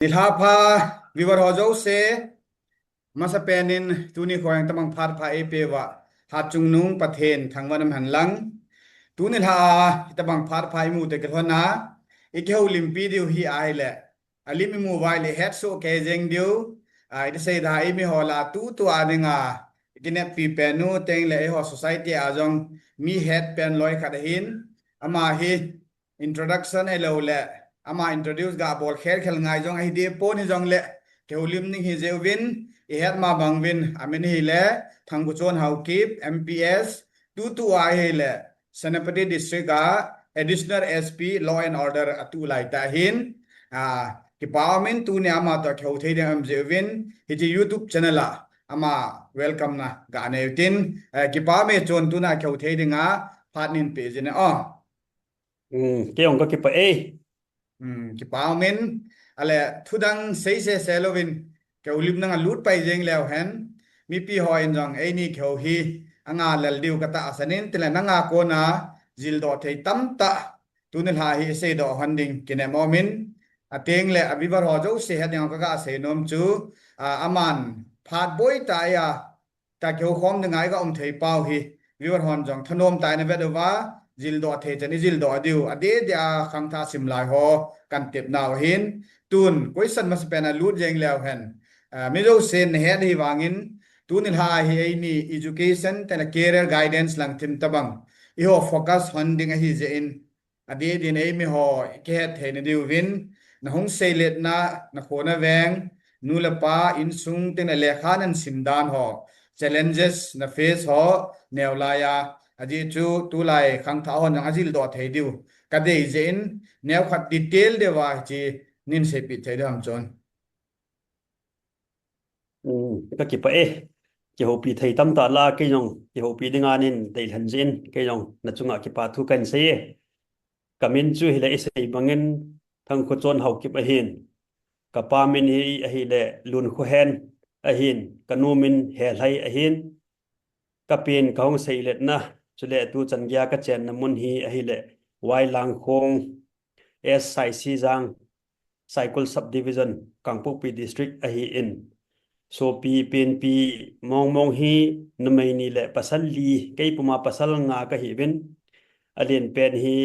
Nilhapha vivarhojo se masapenin tuni khoyang tamang phar pha epewa hachungnung pathen thangwanam hanlang tunilha tamang phar pha imu te khona ikeu limpi diu hi aile alimi mobile head so ke jeng diu ai de sei da imi hola tu aninga itine pi penu teng le ho society ajong mi head pen loi khadahin ama hi introduction elo le ama introduce ga bol khel ngai jong ai de pon hi jong le keulim ning hi jewin i het ma bangwin amin hi le thangbu chon hau kip mps tu ai hi le Senapati district ga additional sp law and order atu lai ta hin ki pawamin tu ne ama to kheu thei de am jewin hi ji youtube channel a ama welcome na ga ne tin ki pawame chon tu na kheu thei de nga phanin page ne ke ong ka ki pa ki pawamin ale thudang sei se selovin ke ulim na lut pai jeng lew hen mi pi hoin jong ei ni kheu hi anga lal diu kata asanin tila nanga ko na jil do thei tam ta tunil ha hi se do handing kine momin ateng le abibar ho jo se het yang ka se nom chu aman phat boi ta ya ta kheu khom ngai ga thei pau hi vibar hon jong thanom tai na vedowa jil do thei chani jil do diu ade dia khang tha sim lai ho kan tep naw hin tun question mas pena lut jeng lew hen mi jo sen he hi wangin tunil ha hi ni education tena career guidance lang tim tabang I ho focus funding hi je in ade din ei mi ho ke the ne diu win na hong selet na khona weng nulapa insung tena lekhanan simdan ho challenges na face ho neulaya aji chu tulai khang tha hon ajil do thei diu ka dei je in new khat detail de wa chi nin se pi thei dam chon ka ki pa ki ho pi thei tam ta la ke jong ki ho pi dinga nin dei han jin ke jong na chunga ki pa thu kan se kamin chu hi le sei bangin thang ko chon hau ki pa hin ka pa min hi le lun khu hen a hin kanumin he lai a hin ka pin kaung sei let na chule tu changya ka chen na mun hi le wai lang khong SIC jang cycle subdivision kangpok pi district a hi in so pi pen pi mong hi numai ni le pasal li kei puma pasal nga ka hi bin alien pen hi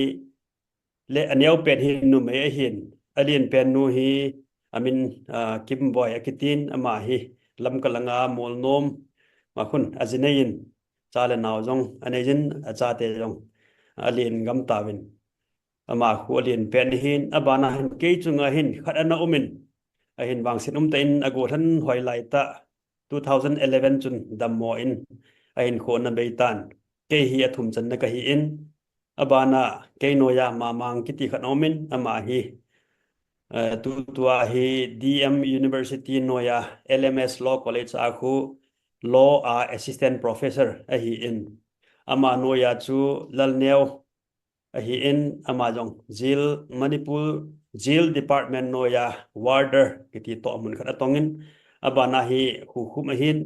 le aneu pen hi numai a hin alien pen nu hi amin kim boy akitin ama hi lam kalanga mol nom ma khun ajinein chale naw jong anejin acha te jong alien gam tawin ama khu alien pen hin abana hin ke chunga hin khadana umin ahin wangsin tain agothan hoilai ta 2011 chun dammo in ahin khona beitan ke hi athum chan na ka hi in abana ke noya mamang kiti khanomin ama hi tua hi DM University noya LMS Law College akhu law assistant professor ahi in ama noya chu lalneu ahi in ama jong jail Manipur jail department noya warder kiti to amun khana tongin abana hi hukum ahin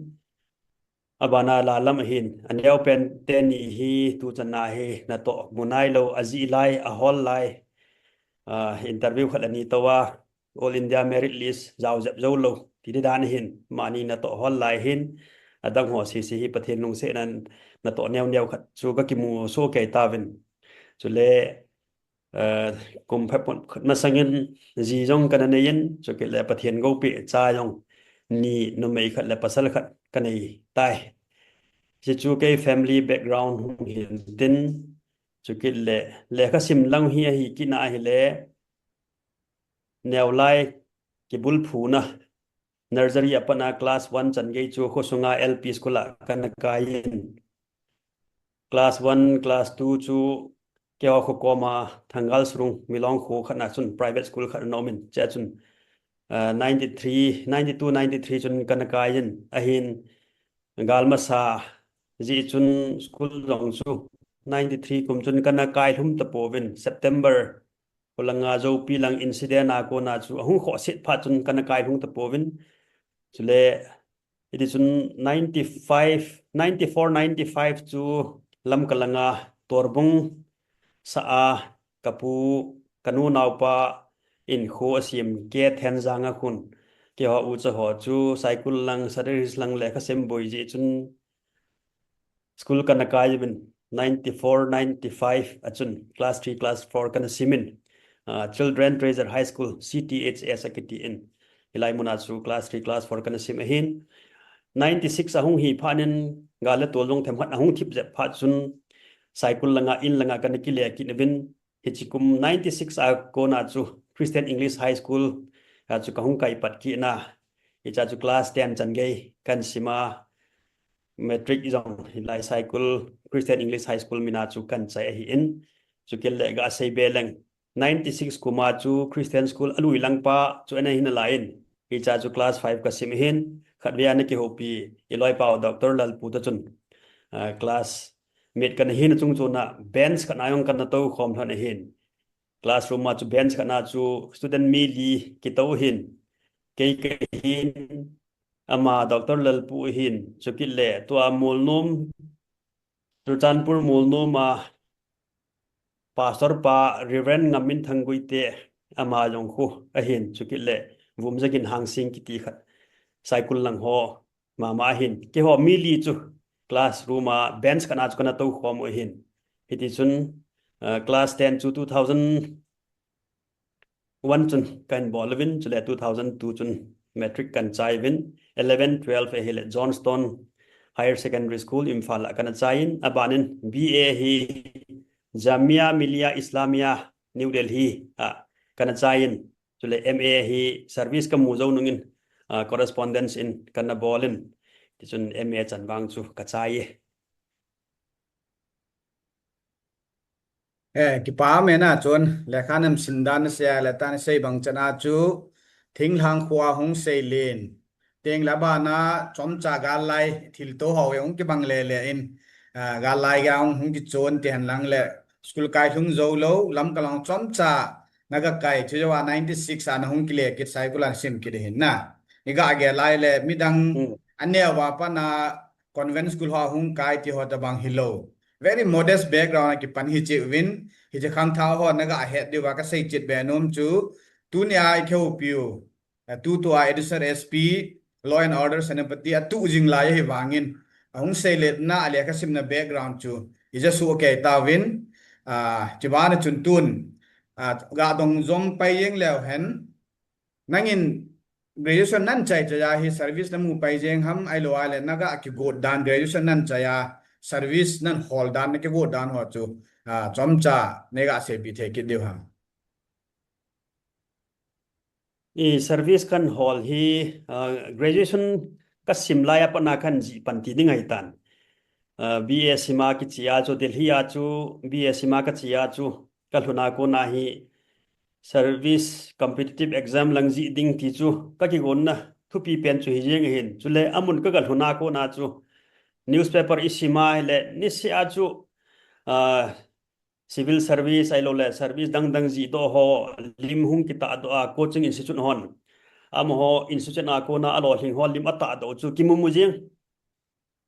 abana lalam ahin aneu pen ten hi tu chana hi na to munai lo azi lai ahol lai interview khalani tawa all India merit list jaw jap zo lo ti dan hin mani na to hol lai hin adang ho si hi pathen nung se nan na to neu khat chu ka kimu so ke tawin chule kum phapon khna sangin ji jong kana neyin choke le pathen go pe cha jong ni no mei khat le pasal khat kanei tai je chu ke family background hin tin choke le ka sim lang hi kina hi le neulai ki bul phuna nursery apana class 1 changei chu khosunga LP school kan kain class 1 class 2 chu kyo kho koma thangal surung milong kho khana chun private school khana nomin cha chun 92 93 chun kan kain ahin galma sa ji chun school jong chu 93 kum chun kan kai thum ta povin September kolanga zo pilang incident ako na chu hu kho sit pha chun kan kai thung ta povin chule it is 94 chu lam kalanga torbung sa kapu kanu naupa in kho asim ke then zanga khun ke ho u cha ho chu cycle lang saris lang le ka sem boi ji chun school kana kai bin 94 95 achun class 3 class 4 kana simin children treasure high school CTHS akiti in ilai muna chu class 3 class 4 kana sim hin 96 ahung hi phanin gala tolong them hat ahung thip je pha chun cycle langa in langa kana kile kinbin hichikum 96 a kona chu Christian English High School chu kahung kai pat ki na icha chu class 10 chan gei kan sima metric izong hilai cycle Christian English High School mina chu kan chai hi in chu kelle ga sei beleng 96 kuma chu Christian School alui langpa chu ena hin lain icha chu class 5 ka sim hin khatwia ne ki hopi iloi pau Dr. Lalpu ta chun class met kan hin chung chuna bench kan ayong kan to khom thon hin classroom ma chu bench kana chu student mi li ki to hin ke hin ama Dr. Lalpu hin chukile to mulnum Turchanpur mulnum pastor pa reverend ngamin thanguite ama jong khu ahin chukile vumjakin hangsing kiti khat cycle lang ho mama hin ke ho mi li chu classroom bench kana chu kana to khom hin hiti chun class 10 to 2001 chun kan bolvin chule 2002 chun metric kan chai win 11 12 hele Johnston Higher Secondary School Imphal kana chain abanin BA hi Jamia Millia Islamia New Delhi kana chain chule MA hi service ka muzo nungin correspondence in kana bolin chun MA chanwang chu ka chai ki pa me na chon le khanam sindan sia la tan sei bang chana chu thing hang khwa hung sei len teng la ba na chom cha ga lai thil to ho yong ki bang le le in ga lai ga hung ki chon ten lang le school kai thung zo lo lam ka long chom cha naga kai chuwa 96 an hung ki le ki sai kulan sim ki de hin na ni ga ge lai le midang ane wa pa na convent school ha hung kai ti ho ta bang hilo very modest background ki pan hi chi win hi je khang thao ho naga het de wa ka sei chit be nom chu tu nya ai kheu piu tu to editor SP law and order sanapati atu jing lai hi wangin ahung sei let na ale ka sim na background chu ija su okay ta win chiban chun tun ga dong zom pai yeng lew hen nangin graduation nan chai cha hi service namu pai jeng ham ai lo ale naga ki god dan graduation nan cha service nan hall dan ke god dan ho chu chomcha nega se bi the ki dew ha service kan hall hi graduation ka simlaya pana kan ji panti dingai tan BA sima ki chia chu Delhi a chu BA sima ka chia chu kalhuna ko na hi service competitive exam langji ding ti chu ka ki gon na thupi pen chu hi jeng hin chule amun ka kalhuna ko na chu newspaper isima le nisia chu civil service ai lo le service dang ji do ho lim hung kita do coaching institute hon am ho institute na ko na alo hing ho lim ata do chu kimumu jeng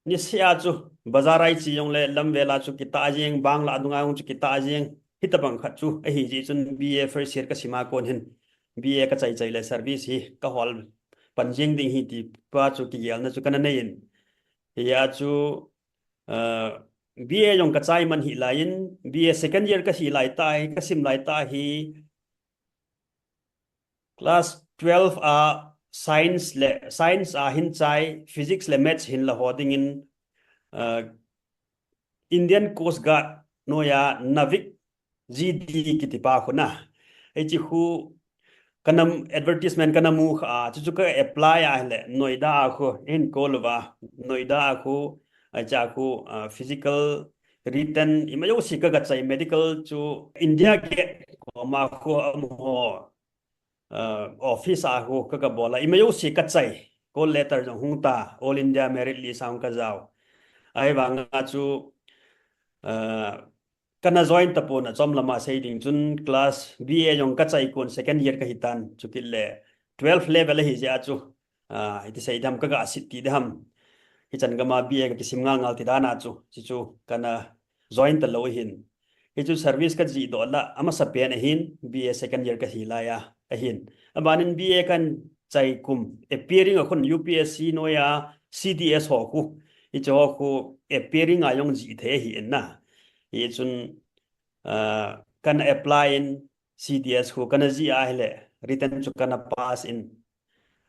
nisia chu bazarai chi yong le lam vela chu kita jeng bangla dunga ung chu kita jeng hitabang khat chu a hi ji chun BA first year ka sima kon hin BA ka chai le service hi ka hol panjing ding hi ti pa chu ki yal na chu kana nei ya chu BA yong ka chai man hi lain BA second year ka hi lai tai ka sim lai ta hi class 12 science hin chai physics le maths hin la hoding in Indian Coast Guard noya navik GD kitipa khuna echi khu kanam advertisement kanamu chu ka apply le Noida khu in Kolwa Noida khu acha khu physical written imayo sika ga chai medical chu India ke ma khu ho office khu ka bola imayo sika chai call letter jong hungta all India merit list sang ka jaw ai wanga chu kana join tapon chom lama sei chun class BA jong ka chai kon second year ka hitan chukile 12 level hi ja chu iti sei dam ka ga sit ti dam hi chan gama BA ka kisim ngal ti dana chu chu kana join ta lo hin hi chu service ka ji do la ama sa pen hin BA second year ka hilaya ahin abanin BA kan chai kum appearing a khon UPSC noya CDS ho ku I cho ku appearing ayong ji the hi na hi chun kan apply in CDS ku kan ji a hele written chu kan pass in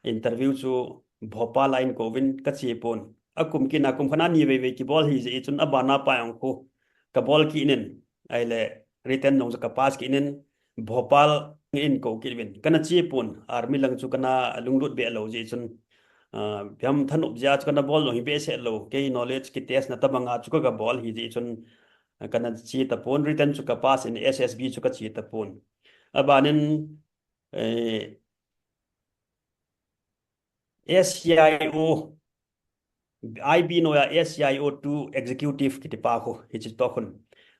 interview chu Bhopal line Govin ka chi pon akum kin akum khana ni ve ki bol hi ji chun abana pa ang ku ka bol ki inen aile written nong ka pass ki inen Bhopal in ko ki win kana chi pon army lang chu kana lunglut be lo ji chun byam than ubja chu kana bol no hi be se lo ke knowledge ki test na tabanga chu ka bol hi ji chun kana chi ta pon written chu ka pass in SSB chu ka chi ta pon abanin SCIO IB no ya SCIO 2 executive ki pa ko hi chi to khun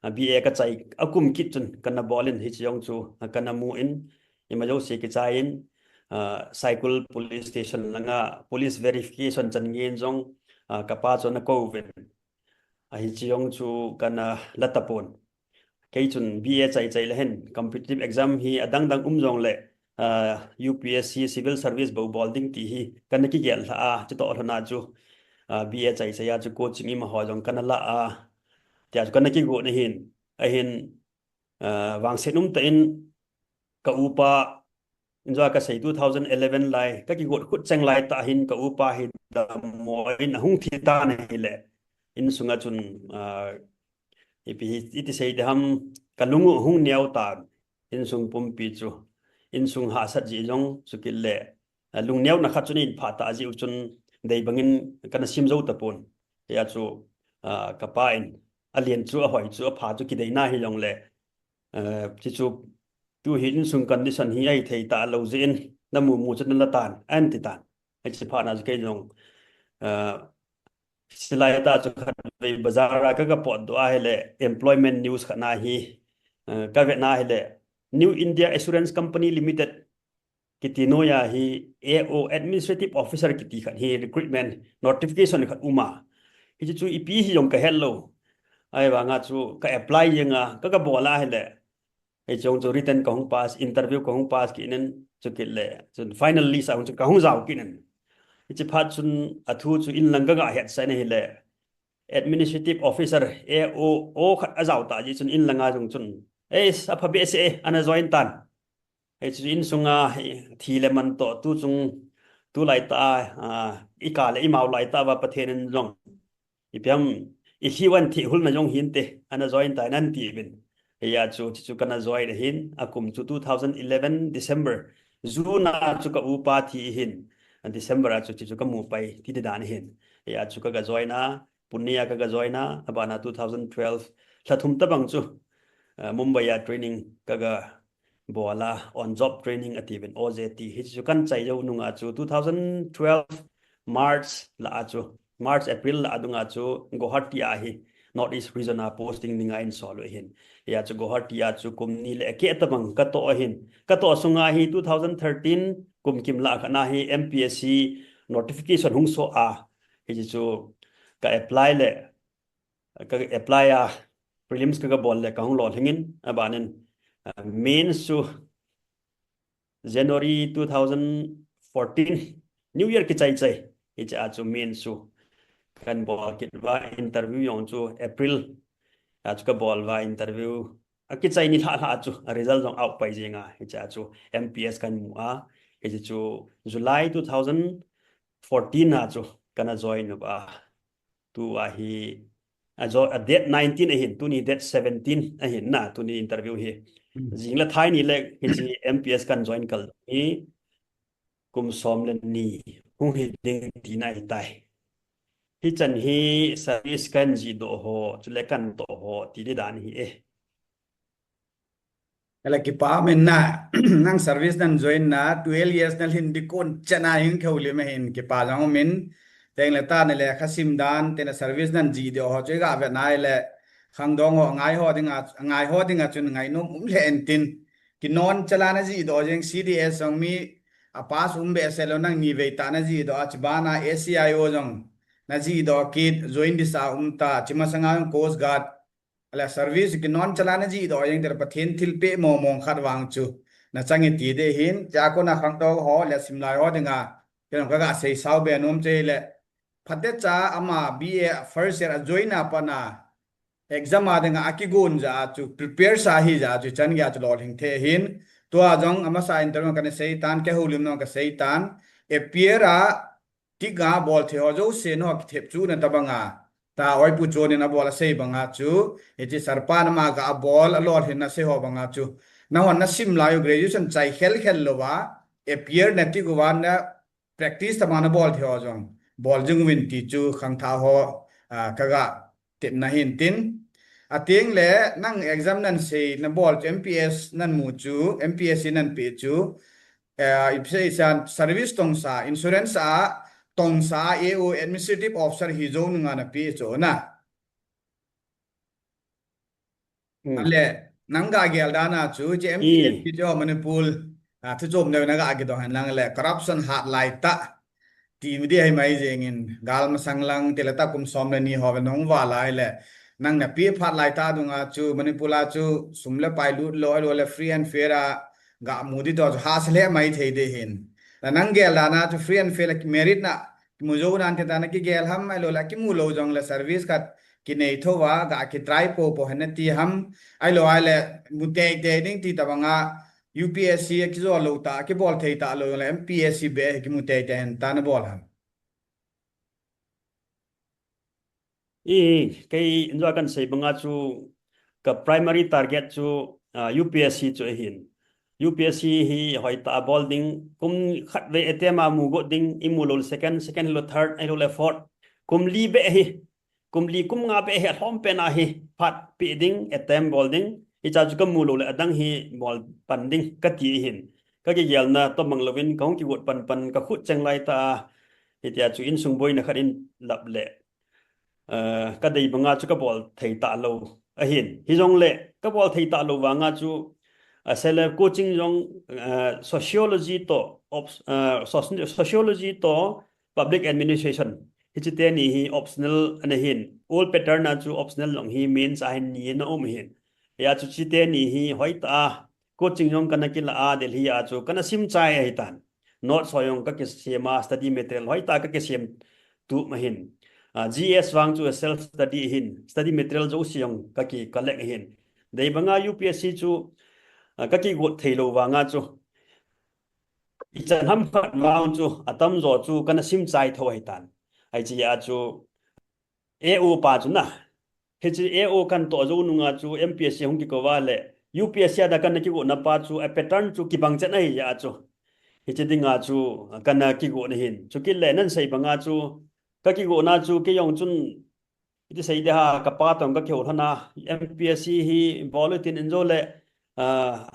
BA ka chai akum kitchen kana bolin hi chong chu kana mu in imajo se ki chai in cycle police station langa police verification chan ngin jong kapa chona ko ven hi chiong chu kana latapon kei chun BA chai chai le hen competitive exam hi adang dang jong le UPSC civil service bo bolding ti hi kana ki gel a chu to thona chu BA chai chai ya chu coaching im ho jong kana la a tia kana ki go ne hin a hin wang senum ta in ka upa inja ka sei 2011 lai ka ki go khut chang lai ta hin ka upa hi da moin hung thi ta ne le in sunga chun ipi iti sei de ham kalungu hung niau ta in sung pum pi chu in sung ha sat ji jong sukil le lung niau na khat chun in pha ta ji chun dei bangin kana sim zo ta pon ya chu ka pa in alien chu a hoi chu a pha chu ki dei na hi long le chi chu tu hin sung condition hi ai thei ta lo zin na mu chun la tan anti tan ai chi pha na ke long silai ta chu khat ve bazar ka pot do a hele employment news khana hi ka ve na hele New India Assurance Company Limited kitino ya hi AO administrative officer kiti khan hi recruitment notification khat uma hi chu ipi hi yong ka hello ai wa nga chu ka apply yenga ka bola hele ai chong chu written ka hung pass interview ka hung pass ki nen chu kille chun finally sa chu ka hung zaw ki nen hi chi phat chun athu chu in langa ga het sa ne hele administrative officer AO o khat azaw ta ji chun in langa jung chun apa BSA ana join tan ai chu in sunga thi le man to tu chung tu lai ta ika le imau lai ta wa pathen long ipiam I hiwan thi hul na jong hin te ana join ta nan ti bin ya chu kana join hin akum chu 2011 December zuna chu ka upa thi hin December chu ka mu pai ti dan hin ya chu ka join na punya ka join na abana 2012 thathum ta bang chu Mumbai training kaga bola on job training ativen OJT hi chu kan chai jo nunga chu 2012 March la chu March April la adunga chu Guwahati a hi North East region a posting ninga in solo hin ya chu Guwahati a chu kumni le ke tabang ka to hin ka to sunga hi 2013 kumkim la khana hi MPSC notification hung so a hi chu ka apply le ka apply a prelims ka bol le ka hung lo hingin abanin mains chu January 2014 New Year ki chai chai hi cha chu mains chu kan bol kit wa interview yong chu April chu ka bol wa interview ki chai ni la chu result jong out pai jinga hi cha chu MPS kan mu a hi chu July 2014 ha chu kana join ba tu a hi a date 19 ahin tu ni date 17 ahin na tu ni interview hi jingla thai ni le hi MPS kan join kal ni kum som le ni hung hi ding ti nai tai hi chan hi service kan ji do ho chule kan to ho ti di dan hi ala ki pa men na nang service nan join na 12 years na hin di kon chana hin khawli me hin ki pa jang min teng le ta ne le khasim dan te na service nan ji do ho che ga ve nai le khang dong ho ngai ho dinga chun ngai no le en tin ki non chala na ji do jeng CDS song mi a pass be selo nang ni ve ta na ji do achbana ACIO jong na ji do kit join di sa ta chima sanga coast guard ala service ki non chala na ji do jeng der pathen thil pe mo mong khat wang chu na changi ti de hin ja ko na khang to ho le simlai ho dinga kenong ka sei sau be nom che le phatte cha ama BA first year join na pa na exam a dinga akigun ja chu prepare sa hi ja chu chan ya chu lo hing the hin to ajong ama sa interview kan sei tan ke hulim no ka sei tan appear a tiga bol the ho jo se no thep chu na tabanga ta oi pu chone na bola sei banga chu eti sarpan ma ga bol alor hin na se ho banga chu na hon na sim la yo graduation chai khel lo wa appear na ti go wan na practice ta mana bol the ho jong bol jung win ti chu khang tha ho kaga tep na hin tin ating le nang exam nan sei na bol MPS nan mu chu MPSC nan pe chu ipse san service tong sa insurance a tong sa AO administrative officer hi zo nga na pi cho na ale nanga gel dana chu je MPS ki jo manipul thu jom ne na ga gi do han lang le corruption hat lai ta ti mi di hai mai jengin gal ma sanglang telata kum som le ni ho nong wa lai le nang na pi phat lai ta dunga chu manipula chu sumle pai lut lo le free and fair ga mudi to ha sle mai thei de hin nang gel dana chu free and fair merit na mu jo nan te ta na ki gel ham ai lo la ki mu lo jong le service kat ki nei tho wa ga ki try po han ti ham ai lo ai le mu te ding ti ta banga UPSC ki zo lo ta ki bol thei ta lo le MPSC be ki mu te ten ta na bol ham kai injo kan sei banga chu ka primary target chu UPSC chu hin UPSC hi hoi ta bolding kum khat ve etema mu go ding imulol second lo third ai lo le fourth kum li be hi kum li kum nga be he hlom pe na hi phat pi ding etem bolding icha chu kam mu lo le adang hi bol panding ka ti hin ka ge yel na to mang lovin kong ki wot pan ka khut chang lai ta itia chu in sung boy na kharin lap le ka dei banga chu ka bol thei ta lo a hin hi jong le ka bol thei ta lo wa nga chu sele coaching jong sociology to sociology to public administration hichite ni hi optional ane hin all pattern na chu optional long hi means a hin ni na hin ya chu chite ni hi hoita coaching jong kana kila a delhi a chu kana sim chai ai tan not soyong ka ke sema study material hoita ka ke sem tu ma hin GS wang chu self study hin study material jo siong ka ki collect hin dei banga UPSC chu ka ki go theilo wanga chu ichan ham khat wang chu atam zo chu kana sim chai thoi tan ai chi ya chu AO pa chu na he chi AO kan to zo nunga chu MPSC hong ki ko wa le UPSC da kan ki go na pa chu a pattern chu ki bang chen ai ya chu he chi dinga chu kan ki go na hin chu ki le nan sei banga chu ka ki go na chu ke yong chun iti sei de ha ka pa tong ka kheu thana MPSC hi bulletin enjo le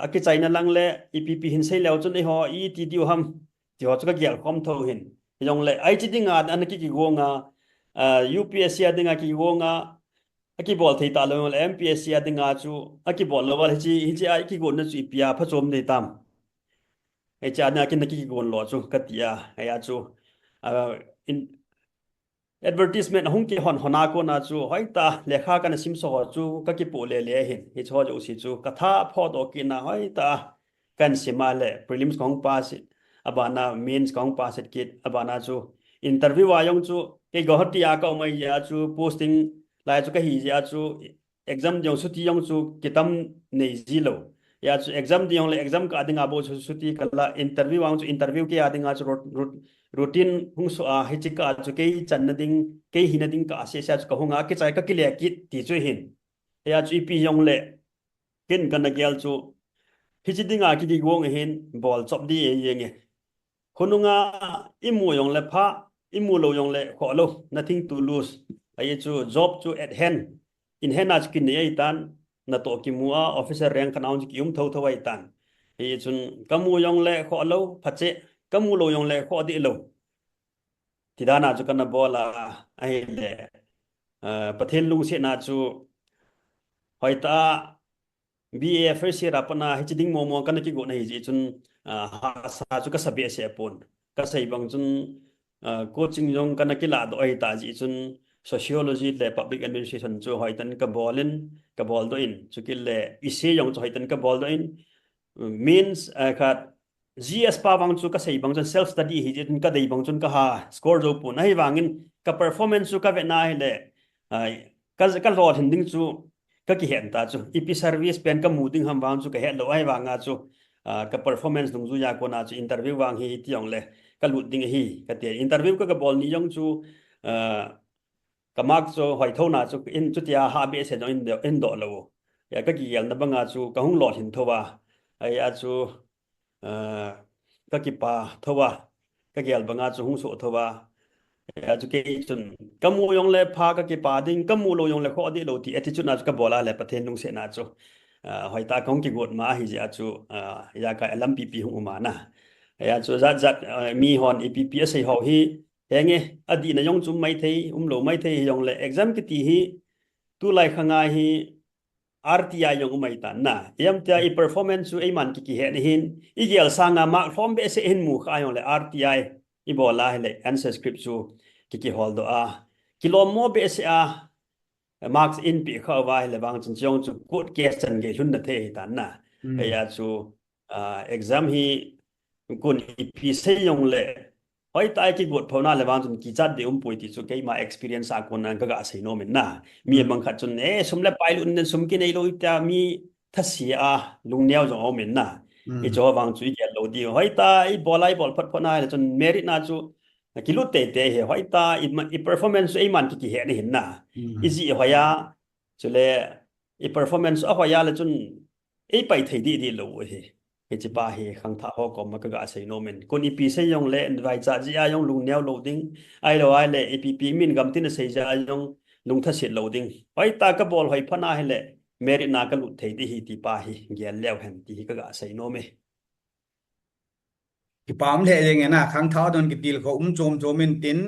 aki chaina lang le EPP hin sei lew chun ho ETD ham ti ho chu ka gyal khom tho hin yong le ai chi dinga an ki go nga UPSC adinga ki go nga aki bol thei ta lo le MPSC adinga chu aki bol lo wal chi ai ki go na chu pia pha chom nei tam ai cha na ki go lo chu ka tia ai a chu in advertisement hong ki hona ko na chu hoita lekha kan sim so chu ka ki po le hin hi cho jo si chu katha pho do ki na hoita kan sima le prelims kong pass abana mains kong pass kit abana chu interview ayong chu ke gohati a ka mai ya chu posting lai chu ka hi ya chu exam jong suti yong chu kitam nei zilo ya chu exam diong le exam ka dinga bo chu suti kala interview ang chu interview ke adinga chu routine hung so a hichika chu ke chan ding ke hin ding ka se sa chu ka hunga ke chai ka kile ki ti chu hin ya chu pi yong le kin kan na gel chu hichidinga ki wong hin bol chop di yenge khununga imu yong le pha imu lo yong le kho lo nothing to lose ai chu job chu at hand in hand as kin nei tan na to ki mua officer rank kan ki tho thawai tan hi chun kamu yong le kho lo phache kamu lo yong le kho di lo tidana chu kana bola ai le pathen lu se na chu hoita BA first year apana hiding momo kana ki go na hi chun sa chu ka sabe se pon ka sai bang chun coaching jong kana ki la do ai ta ji chun sociology le public administration chu hoitan ka bol do in chu ki le ise yong chu hoitan ka bol do in means khat GS pa wang chu ka sei bang chon self study hi jin ka dei bang chon ka ha score jo pu nai wangin ka performance chu ka ve na hele ka lo hin ding chu ka ki hen ta chu EP service pen ka mu ding ham wang chu ka he lo ai wanga chu ka performance dung ju ya ko na chu interview wang hi tiong le ka lut ding hi ka te interview ka bol ni yong chu ka mak chu hoi tho na chu in chu tia ha be se no in do lo ya ka ki yal na banga chu ka hung lo hin thowa ai a chu ka ki pa thowa ka gyal banga chu hung so thowa ya chu ke chun kamu yong le pha ka ki pa ding kamu lo yong le kho di lo ti attitude na chu ka bola le pathen nung se na chu hoi ta kong ki got ma hi ja chu ya ka lam pp hung ma na ya chu zat mi hon epp se ho hi henge adi na yong chu mai thei lo mai thei yong le exam ki ti hi tu lai khanga hi RTI yong umai ta na yam tia I performance chu ai man ki he ni hin I gel sanga ma from be se hin mu kha yong le RTI I bola hele answer script chu ki hol do a kilo mo be se a marks in pi kha wa hele wang chen chong chu good question ge hun na the ta na ya chu exam hi kun ip se yong le hoi tai ki gut phona le wang chun ki chat de pui ti chu ke ma experience a kon an ka ga sei no men na mi bang khat chun sum le pai lun sum ki nei lo ta mi thasi a lung neo jong o men na I jo wang chu ge lo di hoi ta I bolai bol phat phona le chun merit na chu ki lu te he hoi ta I performance ai man ki he ni hin na I ji hoya chu le I performance a hoya le chun ai pai thei di lo he chi pa he khang tha ho ko ma ka ga sei no men kon ip se yong le vai cha ji a yong lung neo loading ai lo ai le app min gam tin sei ja yong lung tha sit loading hoi ta ka bol hoi phana he le merit na ka lu thei di hi ti pa hi gel lew hen ti ka ga sei no me ki pam le jeng na khang tha don ki til kho chom min tin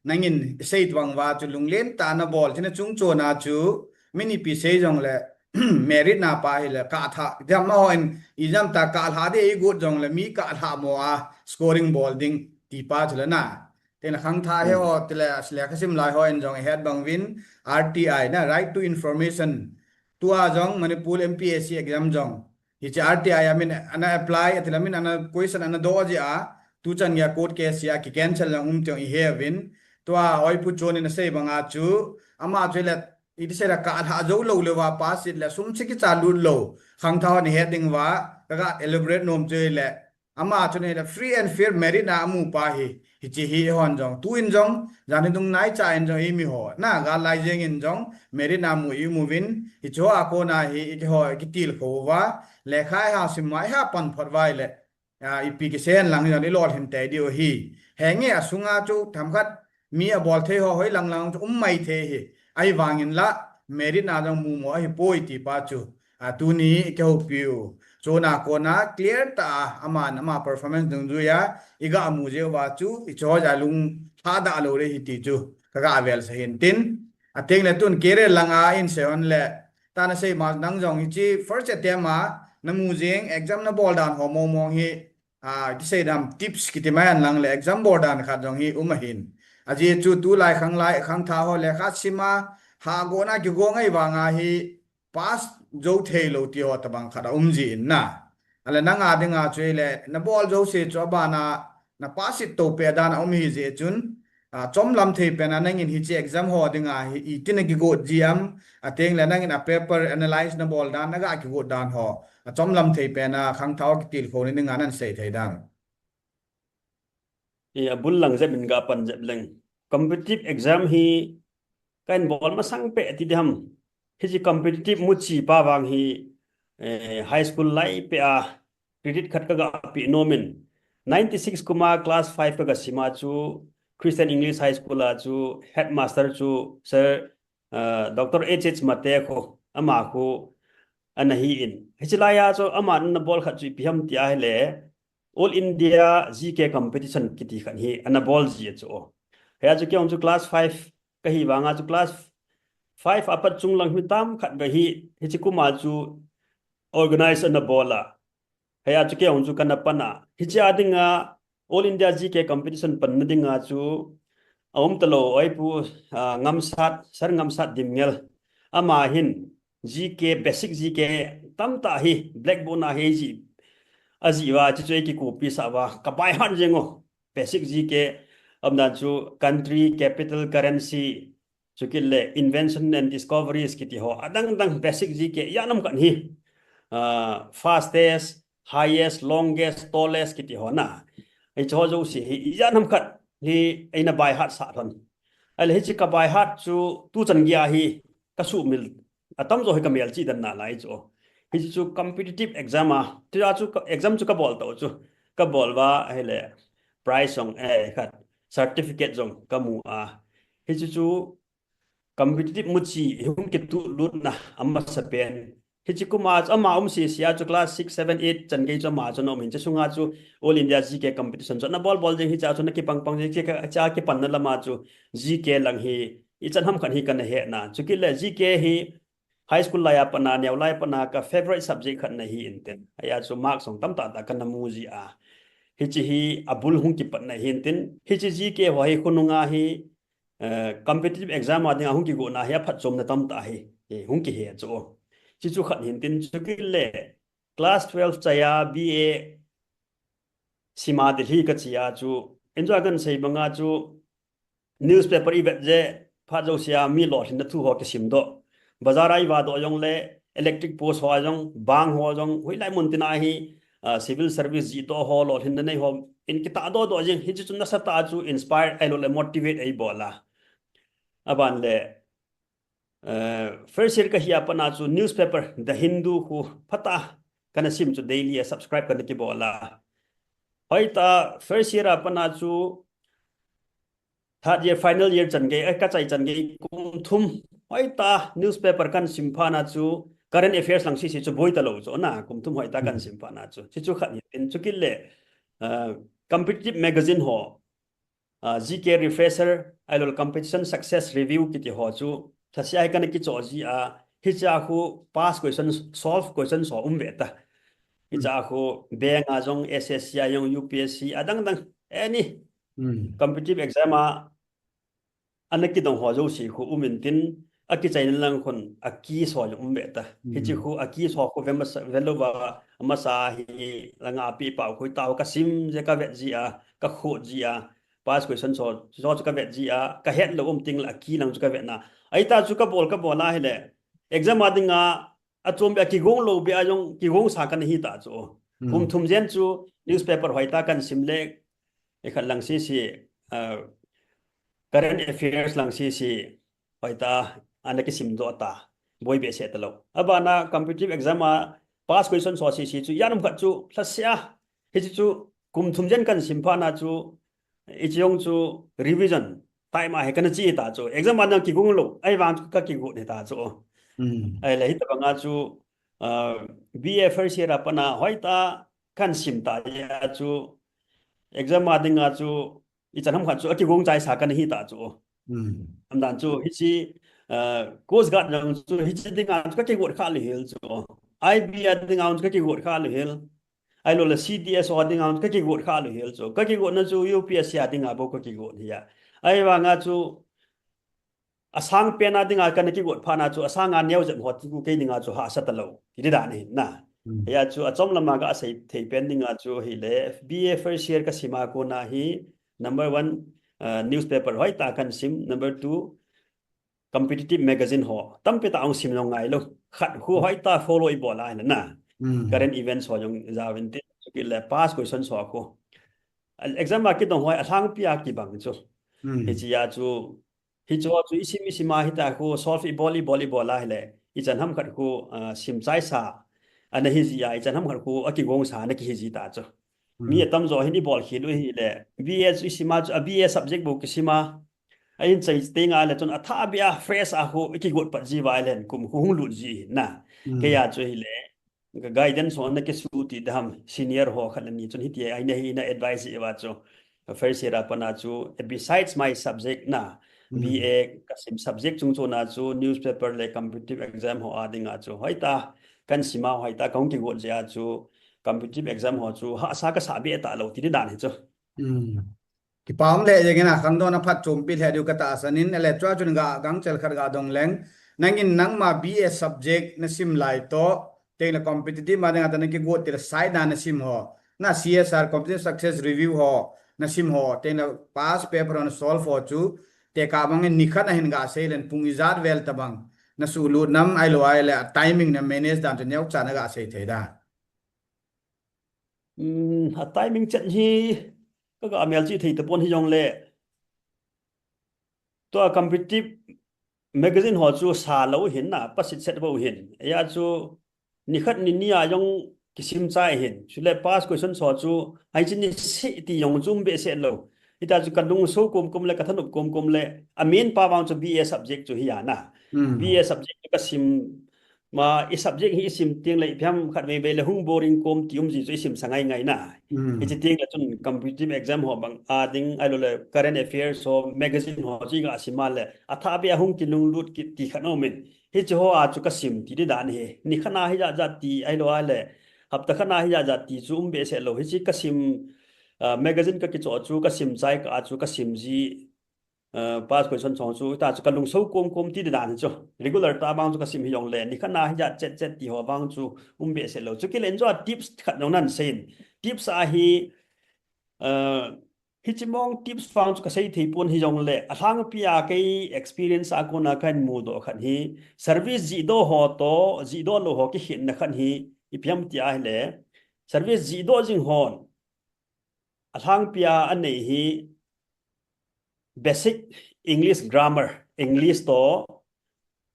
nangin sei twang wa chu lung len ta na bol china chung cho na chu mini pi sei jong le merit na pa hi le ka tha jam ma hoin exam ta ka tha de I good jong le mi ka tha mo a scoring ball ding ti pa chula na ten khang tha he ho tile asle khasim lai ho en jong head bang win RTI na right to information tua jong manipur MPSC exam jong hi cha RTI I mean ana apply atila min ana question ana do ji a tu chan ya court case ya ki cancel lang tong I he win tua oi pu chon in sei banga chu ama chule iti sera ka tha zo lo le wa pass it la sum chi ki cha lu lo khang tha ni heading wa ka elaborate nom che le ama chune la free and fair merit na mu pa hi chi hi hon jong tu in jong jan dung nai cha in jong I mi ho na ga lai jeng in jong merit na mu I mu win hi cho a ko na hi I ho ki til ko wa le khai ha sim mai ha pan phot wai le I pi ki sen lang ni lol him te dio hi henge asunga chu tham khat mi a bol the ho hoi lang mai the hi ai wangin la merit na jong mu mo hi poi ti pa chu tu ni ke ho piu so na ko na clear ta ama performance dung ju ya iga mu je wa chu I cho ja lung tha da lo re hi ti chu ka ga vel sa hin tin ateng le tun kere langa in se on le ta na sei ma nang jong hi chi first attempt ma na mu jeng exam na bol dan ho mo mong hi ki sei dam tips ki ti man lang le exam board dan kha jong hi hin aji chu tu lai khang tha ho le kha sima ha go na ki go ngai wa nga hi pass jo thei lo ti ho ta bang kha ji na ala na nga de nga chwe le na bol jo se cho ba na pass it to pe dan hi je chun chom lam thei pe na nangin hi che exam ho de nga hi I tin ki go jiam ateng le nangin a paper analyze na bol dan na ga ki go dan ho chom lam thei pe na khang thau ki til kho ni nga nan sei thei dan ya bul lang ze min ga pan ze leng competitive exam hi kan bol ma sang pe ti dam hi ji competitive mu chi pa wang hi high school lai pe a credit khat ka ga pi nomin 96 kuma class 5 ka ga sima chu Christian English High School a chu headmaster chu sir Dr. H.H. Mate ko ama ko anahi in hechilaya cho ama na bol khat chu piham ti a hele All India GK competition kiti khan hi ana ball ji cho he chu ke on chu class 5 ka hi wanga chu class 5 apat chung lang mi tam khat ga hi chi kuma chu organize ana bola he chu ke on chu kana pana hi cha dinga All India GK competition pan dinga chu aum talo oi pu ngamsat dimngel ama hin GK basic GK tam ta hi blackboard na he ji aziwa chi chu ki ku pi sa wa ka bai han jengo basic gk amdan chu country capital currency chukille invention and discoveries kiti ho adang dang basic gk yanam kan hi fastest highest longest tallest kiti ho na ai cho jo si hi yanam khat hi aina bai hat sa thon ai le chi ka bai hat chu tu chan gya hi ka su mil atam zo hi ka mel chi dan na lai cho hi chu competitive exam tu chu exam chu ka bol to chu ka bol wa hele prize song khat certificate jong ka mu hi chu competitive mu chi hum ki tu lut na amma sa pen hi chi kuma ama si sia chu class 6 7 8 chan ge chu ma chu no min chu sunga chu all india gk competition chu na bol jeng hi cha chu na ki pang je ka cha ki pan na lama chu gk lang hi I chan ham khan hi kan he na chu ki le gk hi high school la ya pana new la pana ka favorite subject khan na hi inten aya chu mark song tam ta kan na mu ji hi chi hi abul hung ki pan na hi inten hi chi gk ho hi khununga hi competitive exam ading hung ki go na ya phat chom na tam ta hi hung ki he chu chi chu khan hin tin chu ki le class 12 chaya ba sima de hi ka chia chu enjoy kan sei banga chu newspaper ibet je pha jo sia mi lo hin na thu ho ki sim do bazarai wa do jong le electric post ho jong bang ho jong hui lai mun tina hi civil service ji to ho lo hin nei ho in ki ta do jing hi chu na sa ta chu inspire ai lo le motivate ai bola aban le first year ka hi apana chu newspaper the hindu hu phata kana sim chu daily subscribe kan ki bola hoita first year apana chu third year final year chan ge ka chai chan ge kum thum hoita newspaper kan simphana chu current affairs lang si chu boi ta lo chu na kum thum hoita kan simphana chu chu khan in chu kille competitive magazine ho gk refresher ailol competition success review kiti ho chu thasiai kan ki cho ji hi cha khu pass question solve question so beta hi cha khu bank ajong ssc ayong upsc adang dang any competitive exam anaki dong ho jo si khu tin aki chain lang khon aki so yong beta hi chi khu aki so khu velova amasa hi langa pi pa khu taw ka sim je ka vet ji ka khu ji pass question so ka vet ji ka het lo ting la ki lang ka vet na ai ta chu ka bola hele exam adinga achom ba ki gong lo be ajong ki gong sa kan hi ta chu kum thum jen chu newspaper hoita kan simle e khan lang si current affairs lang si hoita anaki sim do ta boy be se talo abana competitive exam pass question so si chu yanam khat chu thlasya hi chu kum thum jen kan simpa na chu ichong chu revision time he kan chi ta chu exam an ki gong lo ai wang ka ki go ne ta chu ai le ta nga chu ba first year apana hoita kan sim ta ya chu exam adinga chu ichanam khan chu ki gong chai sa kan hi ta chu amdan chu hi chi coast guard jang chu hi chi dinga ka ki go kha le hel chu ib adinga ka ki go kha le hel ai lo la cds adinga ka ki go kha le hel chu ka ki go na chu upsc adinga bo ka ki go ya ai wa nga chu asang pena dinga kan ki go phana chu asanga new jan hot ku ke dinga chu ha satalo ti da ni na ya chu achom lama ga asai thei pen dinga chu hi le ba first year ka sima ko na hi number 1 newspaper hoi ta kan sim number 2 competitive magazine ho tampe ta ang sim long ngai lo khat hu hoi ta follow I bola na current events ho jong zawin te ki le pass question so ko exam ma ki dong hoi asang pia ki bang chu hi chi ya chu hi chu isimi sima hi ta ko solve volley bola hele I chan ham khat ko sim chai sa ana hi ji ya I chan ham khat ko aki gong sa na ki hi ji ta chu mi tam zo hi bol khi lu hi le bs isima ba subject book sima ain chai tenga le chon atha bia fresh ho ki got pa ji violent kum hung lu ji na ke ya chu hi le guidance on ke su ti dam senior ho khalani chon hi ti ai na hi na advice I wa chu first year apana chu besides my subject na ba kasim subject chung chona chu newspaper le competitive exam ho adinga chu hoita kan sima hoita kong ki got ja chu competitive exam ho chu ha sa ka sa be ta lo ti dan hi chu ki paum le jengena khangdo na phat chom pi le du ka ta sanin electra chun ga gang chel khar ga dong leng nangin nang ma ba subject na sim lai to tengla competitive ma dengan tanan ke go tela side na nasim ho na CSR competitive success review ho nasim ho tengla pass paper on solve ho chu te ka bang nikhat hin ga selen pung izat wel tabang na sulu nam ai lo ai le timing na manage dan to nyok cha na ga sei thei da timing chat hiก็อเมลจีที่ตะปนที่ยองเละตัว competitive magazine หอจูสาเราเห็นน่ะประสิทธิ์เสร็จบ่เห็นยาจูนี่คัดนี่นี่ยองกิสิมใจเห็นชุเล pass question สอจูไอ้จินี่สิที่ยองจุ่มเบเสร็จแล้วอีตาจูกันดุงสู้กุมๆเลยกะทนุกุมๆเลยอเมนปาวางจู BA subject จูหิยานะ BA subject ก็สิมมาอี subject hi isim tiang lai phiam khat ve ve le hung boring kom tium ji chu isim sangai ngai na hi chi tiang la chun competitive exam ho bang a ding ai lo le current affairs so magazine ho chi ga asima le atha be hung ki lung lut ki ti khano men hi chu ho a chu ka sim ti de dan he ni khana hi ja ti ai lo ai le hap ta khana hi ja ti chu be se lo hi chi ka sim magazine ka ki chu ka sim chai ka chu ka sim ji pass question chong chu ta chu ka lung so kom ti de dan chu regular ta bang chu ka sim hi yong le ni khana hi ja chet ti ho bang chu be se lo chu ki len jo tips khat nong nan sen tips a hi hi chi mong tips fang chu ka sei thei pon hi yong le a thang pia ke experience a ko na kan mu do khan hi service ji do ho to ji do lo ho ki hin na khan hi i phiam ti a le service ji do jing hon a thang pia an nei hi basic English grammar English to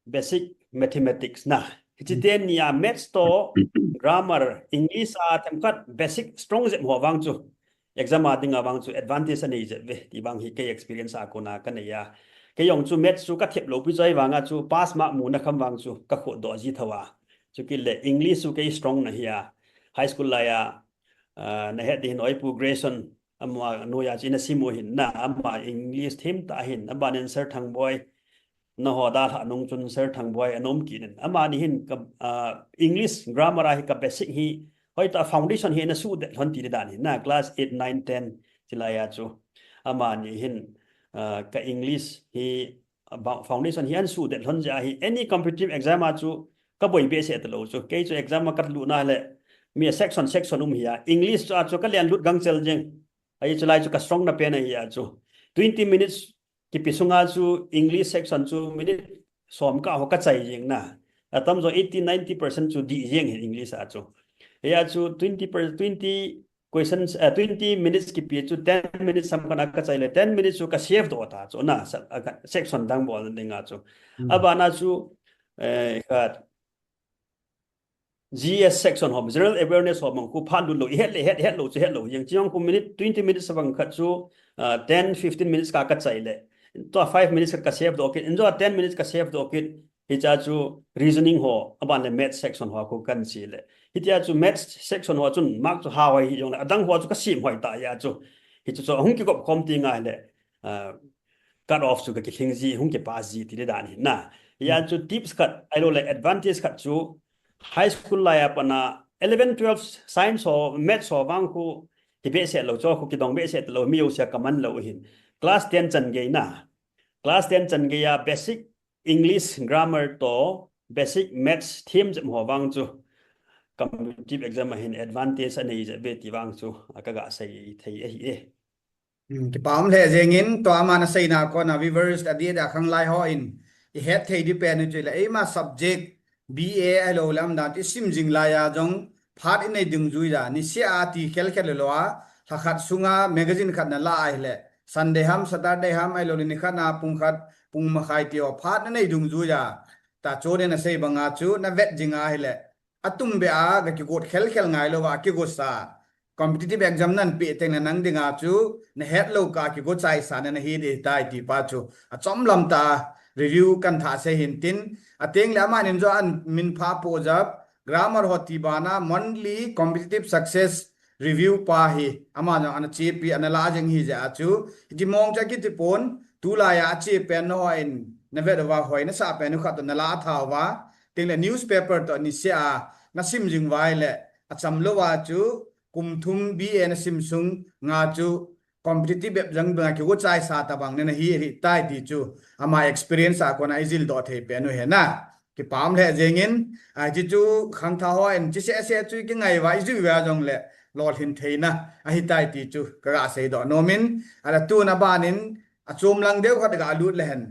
basic mathematics na hichiten nia maths to grammar English a thamkat basic strong jem ho wang chu exam a ding awang chu advantage ani je ve ti bang hi ke experience a ko na kan ya ke yong chu maths chu ka thep lo pi chai wanga chu pass mark mu na kham wang chu ka kho do ji thawa chu ki le English chu ke strong na hiya high school la ya na he din oi progression amma noya china simo hin na amma English thim ta hin amma nen sir thang boy na ho da tha nong chun sir thang boy anom ki nen amma ni hin ka English grammar hi ka basic hi hoi ta foundation hi na su de hon ti da ni na class 8 9 10 chilaya chu amma ni hin ka English hi foundation hi an su de hon ja hi any competitive exam a chu ka boi be se ta lo chu ke chu exam ma kat lu na le mi section hiya English chu ka lian lut gang chel jeng ai chulai chu ka strong na pe na hiya chu 20 minutes ki pisunga chu English section chu minute som ka ho ka chai jeng na atam zo 80-90% chu di jeng in English a chu ya chu 20 questions 20 minutes ki pi chu 10 minutes sam kana ka chai le 10 minutes chu ka save do ta chu na section dang bol dinga chu abana chu ka GS section hom general awareness hom ku phan lu lo het lo che het lo yang chiang ku minute 20 minutes sabang khat chu 10-15 minutes ka chai le to 5 minutes ka save do ke enjo 10 minutes ka save do ke hi cha chu reasoning ho aban le math section ho ku kan chi le hi tia chu math section ho chun mark chu hawai hi yong adang ho chu ka sim hoi ta ya chu hi chu hong ki gop kom ti ngai le cut off chu ka ki thing ji hong ke pa ji ti de dan hi na ya chu tips kat ai lo le advantage kat chu high school la ya pana 11-12 science or maths or wang ku ti be se lo cho ku ki dong be se lo mi u se kaman lo hin class 10 chan ge na class 10 chan ge ya basic English grammar to basic maths theme jam ho wang chu competitive exam hin advantage ani je be ti wang chu aka ga sai thei e ki pam le jengin to amana sei na ko na viewers adi da khang lai ho in I het thei depend chu la e ma subject BA alo lam da ti sim jing la ya jong phat in nei dung zui da ni sia ti khel khel lo a khat sunga magazine khat na la ai le Sunday ham Saturday ham ai lo ni khat na pung ma khai ti o phat nei dung zui da ta cho ne na sei banga chu na vet jinga hi le atum be a ga ki got khel ngai lo wa ki go sa competitive exam nan pe te na nang dinga chu na het lo ka ki go chai sa na hi de tai ti pa chu a chom lam ta review kan tha se hin tin ateng lama nin jo an min pha po jab grammar hoti bana monthly competitive success review pa hi ama jang an che pi anala jeng hi ja chu ti mong cha ki ti pon tu la ya che pen no in na ve wa hoi na sa pen nu khat na la tha wa teng le newspaper to ni sia na sim jing wai le acham lo wa chu kum thum BN sim sung nga chu competitive jang ba ki go chai sa ta bang ne hi ri tai ti chu ama experience a ko na izil do the pe no he na ki pam le jengin ji chu khang tha ho en ji se chu ki ngai wa ju wa jong le lol hin theina a hi tai ti chu ka se do nomin ala tu na banin a chum lang deu khat ga lut le hen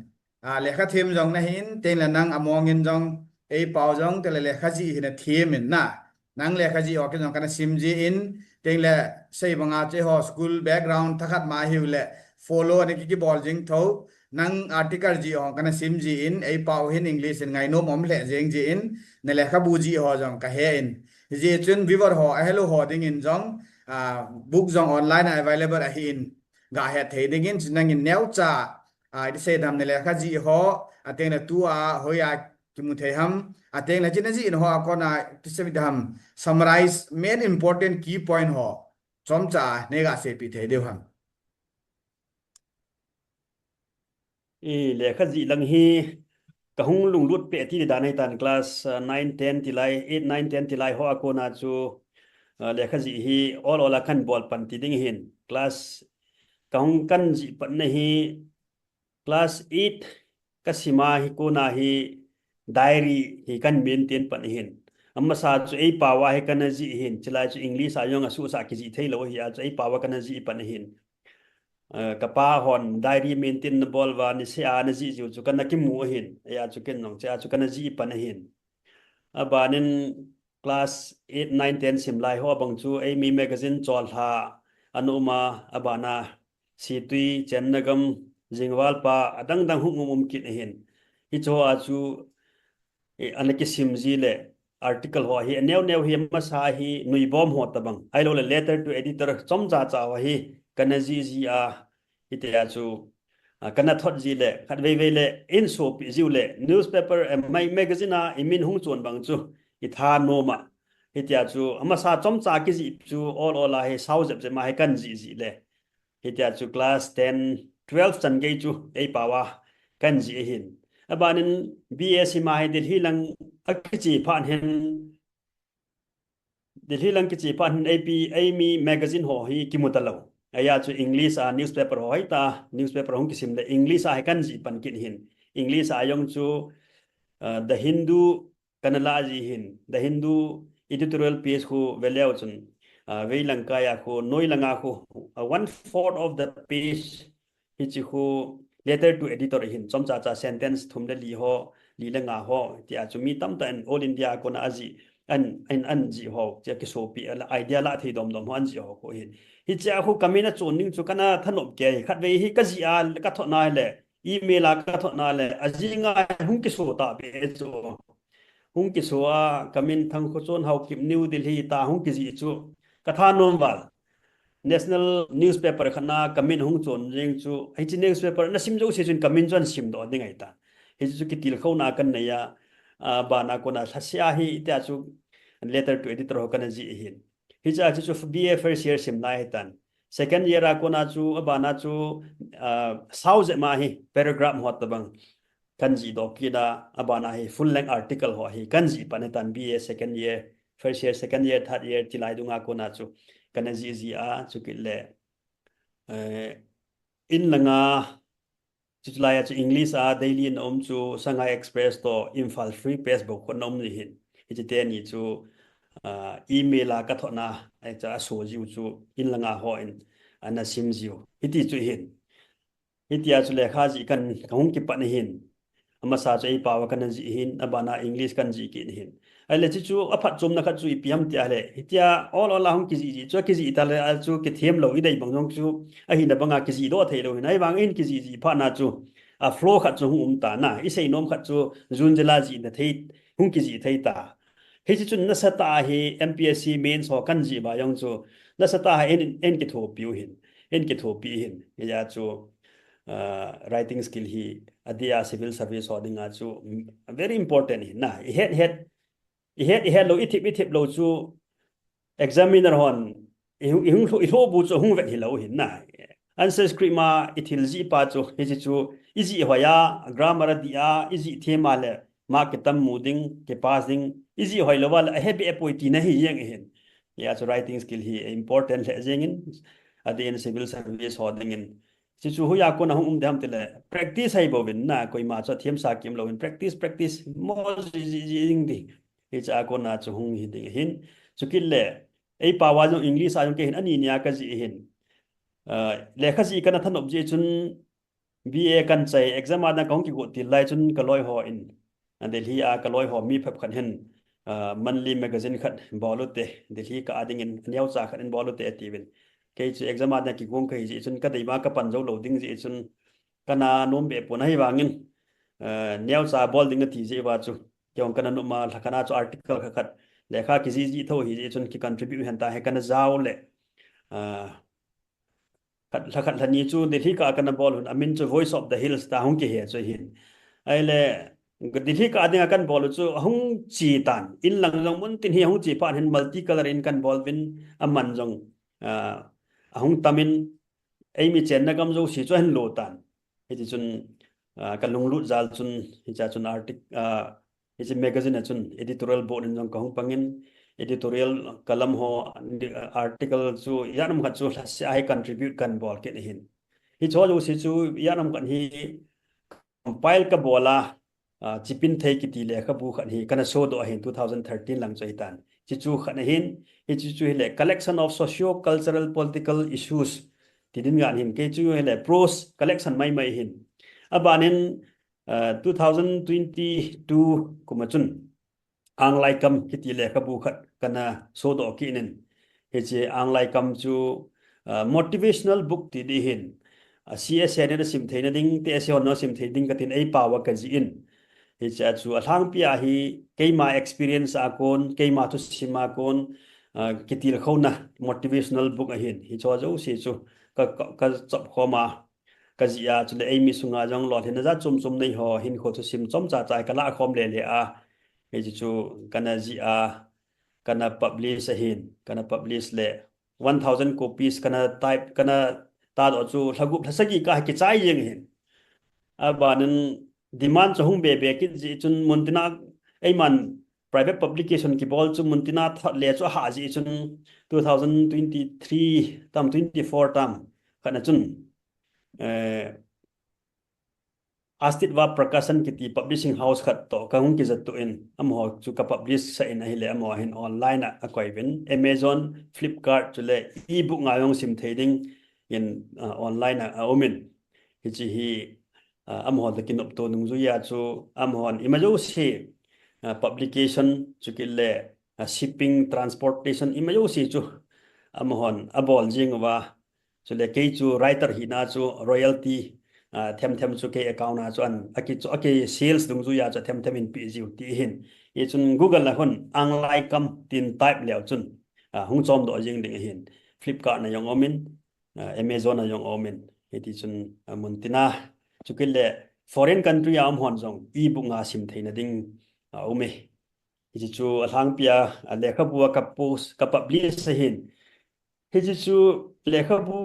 le kha them jong na hin te la nang among in jong ei pau jong te le kha ji hin them in na nang le kha ji ok jong kana sim ji in te le sei banga che ho school background thakhat ma hiu le follow ani ki bol jing tho nang article ji ho kana sim ji in ei pau hin english in ngai no mom le jeng ji in ne le kha bu ji ho jong ka he in ji chun viewer ho hello ho ding in jong book jong online available a hin ga he the ding in nang in neu cha di se dam ne le kha ji ho ateng na tu hoya ki mu the ham ateng na chin ji in ho ko na ti se dam summarize main important key point ho chom cha ne ga se pi the de ham le kha ji lang hi ka hung lung lut pe ti da nai tan class 9 10 ti lai 8 9 10 ti lai ho ko na chu le kha ji hi all khan bol pan ti ding hin class ka hung kan ji pan na hi class 8 ka sima hi ko na hi diary hi kan maintain pan hin amma sa chu ei pawa he kan ji hin chilai chu english ayong asu sa ki ji thei lo hi a chu ei pawa kan ji pan hin kapa hon diary maintainable wa ni se an ji ju chu kan ki mu hin ya chu ken nong cha chu kan ji pan hin abanin class 8 9 10 sim lai ho bang chu ei mi magazine chol tha anuma abana situi chennagam jingwal pa adang dang hu ngum kit hin hi cho a chu anaki sim ji le article ho hi new hi ma sa hi nui bom ho tabang ai lo le letter to editor chom cha cha wa hi kana ji a ite ya chu kana thot ji le khat ve le in so pi ji le newspaper my magazine a imin hung chon bang chu I tha no ma ite ya chu ama sa chom cha ki ji chu all a he sau jep je ma he kan ji le ite ya chu class 10 12 chan ge chu ei pawa kan ji hin abanin BSc ma he Delhi lang akichi phan hen Delhi lang kichi phan AP Amy magazine ho hi kimutalo aya chu English a newspaper ho ta newspaper hong kisim le English a kan ji pan kin hin English a yong chu The Hindu kanala ji hin The Hindu editorial page ko veleu chun vei langka ya ko noi langa ko 1/4 of the page hi chi ko letter to editor hin chomcha cha sentence thumle li ho li langa ho tia chu mi tam tan all India ko na aji an ji ho che ki so pi ala idea la thei dom han ji ho ko hin hi cha khu kamina choning chu kana thanop ke khat ve hi ka ji a ka tho na le email a ka tho na le ajinga hung ki so ta be chu hung ki so a kamin thang kho chon hau kim New Delhi ta hung ki ji chu ka tha nom wal national newspaper khana kamin hung chon jing chu hi chi newspaper na sim jo se chun kamin chon sim do dingai ta hi chu ki til khau na kan na ya bana kona thasya hi ta chu letter to editor ho kana ji hin hi cha chu BA first year sim lai tan second year a kona chu abana chu sauze ma hi paragraph hot tabang kan ji do ki da abana hi full length article ho hi kan ji panetan BA second year first year second year third year tilai dunga kona chu kana ji a chu ki le in langa Chulaya chu English a daily nom chu Shanghai Express to Imphal Free Facebook ko nom ni hin ite ni chu email a ka thona ai cha so jiu chu in langa ho in ana sim jiu iti chu hin itia chu lekha ji kan hong ki pan hin ama sa chei pawa kan ji hin abana English kan ji ki hin ai le chu aphat chom na kha chu ipiam tia le itia all hong ki ji chu ki ji ta le chu ki them lo i dei bang jong chu a hi na banga ki ji do thei lo hin ai bang in ki ji pha na chu a flow khat chu ta na i sei nom khat chu jun jela ji na thei hung ki ji thei ta he chi chu na sa ta hi MPSC mains ho kan ji ba yong chu na sa ta en ki tho piu hin en ki tho pi hin ya chu writing skill hi adia civil service hodinga chu very important hi na head lo ithip lo chu examiner hon ihung bu chu hung vet hi lo hin na answer script ma ithil ji pa chu hi chu easy hoya grammar dia easy thema le marketam muding ke passing easy hoi lo wal heavy appointee na hi yang hin ya chu writing skill hi important le jengin adin civil service hoding in สิจูฮูยากนหงเดมติเล practice ให้บ่วินนะกอยมาจะเทียมสากิมโลวิน practice มอจิงดิฮิจะกนจะหงหิดิหินสุกิเลไอ้ปาวาจงอังกฤษajong ke hin ani nia ka ji hin lekha ji kana than obje chun BA kan chai exam ana kong ki go ti lai chun ka loi ho in Delhi a ka loi ho mi phap khan hin monthly magazine khat bolote Delhi ka ading in nyau cha khat in bolote ativin ke chu exam ana ki gong kai ji chun ka dei ma ka pan jo loading ji chun kana nom be pon hai wangin nyau cha bol ding ti ji wa chu kyong kana no ma thakana chu article khat lekha ki ji tho hi ji chun ki contribute han ta he kana zaw le khat thani chu Delhi ka kana bol hun amin chu voice of the hills ta hong ki he chu hin ai le Delhi ka ading kan bol chu hong chi tan in lang jong mun tin hi hong chi pan hin multi color in kan bol bin aman jong hong tamin ai mi chen na gam jo si chu hin lo tan he ji chun kan lung lut zal chun hi cha chun article is a magazine chun editorial board in jong kong pangin editorial kalam ho article chu yanam khat chu ai contribute kan bol ke hin hi cho jo si chu yanam kan hi compile ka bola chipin thei ki ti le kha bu khan hi kana show do hin 2013 lang chai tan chi chu khan hin hi chi chu le collection of socio cultural political issues ti din gan hin ke chu le pros collection mai hin abanin 2022 kumachun anglai kam kiti le khabu khat kana so do ki nen he che anglai kam chu motivational book ti di hin CSN ne sim theina ding te se no sim thei ding katin ei pawa ka ji in he cha chu athang pia hi keima experience a kon keima tu sima kon kiti le khona motivational book a hin hi cho jo si chu ka chop khoma kazia chule ei mi sunga jong lot hin za chum nei ho hin kho tu sim chom cha chai kala khom le a he chu kana ji a kana publish hin kana publish le 1000 copies kana type kana ta do chu thagup thasagi ka ki chai jeng hin abanan demand chhung be ki ji chun muntina ei man private publication ki bol chu muntina le chu ha ji chun 2023 tam 24 tam kana chun astitwa prakashan kiti publishing house khat to kang ki zat to in amho chu ka publish sa in hi le amho hin online a koi bin Amazon Flipkart chule ebook ngayong sim thading in online a omin hi chi hi amho the kin up to nung zu ya chu amhon imajo si publication chu ki le shipping transportation imajo si chu amhon abol jing wa chule ke chu writer hi na chu royalty them chu ke account na chu an aki sales dung zu ya cha them in pg ti hin ye chun Google la hon anglai kam tin type leo chun hung chom do jing ding hin Flipkart na yong omin Amazon na yong omin he ti chun muntina chu ke le foreign country am hon jong ebook nga sim theina ding ome hi chu alang pia lekha bua ka post ka publish hin hi chu lekha bu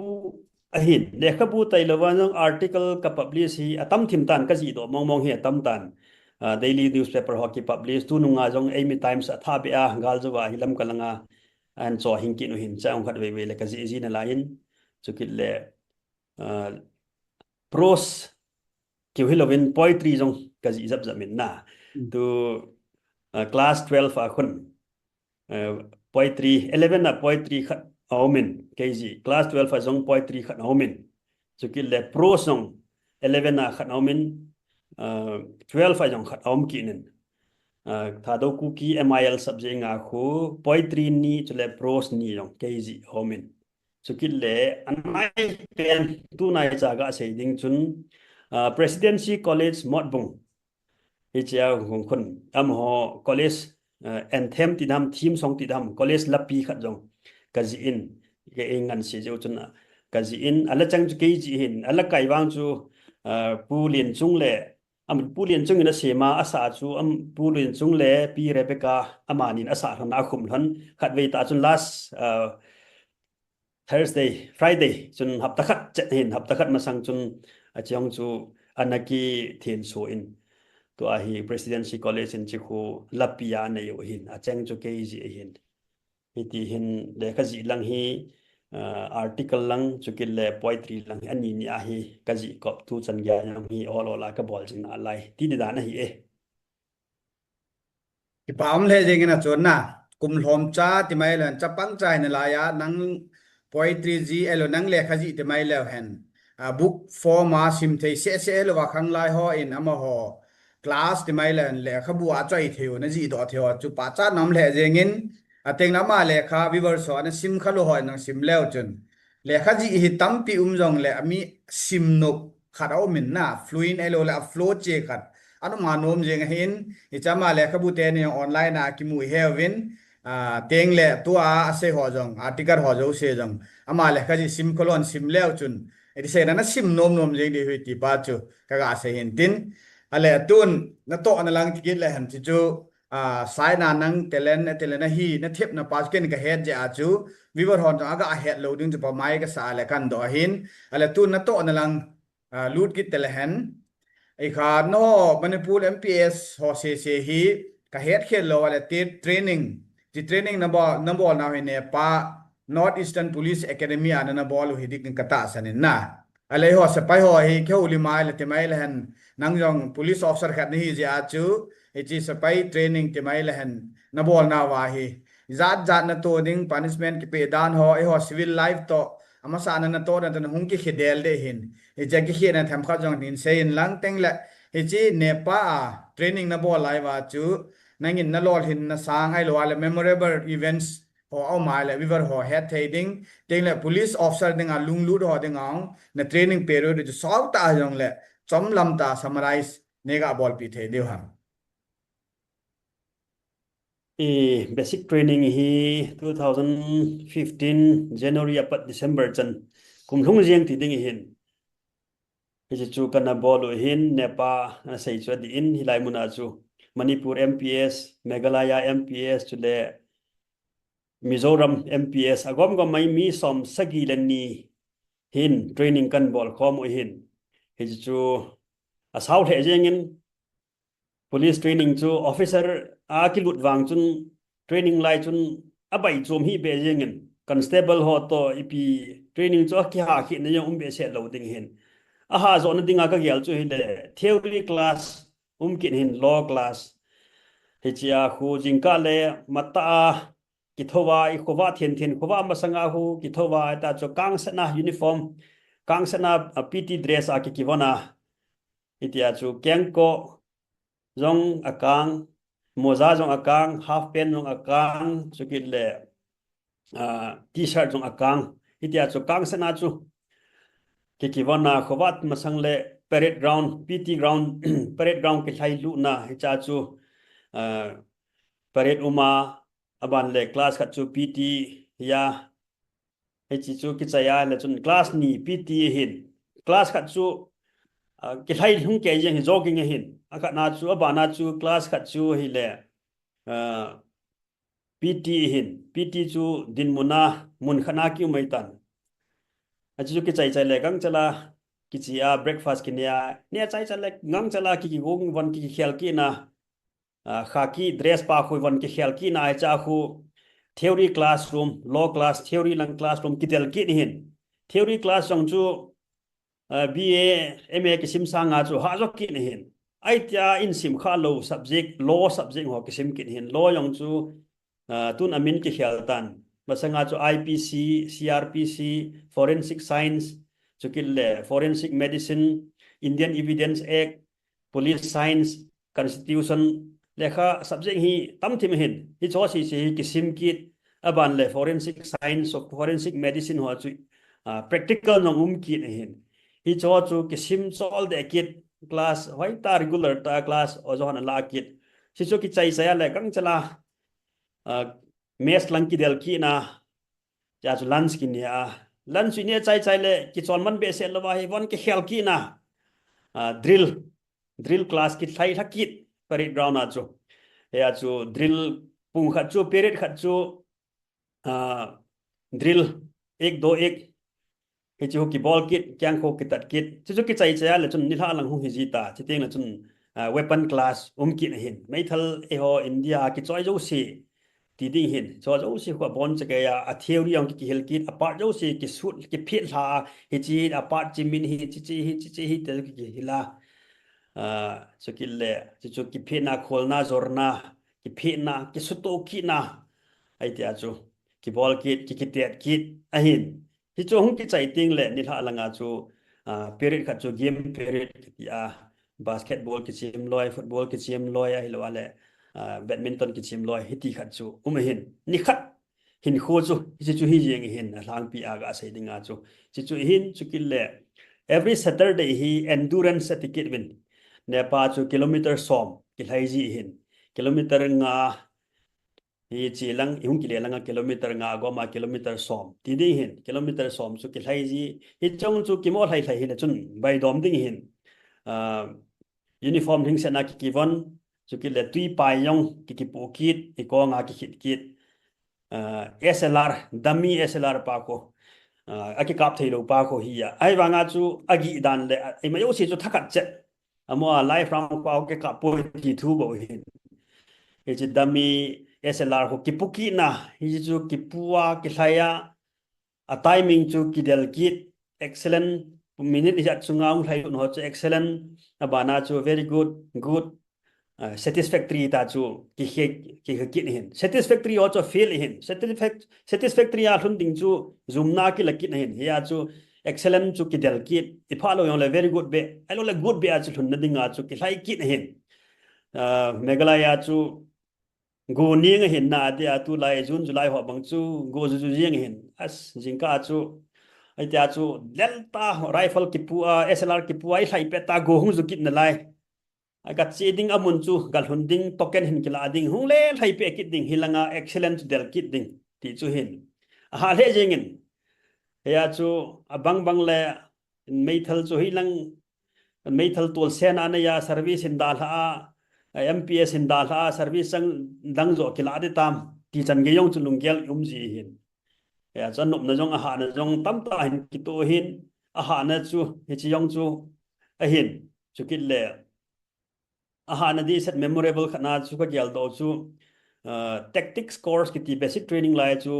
ahin lekha bu tai lawang article ka publish hi atam thim tan ka ji do mong hi atam tan daily newspaper hockey publish tu nunga jong Amy Times atha be a gal jawa hilam kalanga an cho hingki no hin chang khat we le ka ji na lain chukit le pros ki hilovin poetry jong ka ji jap jamin na tu class 12 a khun poetry 11 a poetry khat aumin kg class 12 a jong poetry khat aumin chukil le pros jong 11 a khat aumin 12 a jong khat aum kinin thado ku ki MIL subject nga khu poetry ni chule pros ni jong kg aumin chukil le anai ten tu nai chaga seiding chun presidency college modbung hichia hung khun amho college anthem tidam theme song tidam college lapi khat jong kaji in ke ingan si jo chuna kaji in ala chang chu ke ji hin ala kai wang chu pulin chung le am pulin chung ina sema asa chu am pulin chung le pi Rebecca amanin asa na khum than khat ve ta chun last Thursday Friday chun hapta khat chet hin hapta khat masang chun achong chu anaki thin so in to a hi presidency college in chiku lapia ne yo hin achang chu ke ji hin iti hin le kha ji lang hi article lang chukil le poetry lang ani ni a hi kaji kop tu chan ya yang hi all ola ka bol jing na lai ti da na hi ki paum le jeng na chon na kum hlom cha ti mai lan cha pang chai na la ya nang poetry ji elo nang le khaji ti mai le hen book form ma sim thei se lo wa khang lai ho in ama ho class ti mai lan le khabu a chai theu na ji do theu chu pa cha nam le jeng in ateng na ma le kha viver so na sim khalo ho nang sim leo chun le khaji hi tam pi jong le ami sim no kharau min na fluent elo la flow che khat anu manom jeng hin ichama le khabu te ne online na ki mu hewin teng le tu a ase ho jong article ho jo se jong ama le khaji sim kolon sim leo chun edi se na sim nom jeng di hui ti pa chu ka ga se hin tin ale tun na to na lang tikit le han chi chu sai na nang telen na hi na thep na pas ken ka head ja chu viver hon aga a head loading chu pa mai ka sa le kan do hin ale tun na to na lang lut kit tele hen ai kha no manipur mps ho se hi ka het khel lo wala te training ti training na bol na ne pa north eastern police academy ana na bol hi dik ka ta sanin na ale ho se pai ho hi ke uli mai le te mai le han nang jong police officer khat ni hi ja chu e chi se pai training te mai le han na bol na wa hi zat na to ding punishment ki pe dan ho e ho civil life to ama sa na to na hung ki khidel de hin e ja ki na tham kha jong tin sein lang teng la e chi nepa training na bol lai wa chu nangin na lol hin na sang ai lo ala memorable events ho au mai la viver ho head heading teng la police officer ding a lung lu ho ding ang na training period ju saw ta jong le chom lam ta summarize nega bol pi the deu ham basic training hi 2015 January apat December chan kumhlung jeng ti ding hin hi chu kana bol hin nepa na sei chu di in hilai muna chu Manipur MPS Meghalaya MPS chule Mizoram MPS agom gom mai mi som sagi lani hin training kan bol khom hin hi chu asau the jengin police training chu officer a kilut wang chun training lai chun abai chom hi be jengin constable ho to ipi training chu ki ha khi ne yong be se lo ding hin aha zo na dinga ka gel chu hin le theory class kin hin law class he chia khu jingka le mata ki thowa I khowa thien khowa masanga hu ki thowa ta cho kang sana uniform kang sana PT dress a ki wana itia chu kengko zong akang moza zong akang half pen zong akang chukit le t-shirt zong akang itia chu kang sana chu ki wana khowat masang le parade ground PT ground parade ground ke thai lu na hicha chu parade uma aban le class khat chu PT ya hichi chu ki chaya le chun class ni PT hin class khat chu ki thai hung ke jeng jogging hin aka na chu abana chu class khat chu hi le PT hin PT chu din muna mun khana ki maitan achu ki chai le gang chala ki chia breakfast ki ne chai le ngang chala ki gong wan ki khel ki na khaki dress pa khoi wan ki khel ki na cha khu theory classroom law class theory lang classroom ki tel ki hin theory class jong chu BA MA ki sim sanga chu ha jo ki hin ai tia in sim kha lo subject law subject ho ki sim ki hin law yong chu tun amin ki khel tan masanga chu IPC CRPC forensic science chukil le forensic medicine Indian Evidence Act police science constitution lekha subject hi tamthim hin hi cho si ki sim ki aban le forensic science of forensic medicine ho chu practical nongum ki hin hi cho chu ki sim chol de kit class wai ta regular ta class ojon la kit si chu ki chai saya le kang chala mes lang ki del ki na ja chu lunch ki nia lunch ni chai le ki chon man be se lo wa hi won ki khel ki na drill class ki thai thakit pari ground a chu ya chu drill pung khat chu period khat chu drill 1 2 1 he chu ki ball kit kyang kho ki tat kit chu ki chai le chun ni la lang hu hi ji ta chi teng la chun weapon class ki hin mai thal e ho India ki choi jo si ti ding hin so jo si ko bon che ke ya a theory ang ki hel kit apart jo si ki sut ki phit la hi chi apart chi min hi chi hi te ki hila so ki le chu ki phit na khol na zor na ki phit na ki suto ki na ai tia chu ki bol kit ki tet kit a hin hi chu hung ki chai ting le ni la langa chu period khat chu game period ki basketball ki chim loi football ki chim loi ai lo ale badminton ki chim loi hiti khat chu hin ni khat hin kho chu chu hi jeng hin lang pi aga sai dinga chu hin chu ki le every Saturday hi endurance certificate win nepa chu kilometer som ki lai ji hin kilometer nga hi chi lang ihung ki le langa kilometer nga go ma kilometer som ti ding hin kilometer som chu ki lai ji hi chong chu ki mo lai hi le chun bai dom ding hin uniform thing se na ki won chu ki le tui pai yong ki pu kit I ko nga ki khit kit SLR dummy SLR pa ko aki kap thei lo pa ko hi ya ai wa nga chu agi dan le ai ma yo si chu thakat che amo live round pa ke kap po ti thu bo hin e chi dummy SLR ko ki pu ki na hi chu ki puwa ki thlaya a timing chu ki del kit excellent minute ja chunga thlai no chu excellent abana chu very good satisfactory ta chu ki kit hin satisfactory also fail hin satisfactory a thun ding chu zoomna ki lakit hin ya chu excellent chu ki del kit I phalo yong le very good be I lo le good be a chu thun dinga chu ki lai kit hin megalaya chu go ning hin na dia tu lai June July ho bang chu go ju jing hin as jingka chu ai tia chu delta rifle ki pu SLR ki pu ai lai pe ta go hung zu kit na lai I got seeding amun chu gal hunding token hin kila ding hung le thai pe kit ding hilanga excellent del kit ding ti chu hin ha le jengin ya chu abang bang le meithal chu hilang meithal tol sen ana ya service in dal ha MPS in dal ha service sang dang zo kila de tam ti chan ge yong chu lunggel ji hin ya chan nup na jong a ha na jong tam ta hin ki to hin a ha na chu hi chi yong chu a hin chu kit le ahana di set memorable khana chu ka gyal do chu tactics course ki ti basic training lai chu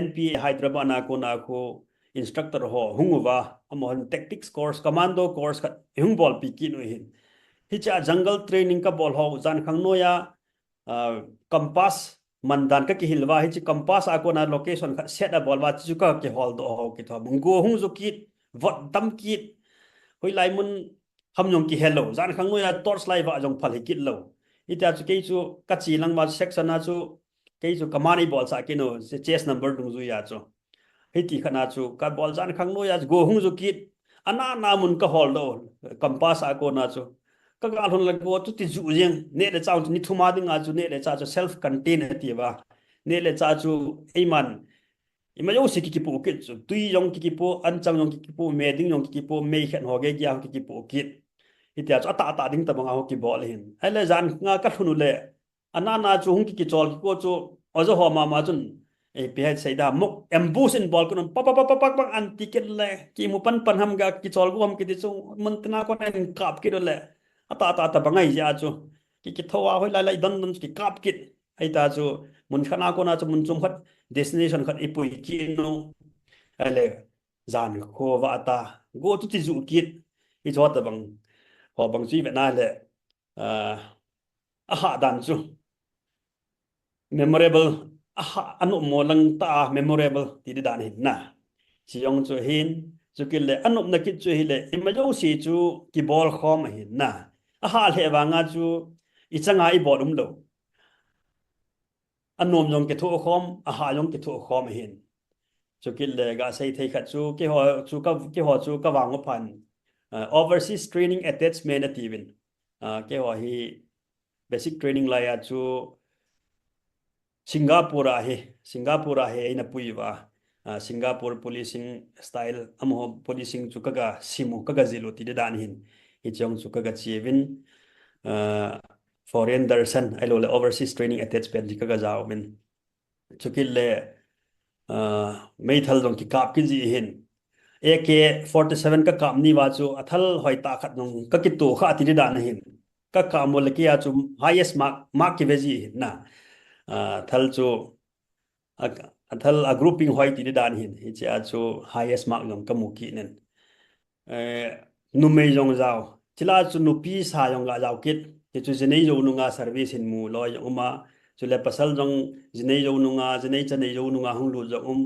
NPA Hyderabad na ko instructor ho hunguwa amon tactics course commando course ka hung bol pi ki no hin hi cha jungle training ka bol ho jan khang no ya compass mandan ka ki hilwa hi chi compass a ko na location kha set a bol wa chu ka ki hol do ho ki tho mungo hung zu kit vot dam kit hoi lai mun ham yong ki hello jan khang no ya torch light wa jong phal hikit lo ita chu ke chu ka chi lang ma section a chu ke chu kamani bol sa ke no chess number dung zu ya chu hiti khana chu ka bol jan khang no ya go hung zu kit ana na mun ka hol do compass a ko na chu ka ga hon la go tu ti ju jeng ne le chaw ni thuma ding a chu ne le cha chu self contained ti ba ne le cha chu eiman ima yo si ki pu kit chu tui yong ki pu an chang yong ki pu me ding yong ki pu me khan ho ge gyang ki pu kit itia chu ata ding ta bang ho ki bol hin ale jan nga ka thunu le ana na chu hung ki chol ko chu ojo ho ma chun e pe sai da mok ambush in bol kun pa an ticket le ki mu pan ham ga ki chol ko ham ki chu mun tna ko nen kap ki do le ata bangai ja chu ki thowa hoi lai dan ki kap ki ai ta chu mun khana ko na chu mun chum khat destination khat ipui ki no ale jan ko wa ta go tu ti zu kit I chot ta bang ho bang chi ve na le aha dan chu memorable aha anu mo lang ta memorable ti dan hin na chi yong chu hin chu ki le anu na ki chu hi le ima yo si chu ki bol khom hin na aha le wa nga chu I changa I bodum lo anom yong ke thu khom aha yong ke thu khom hin chu ki le ga sei thei khat chu ki ho chu ka wang mo phan overseas training attachment ativin ke ho hi basic training la ya chu Singapore he ina puiwa Singapore policing style amho policing chu kaga simu kaga zilo ti dan hin hi chong chu kaga chivin foreign darshan ailo le overseas training attachment kaga jaw min chukil le meithal dong ki kap ki ji hin AK47 ka kamni wa chu athal hoita khat nong ka ki to kha ti dan hin ka kamol ki ya chu highest mark ki veji na thal chu athal a grouping hoi ti dan hin hi cha chu highest mark yong kamuki nen numei yong zao chila chu nupi sa yong ga zao kit ti chu jenei yo nunga service hin mu lo yong ma chu le pasal jong jenei yo nunga jenei chanei yo nunga hung lu jong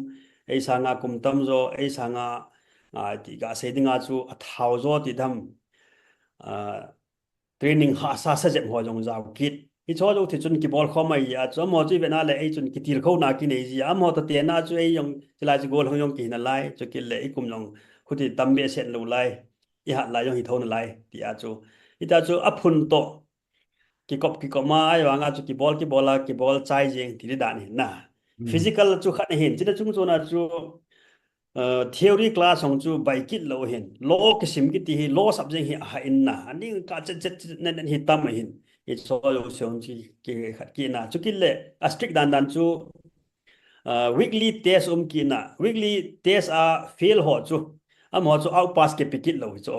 ei sanga kumtam zo ei sanga ti ga sedinga chu athau zo ti dham training ha sa sa jem ho jong zao kit hi cho jo thi chun ki bol khomai ya cho mo chi bena le ei chun ki tir kho na ki nei ji am ho ta te na chu ei yong chila ji gol hong yong ki na lai chu ki le ei kum yong khu ti tam be set lo lai i ha lai yong hi thon lai ti a chu ita chu aphun to ki kop ma ai wa nga chu ki bol chai jeng ti dan hin na physical chu khat hin chi da chung chu na chu theory class hong chu bai kit lo hin law kisim ki ti law subject hi ha in na ani ka chet nen hi tam hin i so yo seong chi ki khat ki na chu ki le a strict dan chu weekly test ki na weekly test a fail ho chu am ho chu out pass ke pikit lo chu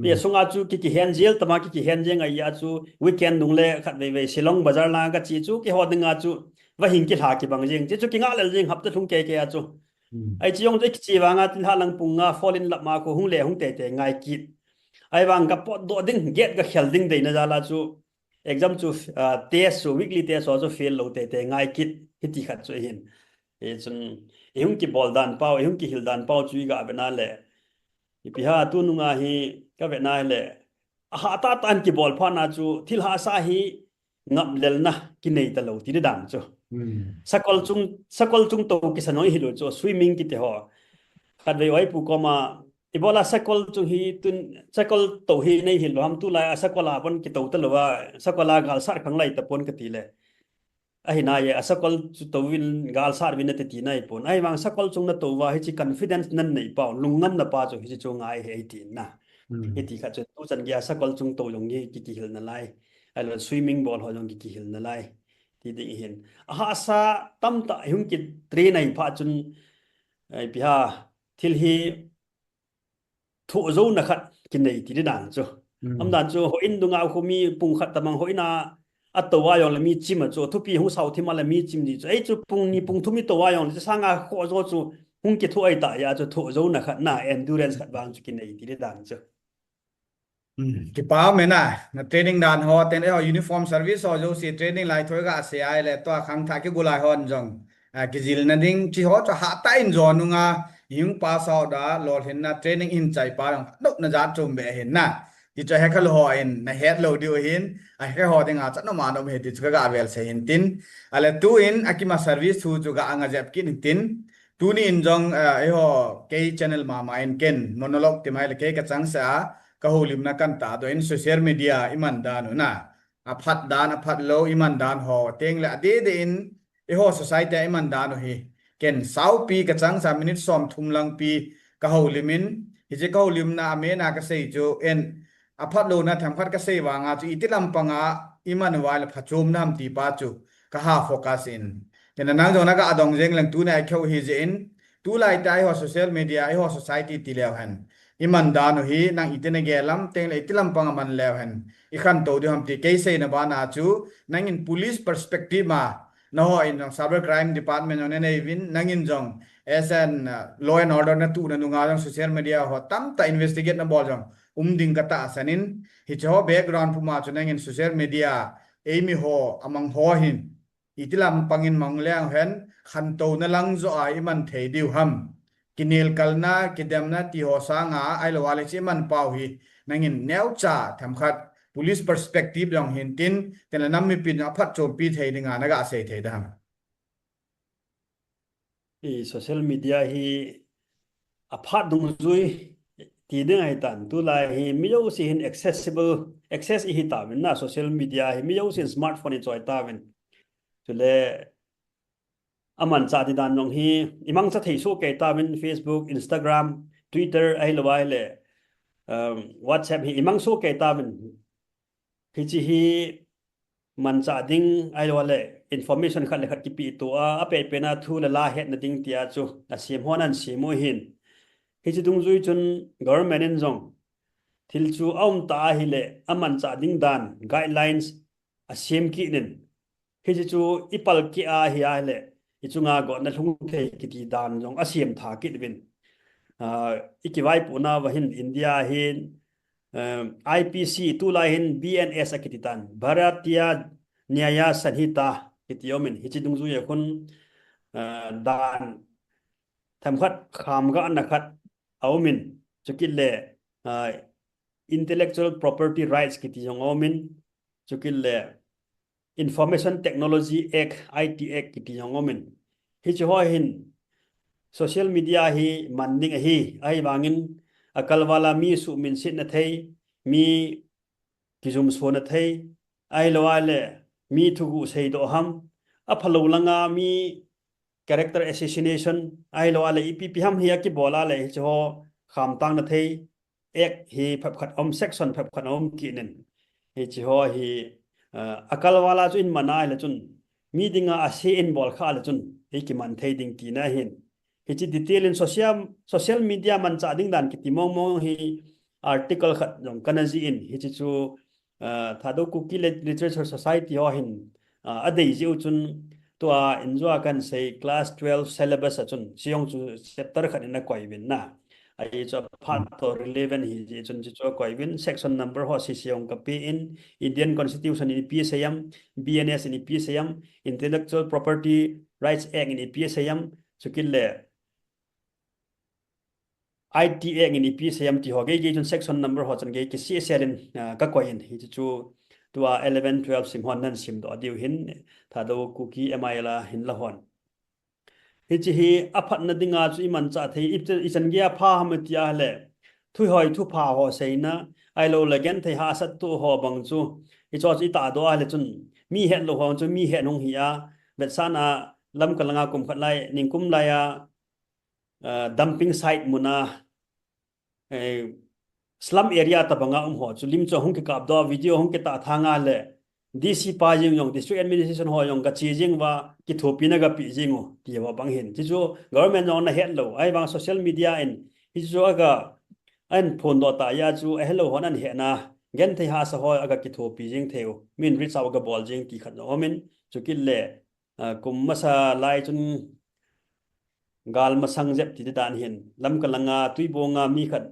ye sunga chu ki hand gel tama ki hand jeng ai ya chu weekend dung le khat ve Shillong bazar la ka chi chu ki ho dinga chu wa hin ki tha ki bang jeng chu ki nga le jeng hap ta thung ke ya chu ai chi yong de chi wa nga tin ha lang pung nga fall in lap ma ko hung le hung te ngai kit ai wang ka pot do ding get ka khel ding de na jala chu exam chu test chu weekly test also fail lo te ngai kit hiti khat chu hin e chun ehung ki bol dan pau ehung ki hil dan pau chu ga bena le ipi ha tu nunga hi ka bena le ha ta tan ki bol pha na chu thil ha sa hi ngam lel na ki nei ta lo ti dang chu sakol chung to ki sanoi hi lo chu swimming ki te ho kat ve oi pu ko ma ibola sakol chung hi tun sakol to hi nei hi lo ham tu la sakola pon ki to ta lo wa sakola gal sar khang lai ta pon ka ti le ai na ye asakol chu to win gal sar win te ti nai pon ai wang sakol chung na to wa hi chi confidence nan nei pa lungnam na pa chu hi chu ngai he ti na he ti kha chu tu chan gya sakol chung to yong hi ki hil na lai ai lo swimming ball ho yong ki hil na lai ti ding hin ha sa tam ta hung ki train ai pha chun ai pi ha thil hi thu zo na khat ki nei ti dan chu am dan chu ho in dunga khu mi pung khat tamang ho ina atwa yong le mi chim chu thu pi hu sau thi ma le mi chim ni chu ei chu pung ni pung thu mi to wa yong le sa nga kho zo chu hung ki thu ai ta ya chu thu zo na khat na endurance khat bang chu ki nei ti dan chu ki pa me na training dan ho ten ho uniform service ho jo si training lai thoi ga se ai le to khang tha ki gulai hon jong ki jil na ding chi ho cha ha ta in zo nu nga yung pa sao da lol hin na training in chai pa dok na ja chum be hin na ti cha hekhal ho in na head lo dio hin a he ho ding a cha no ma no me ti cha ga vel se hin tin ale tu in akima service thu chu ga anga jap kin tin tu ni in jong e ho ke channel ma ma in ken monologue ti mai le ke ka chang sa ka holim na kan ta do in social media iman dan na aphat dan aphat lo iman dan ho teng la de in e ho society iman dan hi ken sau pi ka chang sa minute som thum lang pi ka holimin hi je ka holim na me na ka sei jo en aphat lo na tham khat ka sei wa nga chu itilam panga iman wal phachom nam ti pa chu ka ha focus in ken na nang jona ka adong jeng lang tu na khau hi je in tu lai tai ho social media ho society ti lew han iman danu hi nang itene gelam teng le itilam panga man lew han I khan to di ham ti ke sei na ba na chu nang in police perspective ma no in cyber crime department on nei win nang in jong as an law and order na tu na nunga jong social media ho tam ta investigate na bol jong ding kata asanin hi cho background puma chu nang in social media emi ho amang ho hin itilam pangin manglang hen khan to na lang zo ai man thei diu ham kinil kalna kidamna ti ho sanga ai lo wale chi man pau hi nangin neu cha tham khat police perspective long hin tin tela nam mi pin aphat chom pi thei dinga na ga se thei dam i social media hi aphat dung zui ti ding ai tan tu lai hi mi yo si hin access hi ta min na social media hi mi yo si smartphone choi ta min chu le aman cha ti dan nong hi imang cha thei so ke ta min Facebook Instagram Twitter ai lo wai le WhatsApp hi imang so ke ta min hi chi hi man cha ding ai lo le information khat le khat ki pi to a pe pe na thu la het na ding tia chu na sim honan simo hin hi chi dung zui chun government in jong thil chu aum ta hi le aman cha ding dan guidelines a sim ki nin hi chi chu ipal ki a hi a le ichunga go na thung thei kiti dan jong asiam tha kit bin ikiwai puna wa hin India hin IPC tu la hin BNS akititan Bharatiya Nyaya Sanhita kitiomin hichidung zu ye kun dan thamkhat kham ga anakhat aumin chukille intellectual property rights kiti jong aumin chukille Information Technology Act IT Act kiti jong aumin hi chu hin social media hi manding hi ai bangin akalwala mi su min sit na thei mi kizum so na thei ai lawale mi thugu sei do ham aphalo langa mi character assassination ai lawale EPP ham hi ki bola le cho kham tang na thei ek hi phap khat om section phap khat om ki nen hi cho hi akalwala chu in manai la chun mi dinga ase in bol kha la chun hi ki man thei ding ti na hin hichi detail in social media man cha ding dan kiti mong mong hi article khat jong kanaji in hichi chu thado cookie literature society ho hin adei jiu chun to enjoy kan say class 12 syllabus chun siong chu chapter khat na koi bin na ai cho part to relevant hi chun chu koi bin section number ho si siong ka pi in Indian Constitution in PSAM BNS in PSAM Intellectual Property Rights Act in PSAM chukille ITA in PSAM ti ho ge chun section number ho chan ge ki CSL in ka koin hi chu tua 11 12 sim hon nan sim do diu hin thado cookie MIL hin la hon hi chi hi aphat na dinga chu iman cha thei ichan ge pha ham tia le thui hoi thu pha ho seina ai lo again thei ha sat tu ho bang chu i cho chi ta do le chun mi het lo hong chu mi het nong hi a bet sana lam kalanga kum khat lai ningkum lai a dumping site muna slum area ta banga ho chulim cho hong ke kap do video hong ke ta thanga le DC pa jing yong district administration ho yong ka chi jing wa ki thopi na ga pi jing o ti wa bang hin chi chu government yong na het lo ai bang social media in hi chu aga an phone do ta ya chu hello honan he na gen thei ha sa ho aga ki thopi jing theu min reach out ga bol jing ti khat no min chu kil le kum masa lai chun gal masang jep ti dan hin lam kalanga tui bonga mi khat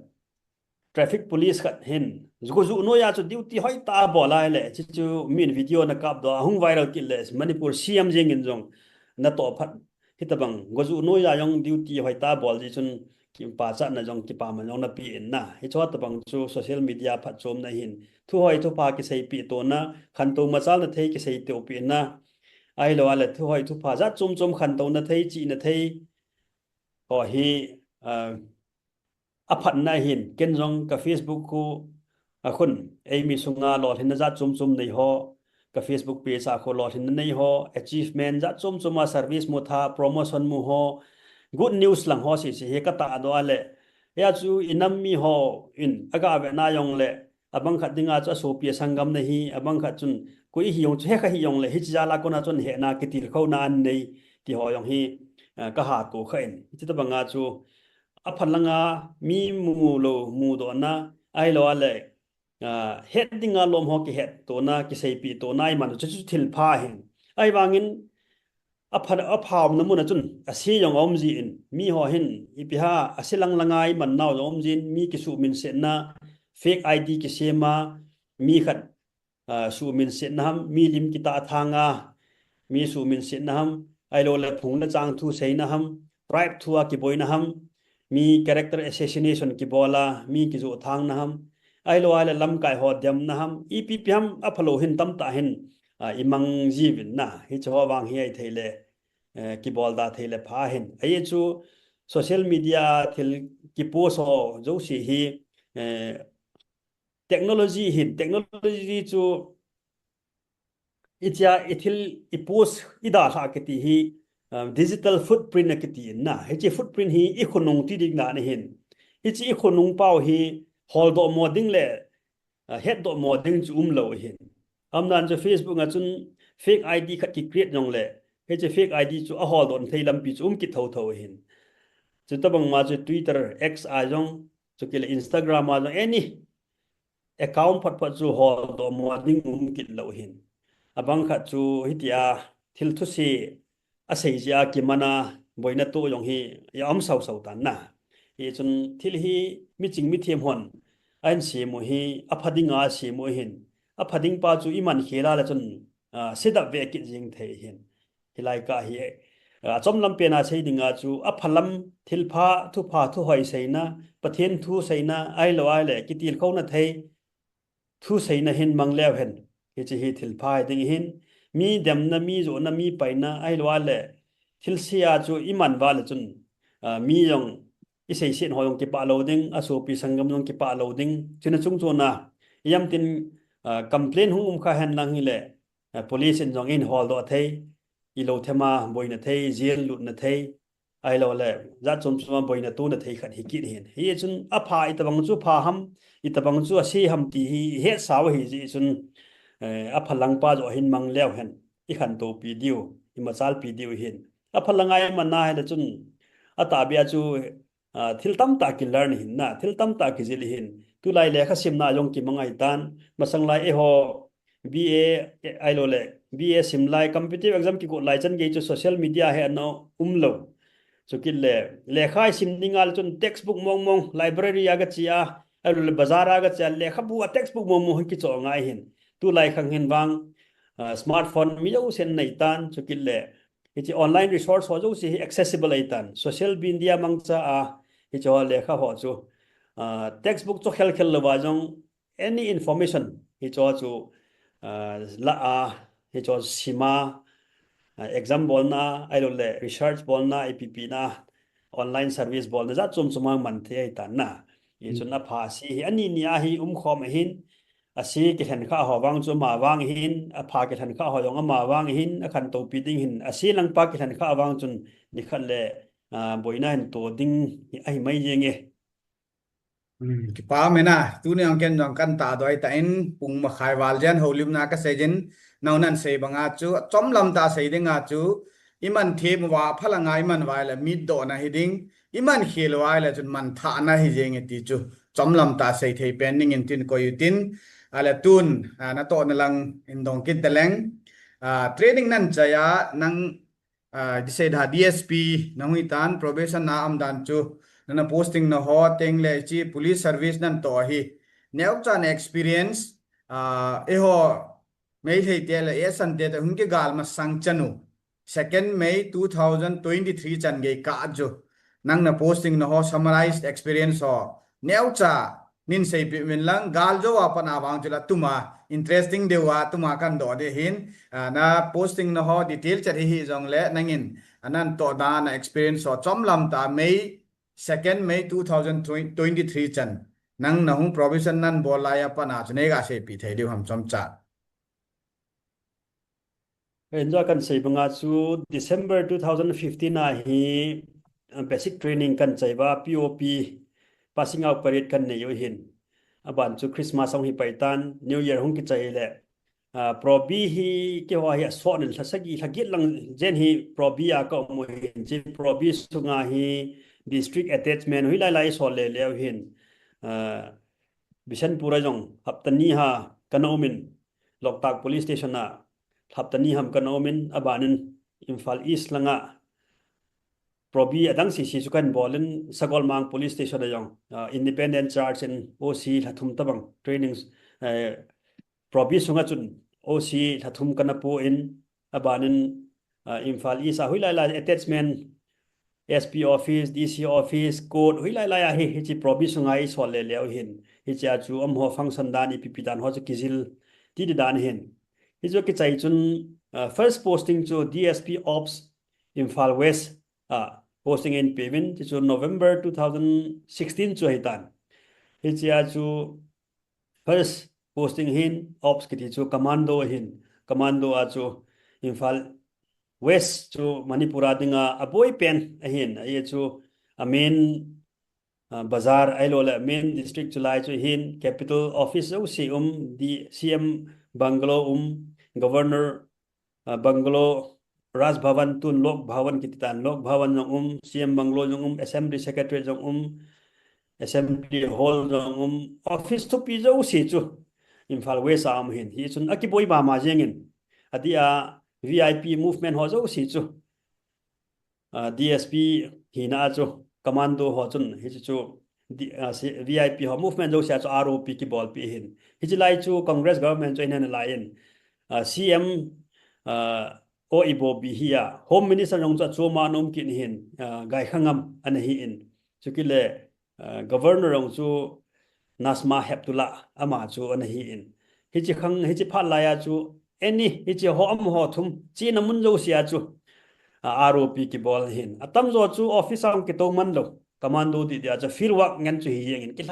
traffic police khat hin zu no ya chu duty hoi ta bola le chi chu min video na kap do hung viral kil le Manipur CM jing in jong na to phat hitabang gozu no ya yong duty hoi ta bol ji chun ki pa cha na jong ki pa ma jong na pi in na hi chwa tabang chu social media phat chom na hin thu hoi thu pa ki sei pi to na khan to ma chal na thei ki sei te pi na ai lo ala thu hoi thu pa za chom khan to na thei chi na thei ho hi aphat na hin ken jong ka Facebook ku akhun ei mi sunga lol hin za chum nei ho ka Facebook page a kho lol hin nei ho achievement za chum ma service mu tha promotion mu ho good news lang ho si he ka ta do ale ya chu inam mi ho in aga be na yong le abang khat dinga cha so pi sangam na hi abang khat chun koi hi yong che kha hi yong le hi cha la ko na chun he na kitir kho na an nei ti ho yong hi ka ha ko khain chi ta banga chu aphalanga mi mu lo mu do na ai lo ale headinga lom ho ki head to na ki sei pi to nai man chu thil pha hin ai wangin apham na mun chun asi yong om ji in mi ho hin ipiha asilang langai man naw om jin mi ki su min se na fake ID ki sema mi khat su min se na mi lim ki ta thanga mi su min se na ai lo le phung na chang thu sei na ham tribe thua ki boy na ham mi character assassination ki bola mi ki zo thang na ham ai lo ala lam kai ho dem na ham EPP ham aphalo hin tam ta hin imang jivin na hi cho wang hi ai theile ki bol da theile pha hin ai chu social media thil ki post ho jo si hi technology chu itia ithil ipos ida ha keti hi digital footprint keti na hi footprint hi ikhonung ti ding na ne hin hi ikhonung pau hi hold do moding le head do moding chu lo hin amnan je Facebook nga chun fake ID khat ki create jong le he je fake ID chu a hold on theilam pi chum ki tho hin chu tabang ma je Twitter X a jong chu ki Instagram ma jong any account phat chu hold do moding ki lo hin abang khat chu hitia thil thu si asai ja ki mana boina to yong hi ya am sau tan na hi chun thil hi mi ching mi them hon an si mo hi aphadinga si mo hin aphading pa chu iman khela la chun sida ve ki jing the hin hilai ka hi chom lam pe na sei dinga chu aphalam thilpha thu pha thu hoi seina pathen thu seina ai lo ai le ki til khau na thei thu seina hin manglew hen ki chi hi thilpha ding hin mi dem na mi zo na mi paina ai lo le thilsia chu iman ba le chun mi yong isei sin hoyong ki pa loading aso pi sangam yong ki pa loading chuna chung chona yam tin complain hung kha han lang hi le police in jong in hall do thei ilo thema boina thei jel lut na thei ai lo le za chom chuma boina tu na thei khat hi ki hin hi chun apha itabang chu pha ham itabang chu asi ham ti hi he saw hi ji chun aphalang pa jo hin mang lew hen I khan to pi diu imachal pi diu hin aphalangai manna he chun ata bia chu thil tam ta ki learn hin na thil tam ta ki jil hin tu lai le kha sim na jong ki mangai tan masang lai e ho BA ai lo le BA sim lai competitive exam ki ko lai chan ge chu social media he no lo chu ki le khai sim ningal chun textbook mong library ya ga chia ai lo le bazar ga cha le kha bu textbook mong ki cho ngai hin tu lai khang hin wang smartphone mi jo sen nei tan chu ki le hi online resource ho jo si accessible ai tan social media mang cha hi cho le kha ho chu textbook cho khel lo wa jong any information hi cho chu la hi cho sima exam bolna ai lo le research bolna app na online service bolna za chum chumang man the ai tan na hi chuna pha si ani ni a hi khom hin asi ki than kha ho wang chu ma wang hin a pha ki than kha ho yong ma wang hin a khan to pi ding hin asi lang pa ki than kha wang chun ni khat le boina hin to ding ai mai yenge ki pa mena tu ne angken jong kan ta doi ta in pung ma khai wal jan holim na ka sejin naunan sei banga chu chom lam ta sei dinga chu iman them wa phalanga iman wai la mid do na hiding iman khel wai la chun man tha na hi jeng ti chu chom lam ta sei thei pending in tin ko yutin ala tun na to na lang in dong kit teleng training nan chaya nang disai da DSP nangui tan probation na am dan chu na posting na ho teng le chi police service nan to hi neu chan experience e ho mei thei te le esan te hun ke gal ma sang chanu 2nd May 2023 chan ge ka jo nang na posting na ho summarized experience ho neu cha nin sei pi min lang gal jo wa pa na wang chula tuma interesting de wa tuma kan do de hin na posting na ho detail chat hi jong le nangin anan to da na experience ho chom lam ta May 2nd May 2023 chan nang na hung provision nan bolaya pa na chne ga se pi thei diu ham chom cha enjoy kan sei banga chu December 2015 na hi basic training kan chaiwa POP passing out parade kan ne yo hin aban chu Christmas ong hi paitan New Year hung ki chai le probi hi ke wa hi so nen thasagi thagit lang jen hi probi a ko mo hin ji probi sunga hi district attachment hui lai so le lew hin Bishanpura jong haptani ha kanomin Loktak police station na haptani ham kanomin abanin Imphal East langa probi adang si sukan bolin Sagolmang police station jong independent charge and OC lathum tabang trainings probi sunga chun OC lathum kanapo in abanin Imphal East hui lai attachment SP office DC office code hui lai hi chi probi sungai so le lew hin hi cha chu ho function dan IPP dan ho chu kizil ti dan hin hi jo ki chai chun first posting chu DSP ops Imphal West posting in Pevin chu November 2016 chu hitan hi cha chu first posting hin ops ki chu commando a chu Imphal West chu Manipura dinga aboi pen ahin ai chu main bazar ailo la main district chulai chu hin capital office si di CM bungalow governor bungalow Raj Bhavan tun Lok Bhavan kititan Lok Bhavan jong CM bungalow jong assembly secretary jong assembly hall jong office to pi jo si chu Imphal West am hin hi chun akiboi ba ma jengin adia VIP movement ho jo si chu DSP hi na chu commando ho chun hi chu VIP ho movement jo sia chu ROP ki bol pi hin hi chi lai chu Congress government chu in lai in CM o ibo bi hiya home minister jong chu ma nom kin hin gai khangam an hi in chu ki le governor jong chu Nasma Heptullah ama chu an hi in hi chi khang hi chi phat la ya chu any hi chi ho am ho thum chi na mun jo sia chu ROP ki bol hin atam zo chu office am ki to man lo commando ti dia cha field work ngan chu hi yeng ki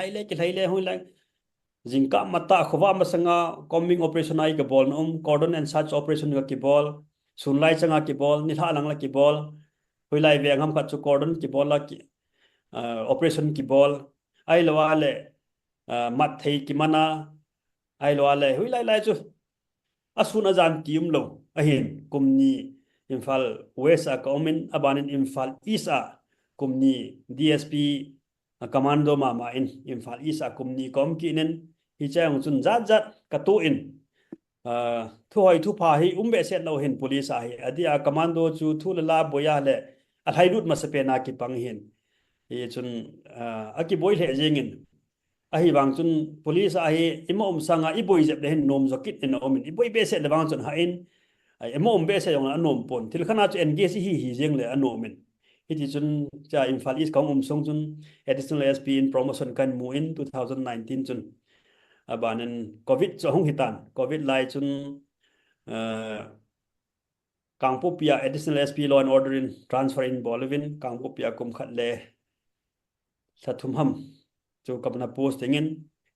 lai le hui lai jingka mata khwa masanga combing operation ai ka bol cordon and search operation ka ki bol sunlai changa ki bol ni tha lang la ki bol hui lai ve ngam kha chu cordon ki bol la ki operation ki bol ai lo ale mat thei ki mana ai lo ale hui lai chu asun azan tium lo ahin kumni Imphal West Kaumin abanin Imphal East kumni DSP commando mama in Imphal East kumni kom kinen hi chang chun zat ka tu in thu hoi thu pha hi umbe set lo hin police hi adia commando chu thu la boya le a thairut masapena ki pang hin hi chun aki boy le jengin ahi bang chun police hi imom sanga iboi jep le hin nom zokit in omin iboi be set le bang chun ha in emom be se yong anom pon til khana chu engage hi jeng le anomin hiti chun cha Imphal East kong song chun additional SP in promotion kan mu in 2019 chun abanan covid cho hong hitan covid lai chun Kangpopia additional SP law and order in transfer in Bolivin Kangpopia kum khat le sathum ham chu kapna posting in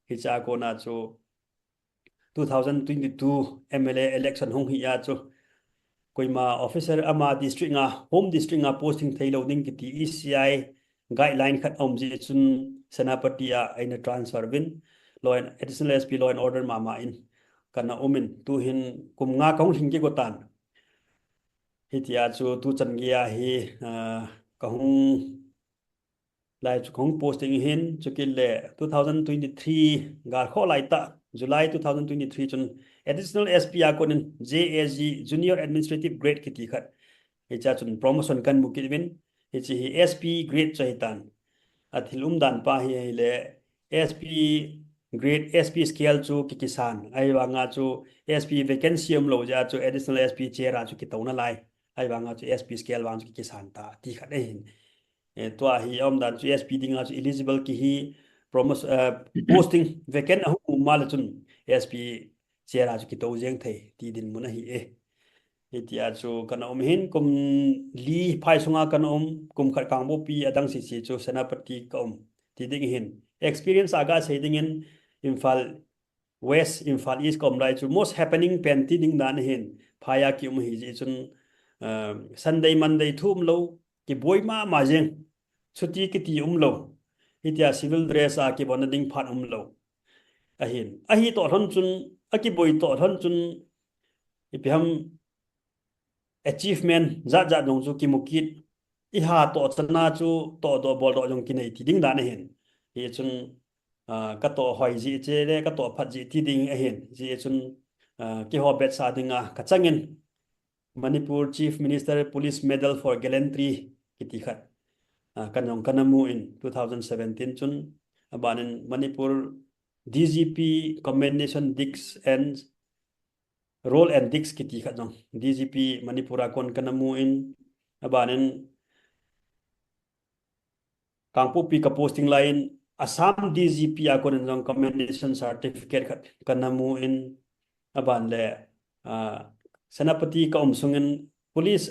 hi cha ko na chu 2022 MLA election hong hi ya chu koima officer ama district nga home district nga posting thailo ding ki ECI guideline khat om ji chun senapatia aina transfer bin law and additional SP law and order mama in kana omin tu hin kum nga kaung hing ki gotan hitia chu tu changia hi kahung lai chu kong posting hin chukile 2023 ga kho lai ta July 2023 chun additional SP akonin JAG junior administrative grade kiti khat hicha chun promotion kan mukidwin hichi hi SP grade chahitan athilum dan pa hi le SP grade SP scale chu kikisan ai wanga chu SP vacancy lo ja chu additional SP chair chu kitona lai ai wanga chu SP scale wang chu kikisan ta ti khat hin to hi om dan chu SP dinga chu eligible ki hi promotion posting vacant hu mal chun SP chera chu ki to jeng thei ti din mun hi hitia chu kana hin kum li phai sunga kana kum khat kang bo pi adang si chu senapati kom ti ding hin experience aga sei in Imphal West Imphal East kom lai chu most happening pen ti ding dan hin phaya ki hi ji chun Sunday Monday thum lo ki boima ma jeng chuti ki ti lo hitia civil dress ki bonading phat lo ahin ahi to thon chun aki boi to thon chun ipiham achievement za dong chu ki mukit I ha to chana chu to do bol do jong kinai ti ding dan hin hi chun ka to hoi ji che le ka to phat ji ti ding ahin ji chun ki ho bet sa dinga ka changin Manipur Chief Minister Police Medal for Gallantry kiti khat kanong kanamu in 2017 chun abanin Manipur DGP Commendation Dix and Role and Dix kiti khat jong DGP Manipura kon kanamu in abanin Kangpopi ka posting line Assam DGP akon jong commendation certificate khat kanamu in aban le senapati ka sungin police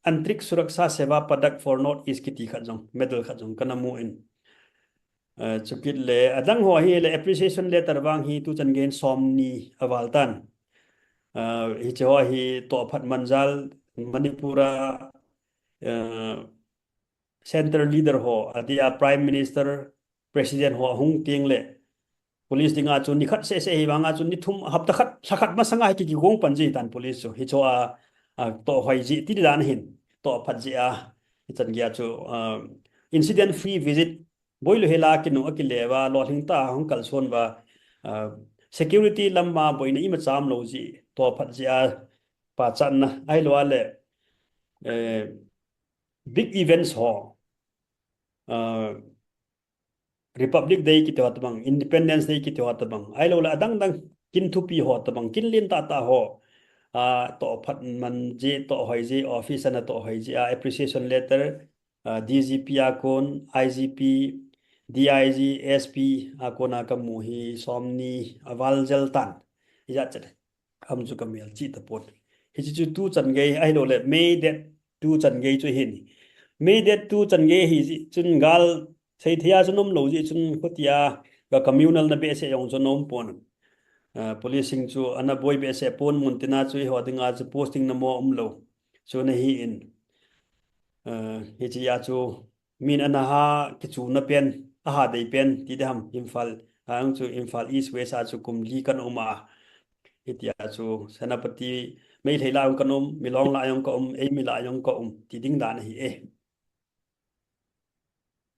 Antrik Suraksha Seva Padak for North East kiti khat jong medal khat jong kanamu in chukit le adang ho hi le appreciation letter wang hi tu changen somni awaltan hi chawa hi to phat manjal Manipura center leader ho adia prime minister president ho hung ting le police dinga chu ni khat se hi wanga chu ni thum hapta khat sakhat ma sanga ki gong panji tan police chu hi chawa to hoi ji ti dan hin to phat ji chan gya chu incident free visit boilu hela kinu akilewa lo thingta hong kal son ba security lamma boina ima cham lo ji to phat ji pa chan na ai lo ale big events ho Republic Day ki tewat bang Independence Day ki tewat bang ai lo la dang dang kin thu pi ho ta bang kin lin ta ho to phat man je to hoi je office na to hoi je appreciation letter DGP akon IGP DIG SP akona ka mu hi somni awal jaltan ija chat am chu kamel chi ta pon hi chu tu chan ge ai lo le me that tu chan ge chu hin me that tu chan ge hi chun gal sei thia chunom lo ji chun khotia ka communal na be se yong chunom pon policing chu ana boy be se pon mun tina chu ho dinga chu posting na mo lo so na hi in hi chi ya chu min ana ha ki chu na pen a ha dei pen ti dam Imphal ang chu Imphal East West a chu kum li kan oma hi ti ya chu senapati mei theila ang kanom milong la yong ko ei mi la yong ko ti ding dan hi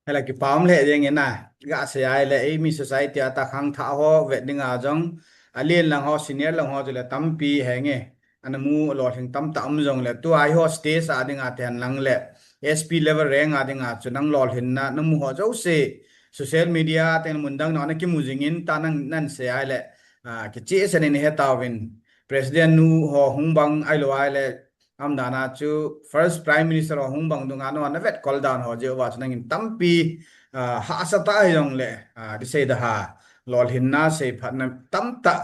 Hala ki paum le jeng ena ga se ai le ai mi society ata khang tha ho ve dinga jong alien lang ho senior lang ho le tampi henge anamu lo thing tam tam jong le tu ai ho stage a dinga ten lang le SP level rank a dinga chunang lo hin na namu ho jo se social media ten mundang no na ki mujingin ta nang nan se ai le ki che se ne he tawin president nu ho hungbang ai lo ai le amdana chu first prime minister ho hungbang dunga no na vet call down ho je wa chunang in tampi ha asata yong le di se da ha lol hinna se phatna tamta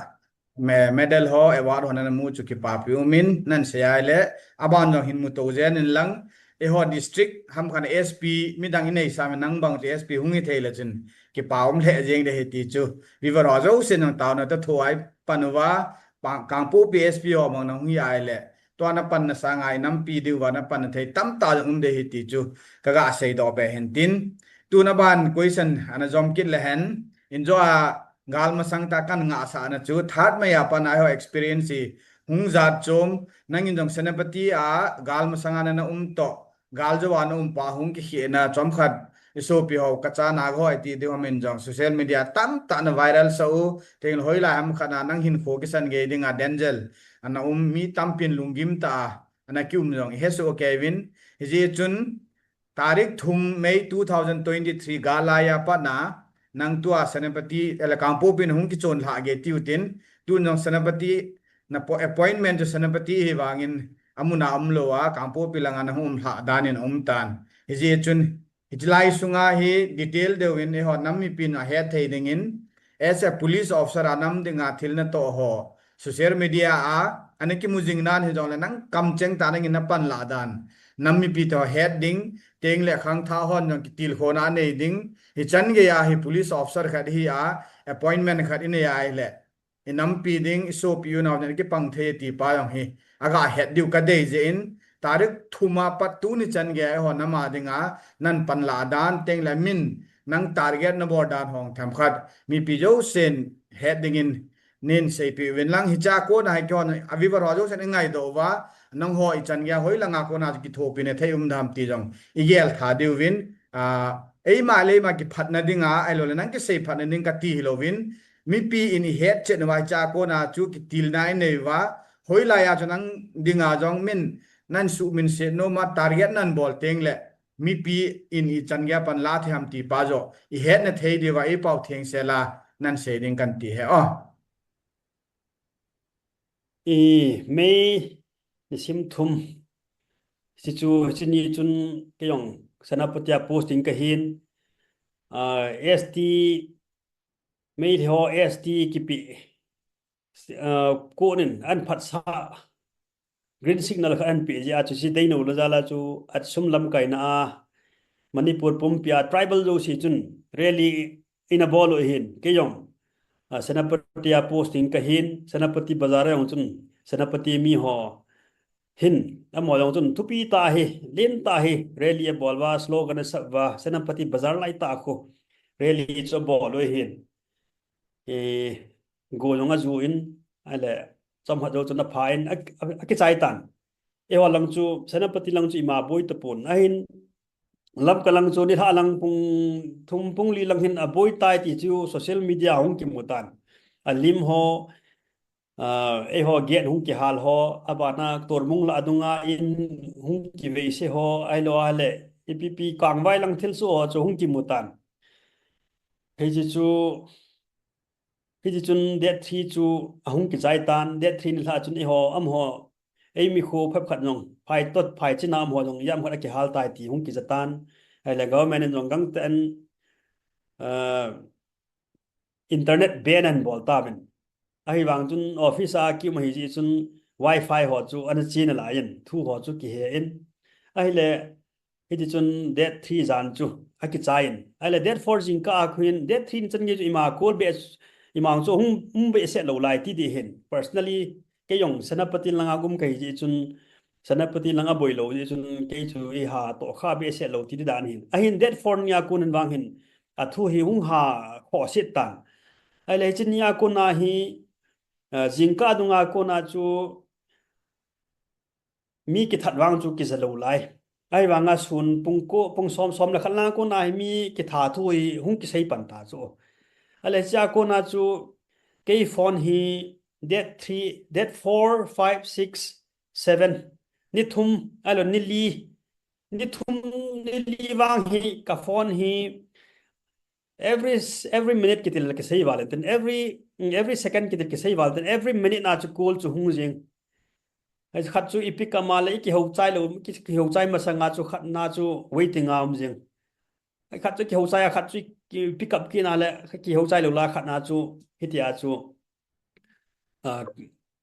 medal ho award ho na mu chu ki pa pi min nan se ai le aban jong hin mu to jen in lang e ho district ham khan SP midang inei sa nang bang SP hungi theile chin ki paum le jeng de ti chu river ho zo sin nang taw na ta thuai panwa kangpu PSP ho mang nang hi ai le to na pan na sangai nam pi du wa na pan thei tam ta jong de hi ti chu ka ga sei do be hen tin tu na ban question ana jom kit le hen enjoy gal ma sang ta kan nga sa na chu third ma ya pan ai ho experience hung zat chom nang in jong senapati gal ma sang na to gal jo wa na pa hung ki he na chom khat iso pi ho kacha na go ai ti de men jong social media tam ta na viral so teng hoi la am khana nang hin kho ki san ge dinga danger ana mi tampin lungim ta ana kium jong heso Kevin je chun tarik thum May 2023 galaya pa na nang tua senapati ele kampo pin hung ki chon la ge tiutin tu nong senapati na appointment to senapati hi wangin amuna amlo kampo pilangan hum la danin tan je chun hitlai sunga hi detail de win ho nammi pin a he theidingin as a police officer anam dinga thilna to ho social media aniki mujing nan hi jong nang kam cheng ta nang in pan la dan nammi pi to heading teng le khang tha hon jong til khona nei ding hi chan ge ya hi police officer khat hi appointment khat in ya le inam pi ding so pi you now ki pang the ti pa yong hi aga head diu ka dei je in tarik thuma patu ni chan ge ho nama dinga nan pan la dan teng la min nang target na bor dan hong tham khat mi pi jo sen heading in nin sei pi wen lang hi cha ko na ko avi ba ro jo sen ngai do wa nang ho i chan ge hoi la nga ko na ki tho pi ne thei dham ti jong i gel tha diu win ei ma le ma ki phat na dinga ai lo nang ki sei phat na ning ka ti hi lo win mi pi in head che na wa cha ko na chu ki til nai nei wa hoi la ya chanang dinga jong min nan su min se no ma target nan bol teng le mi pi in I chan ge pan la tham ti pa jo I head na thei de wa I pau theng se la nan se ding kan ti he mei ni sim thum si chu chini chun ke yong sanapatia posting ka hin ST mei ho ST ki pi ko nin an phat sa green signal ka an pi ja chu si dei no la jala chu at sum lam kai na Manipur pumpia tribal jo si chun really in a bolo hin ke yong senapatia posting ka hin senapati bazar yong chun senapati mi ho hin amo yong chun thupi ta hi len ta hi really bolwa slogan sabwa senapati bazar lai ta ko really cho bolo hin go yong a zu in ale chom ha jo chun a phain a ki chai tan e wa lang chu senapati lang chu ma boi ta pon a hin lam kalang chu ni halang pung thum pung li lang hin a boi tai ti chu social media hong ki mutan a lim ho ไอฮอเกียนหุงกิฮาลฮออบานาตัวมุงละดุงาอินหุงกิเวเซฮอไอโลอาเลอีปีกางไว้ลังเทลซูฮอจูหุงกิมุตันเฮจิจูเดททีจูหุงกิใจตันเดททีนี่ละจุนไอฮออัมฮอไอมีโคเพับขัดนงภายตดภายจินามฮอจงยามขัดกิฮาลตายตีหุงกิจตันไอเลกอแมนจงกังเตนอินเทอร์เน็ตเบนันบอลตาเป็นไอ้บางจุนออฟฟิศอาคิวมาฮิจิจุน Wi-Fi หอจูอันจีนละยันทูหอจูกิเฮอินไอ้เล่ฮิจิจุนเดททรีจานจูอากิจายนไอ้เล่เดท4จิงกาคุยนเดททรีจันกิจูอิมาโคลเบสอิมาจูหุ่มเบสเซลลายที่ดีเห็น personally เกยงสนับปฏิลังอากุมเกยจิจุนสนับปฏิลังอาบอยโลจิจุนเกยจูอีหาโตข้าเบสเซลลที่ดีดานเห็นไอ้เห็นเดท4เนี่ยกุนันบางเห็นอัทุหิหุงหาขอเสตันไอ้เลยจินยากุนาฮีจิงกาดุงากุนาจูมีกิทัดวางจูกิสโลไลไอ้วางอาสุนปุงโกปุงซอมละคันลากุนาฮีมีกิทาทุยหุงกิใช้ปันตาจูไอ้เลยจากุนาจูเกยฟอนฮีเดท4 5 6 7นิทุมไอ้หลนิลีวางฮีกับฟอนฮีevery minute kitil ke sei wale then every second kitil ke sei wale then every minute na chu call chu hung jing ai khat chu ipika male ki ho chai lo ki ho chai ma sanga chu khat na chu waiting am jing ai khat chu ki ho chai khat chu ki pick up ki na le ki ho chai lo la khat na chu hitia chu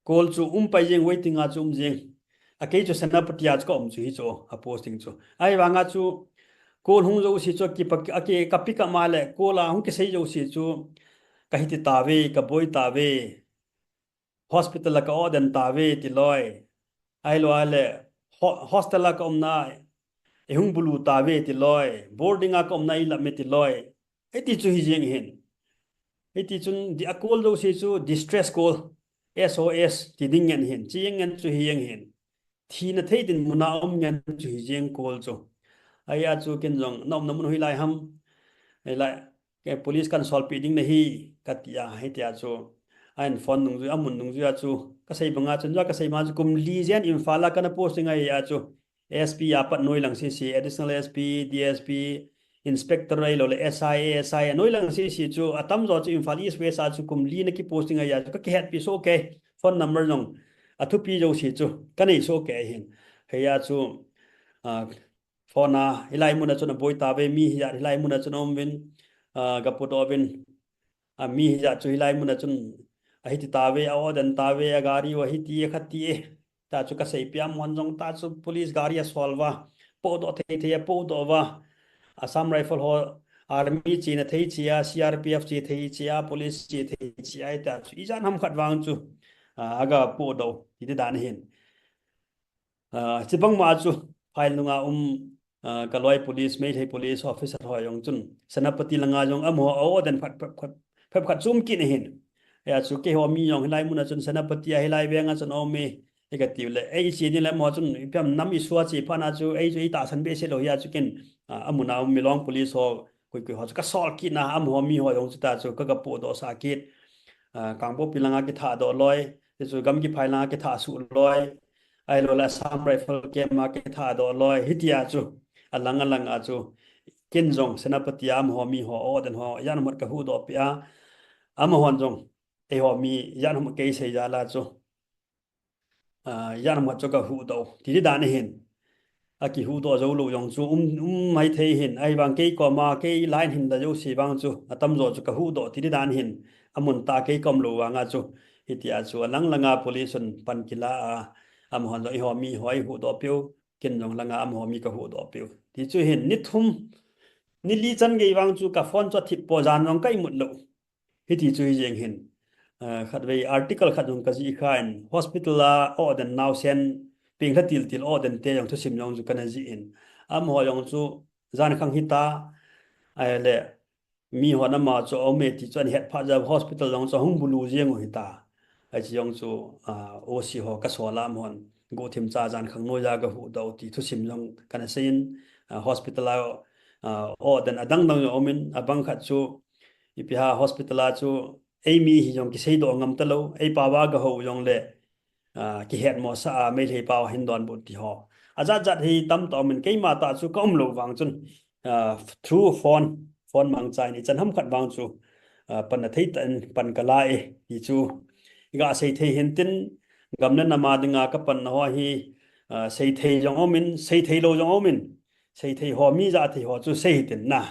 call chu pai jing waiting a chu jing a ke chu sanapatia chu om chu hi chu a posting chu ai wanga chu कोल हुं जो सी चो की अके कपि का माले कोला हुं के सही जो सी चो कहिति तावे कबोय तावे हॉस्पिटल का ओदन तावे तिलोय आइलो आले हॉस्टल का ओमना एहुं बुलु तावे तिलोय बोर्डिंग का ओमना इला में तिलोय एति चु हि जेंग हेन एति चुन दि अकोल जो सी चो डिस्ट्रेस कोल SOS तिदिंगन हेन चियंगन चु हि यंग हेन थी न थै दिन मुना ओमगन चु हि जेंग कोल चो ai chu kin jong nom nom hui lai ham lai ke police kan sol piding na hi katia hetia chu ain phone nung ju amun nung ju chu ka sei banga chun ja ka sei ma chu kum lizian infala kana posting ai ya chu SP ya pat noi lang si additional SP DSP inspector ai lo le SI noi lang si chu atam zo chu infal east west a chu kum li na ki posting ai ya chu ka ke hat pi so ke phone number nong athu pi jo si chu kanai so ke hin he ya chu phona hilai muna chuna boy tabe mi hi hilai muna chuna omwin gapoto bin mi hi chu hilai muna chun ahiti tabe aodan tabe agari wa hiti khati ta chu ka sei piam monjong ta chu police gari a solva po do the po do wa assam rifle ho army chi na thei chia CRPF chi thei chia police chi thei chia ta chu ijan ham khat wang chu aga po do ti dan hin chibang ma chu file nunga kaloi police mai thei police officer ho yong chun sanapati langa jong amho o den phat khat zum kin hin ya chu ke ho mi yong hilai muna chun sanapati hilai benga chun o me negative le ei chi ni le mo chun pyam nam i suwa chi phana chu ei chu ta san be se lo ya chu kin amuna mi long police ho koi ho ka sol ki na amho mi ho yong chu ta chu ka po do sa kit kangbo pilanga ki tha do loi chu gam ki phaila ki tha su loi ai lo la sam rifle ke ma ki tha do loi hitia chu alang achu kin jong senapati am ho mi ho oden ho yan mat ka hu do pia am hon jong e ho mi yan hom ke se ja la chu yan mat chu ka hu do ti da ne hin aki hu do zo lo yong chu mai thei hin ai bang ke ko ma ke line hin da jo si bang chu atam zo chu ka hu do ti dan hin amun ta ke kom lo wa nga chu hitia chu alang langa pollution pan kila am hon lo e ho mi hoi hu do piu kin jong langa am ho mi ka hu do piu ti chu hin ni thum ni li chan ge wang chu ka phone cho thip po jan jong kai mut lo hi ti chu jeng hin khat ve article khat jong ka ji khain hospital la o den now sen ping kha til o den te jong thu sim jong chu kana ji in am ho jong chu jan khang hita ai le mi ho na ma chu o me ti chan het pha ja hospital jong chu hung bulu jeng hita ai chi jong chu o si ho ka so la mon go thim cha jan khang no ja ga hu do ti thu sim jong kana sein hospital o den adang dang omin abang khat chu ipia hospital chu ai mi hi jong ki sei do ngam ta lo ai pa wa ga ho jong le ki het mo sa mai thei pa hin don bu ti ho azat zat hi tam to min ke ma ta chu kom lo wang chun through phone mang chai ni chan ham khat wang chu pan na thei tan pan kala e hi chu ga sei thei hin tin gam na ma dinga ka pan ho hi sei thei jong omin sei thei lo jong omin sei thei ho mi za thei ho chu sei tin na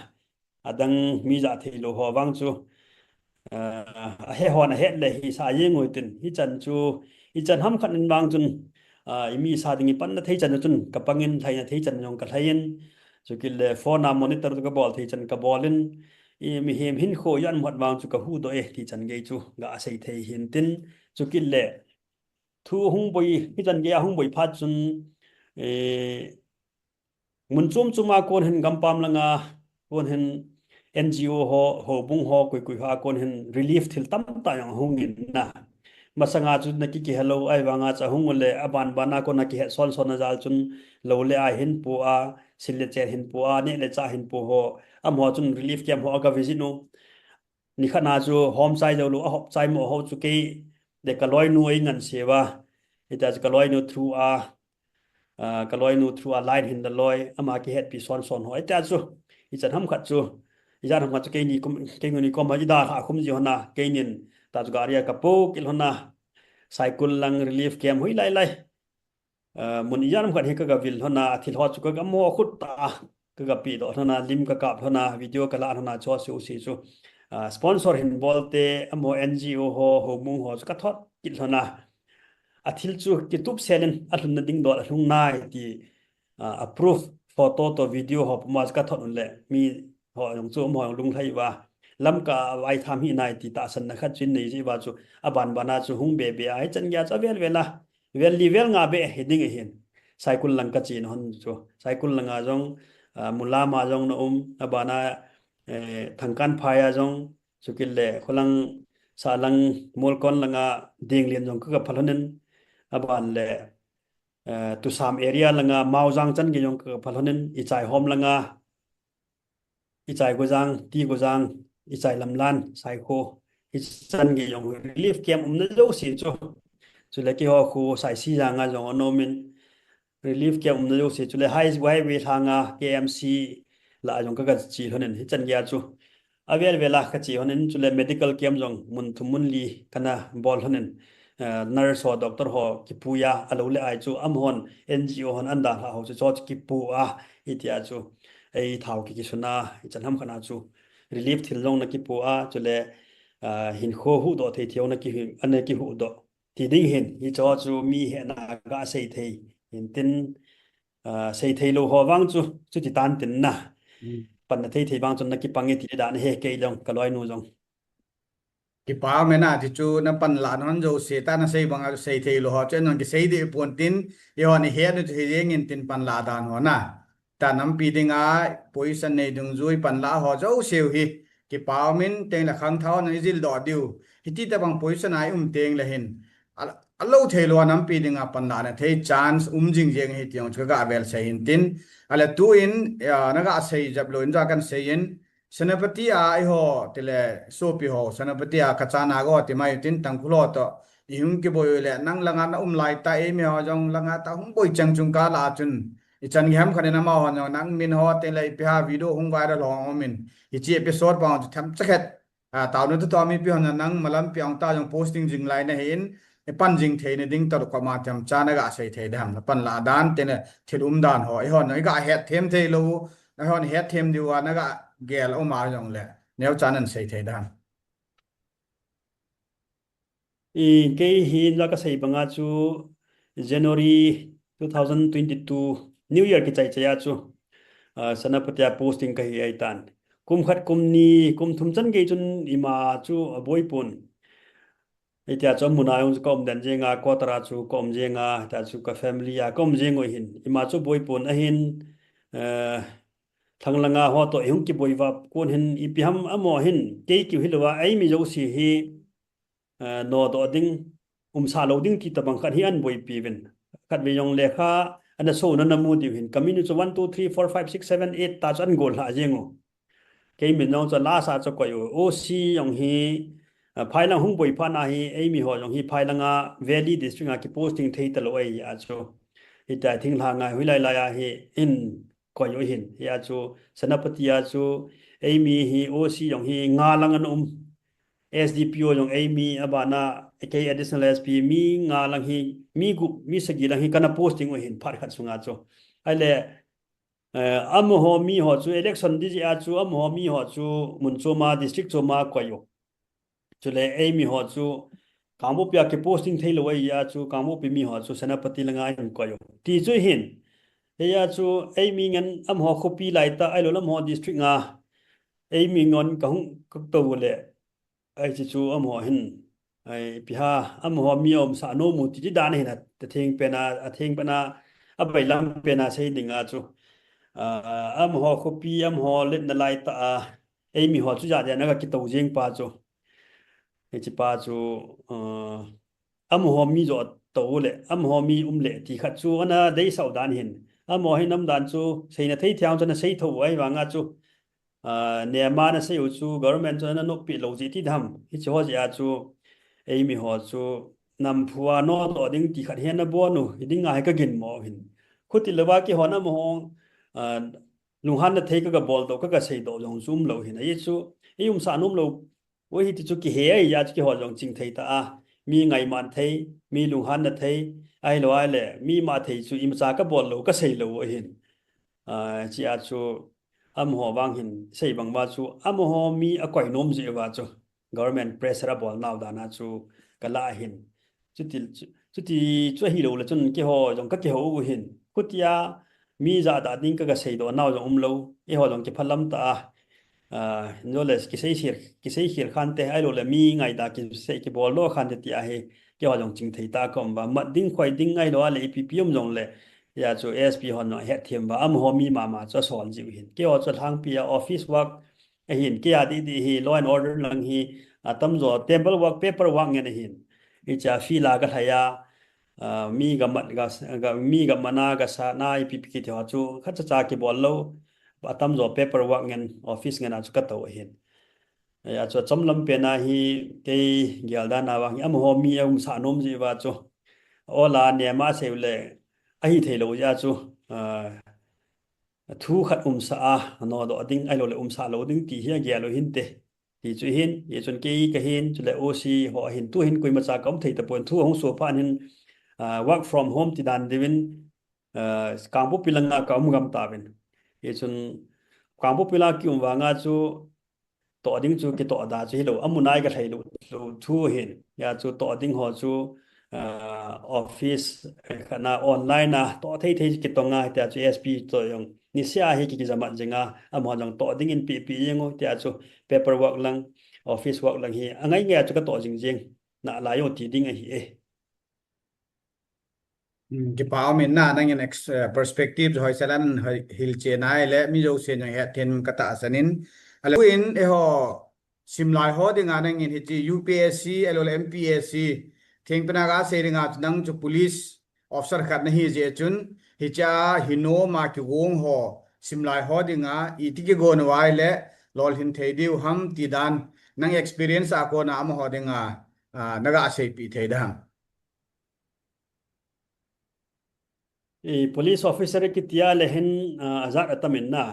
adang mi za thei lo ho wang chu he hon he le hi sa ye ngoi tin hi chan chu hi chan ham khat wang chun mi sa dingi pan na thei chan chun ka pangin thai na thei chan jong ka thain chu kil le phone na monitor ka bol thei chan ka bolin mi hem hin kho yan mot wang chu ka hu do e thi chan ge chu ga sei thei hin tin chu kil le thu hung boi hi chan ge hung boi phat chun mun chum chuma kon hin gampam langa kon hin NGO ho bung ho koi ha kon hin relief thil tam ta yang hungin na masanga chu na ki hello ai wanga cha hung le aban bana ko na ki son son zal chun lo le a hin pu a sile che hin pu a ne le cha hin pu ho am ho chun relief camp ho ka visit no ni khana chu home sai lo lo hop sai mo ho chu ke de ka loi nu ai ngan sewa ita ka loi nu through a ka loi nu through a line hin the loi ama ki het pi son son ho ita chu i chan ham khat chu i jan ham khat ke ni ke ni ko ma ji da kha khum ji hona ke nin ta ju garia ka po kil hona cycle lang relief camp hui lai lai mun i jan ham khat he ka ga vil hona thil ho chu ka mo khut ta ka ga pi do hona lim ka kap hona video ka la hona cho su si chu sponsor hin bolte amo NGO ho mung ho ka thot kil hona athil chu kitub selen athun na ding do athung nai ti approve photo to video ho mas ka thon le mi ho yong chu mo lung thai wa lam ka wai tham hi nai ti ta san na khat chin nei ji wa chu aban bana chu hung be be ai chan ya cha vel vela vel level nga be heading hin cycle lang ka chin hon chu cycle langa jong mula ma jong na abana thangkan phaya jong chukil le kholang sa lang mol kon langa ding lian jong ka phalonen aban le tu sam area langa maujang chan ge yong ka phalonen ichai hom langa ichai gojang ti gojang ichai lamlan sai kho ichan ge yong relief camp na lo si chu chule ki ho khu sai si janga jong onomin relief camp na lo si chule high way thanga KMC la jong ka chi honen chan ya chu avel vela ka chi honen chule medical camp jong mun thumun li kana bol honen nurse ho doctor ho ki puya alo le ai chu amhon NGO hon anda ha ho chu chot ki pu a itia chu ei thau ki suna chanham khana chu relief thil long na ki pu a chule hin kho hu do thei thiau na ki ane ki hu do ti ding hin hi cho chu mi he na ga sei thei hin tin sei thei lo ho wang chu ti tan tin na pan na thei thei bang chun na ki pange ti da na he ke long ka loi nu jong ki pa mena ti chu na pan la non jo se ta na sei bang sei thei lo ho chen non ki sei de pon tin ye ho ni he nu thi yeng in tin pan la dan ho na ta nam pi dinga position nei dung zui pan la ho jo seu hi ki pa min teng la khang thau na izil do diu hi ti ta bang position ai teng la hin allo thei lo nam pi dinga pan la na thei chance jing jeng hi tiong chu ga vel sei hin tin ala tu in na ga sei jab lo in ja kan sei in Senapati ai ho tile sopi ho senapati kachana go ti mai tin tangkhulo to ihung ki boy le nang langa na lai ta e me ho jong langa ta hung boy chang chung ka la chun I chan gam khane na ma ho nang min ho te le pi ha video hung viral ho min I chi episode ba tham chakhet taw no to mi pi ho nang malam pi ang ta jong posting jing lai na hin e pan jing the ne ding to ko ma tham cha na ga sei the dam pan la dan te ne thil dan ho I ho na ga het them the lo na ho het them diwa na ga gel o ma jong le neu chanan sei the dan ke hi la ka sei banga chu January 2022 New Year ki chai chaya chu sanapatya posting ka hi ai tan kum khat kum ni kum thum chan ge chun ima chu aboi pun itia chom munayong kom dan jenga kotara chu kom jenga ta chu ka family ya kom jengo hin ima chu boi pun a hin thanglanga ho to ehung ki boiwa kon hin ipiham amo hin ke ki hilwa ai mi jo si hi no do ding sa lo ding ki tabang khat hi an boi piven khat be yong lekha ana so na namu di hin community 1 2 3 4 5 6 7 8 ta chan gol ha jengo ke min no cha la sa cha ko yo o si yong hi ภายหลังหงบ่อยพานาฮีไอ้มีหอจงฮีภายหลังvalley district ki posting thei talo ai ya chu ita thing la nga hui lai la ya hi in ko yo hin ya chu sanapati ya chu ai mi hi oc jong hi nga lang an SDPO jong ai mi abana k additional sp mi nga lang hi mi gu mi sagi lang hi kana posting o hin phar khat sunga chu ai le am ho mi ho chu election di ya chu am ho mi ho chu mun chu ma district chu ma ko yo chule ai mi ho chu kambo pya ke posting thailo ai ya chu kambo pi mi ho chu sanapati langa in ko yo ti chu hin ya chu ai mi ngan am ho khopi lai ta ai lo lam ho district nga ai mi ngon ka hung ka to le ai chu am ho hin ai pi ha am ho mi om sa no mu ti dan hin ta thing pe na a thing pe na a bai lam pe na sei dinga chu am ho khopi am ho let na lai ta ai mi ho chu ja ja na ka ki to jing pa chu chi pa chu am ho mi zo to le am ho mi le ti khat chu ana dei sau dan hin am ho hin nam dan chu sei na thei thiang chu na sei tho ai wa nga chu ne ma na sei chu government chu na no pi lo ji ti dham hi chu ho ja chu ei mi ho chu nam phua no to ding ti khat hen na bo nu ding nga ka gin mo hin khuti lewa ki ho na mo lung han na thei ka bol to ka sei do jong zoom lo hin ai chu ei sa num lo wo hi ti chu ki he ai ya chu ki ho jong ching thei ta mi ngai man thei mi lung han na thei ai lo ai le mi ma thei chu im cha ka bol lo ka sei lo hin chi a chu am ho wang hin sei bang ba chu am ho mi a koi nom je wa chu government pressure bol naw da na chu kala hin chu chu hi lo la chun ki ho jong ka ki ho u hin kutia mi za da ding ka sei do naw jong lo e ho jong ki phalam ta knowledge ki sei hir khan te ai lo la mi ngai da ki sei ki bol lo khan te ti a he ki ho jong ching thei ta kom ba mat ding khoi ding ai lo le ppm jong le ya chu ASP hon no het thiam ba am ho mi ma cha son ji hin ke o cha thang pi office work a hin ke ya di hi law and order lang hi atam zo table work paper work nge hin i cha fi la ga thaya mi ga mat ga mi ga mana ga sa na IPP ki thwa chu kha cha ki bol lo atam zo paper work ngen office nge na chu ka to hin ya chu chomlam pe na hi ke gyal da na wa am ho mi sa nom ji wa chu ola ne ma se le ai thei lo ya chu thu khat sa no do ding ai lo le sa lo ding ti hi ge lo hin te ti chu hin ye chun ke ka hin chu le oc ho hin tu hin koi ma cha kam thei ta pon thu hong so phan hin work from home ti dan devin kambo pilanga kam gam ta ben ye chun kambo pila ki wa nga chu to ding chu ke to da chu hi lo amunai ka thei lo thu hin ya chu to ding ho chu office kana online na to thei ki to nga ta chu SP to yong ni sia hi ki jama jenga amon jong to ding in pp yengo ta chu paperwork lang office work lang hi angai nge chu ka to jing jing na la yo ti ding hi ki pao men na nang in perspective hoi salan hil che nai le mi jo se nang het ten kata sanin ale in e ho simlai ho ding anang in hi UPSC LOL MPSC thing pena ga se ringa nang chu police officer khat na hi je chun hi cha hino ma ki wong ho simlai ho dinga iti ki gon wai le lol hin thei diu ham ti dan nang experience a ko na am ho dinga naga se pi thei da police officer ki tia lehen azar atamen na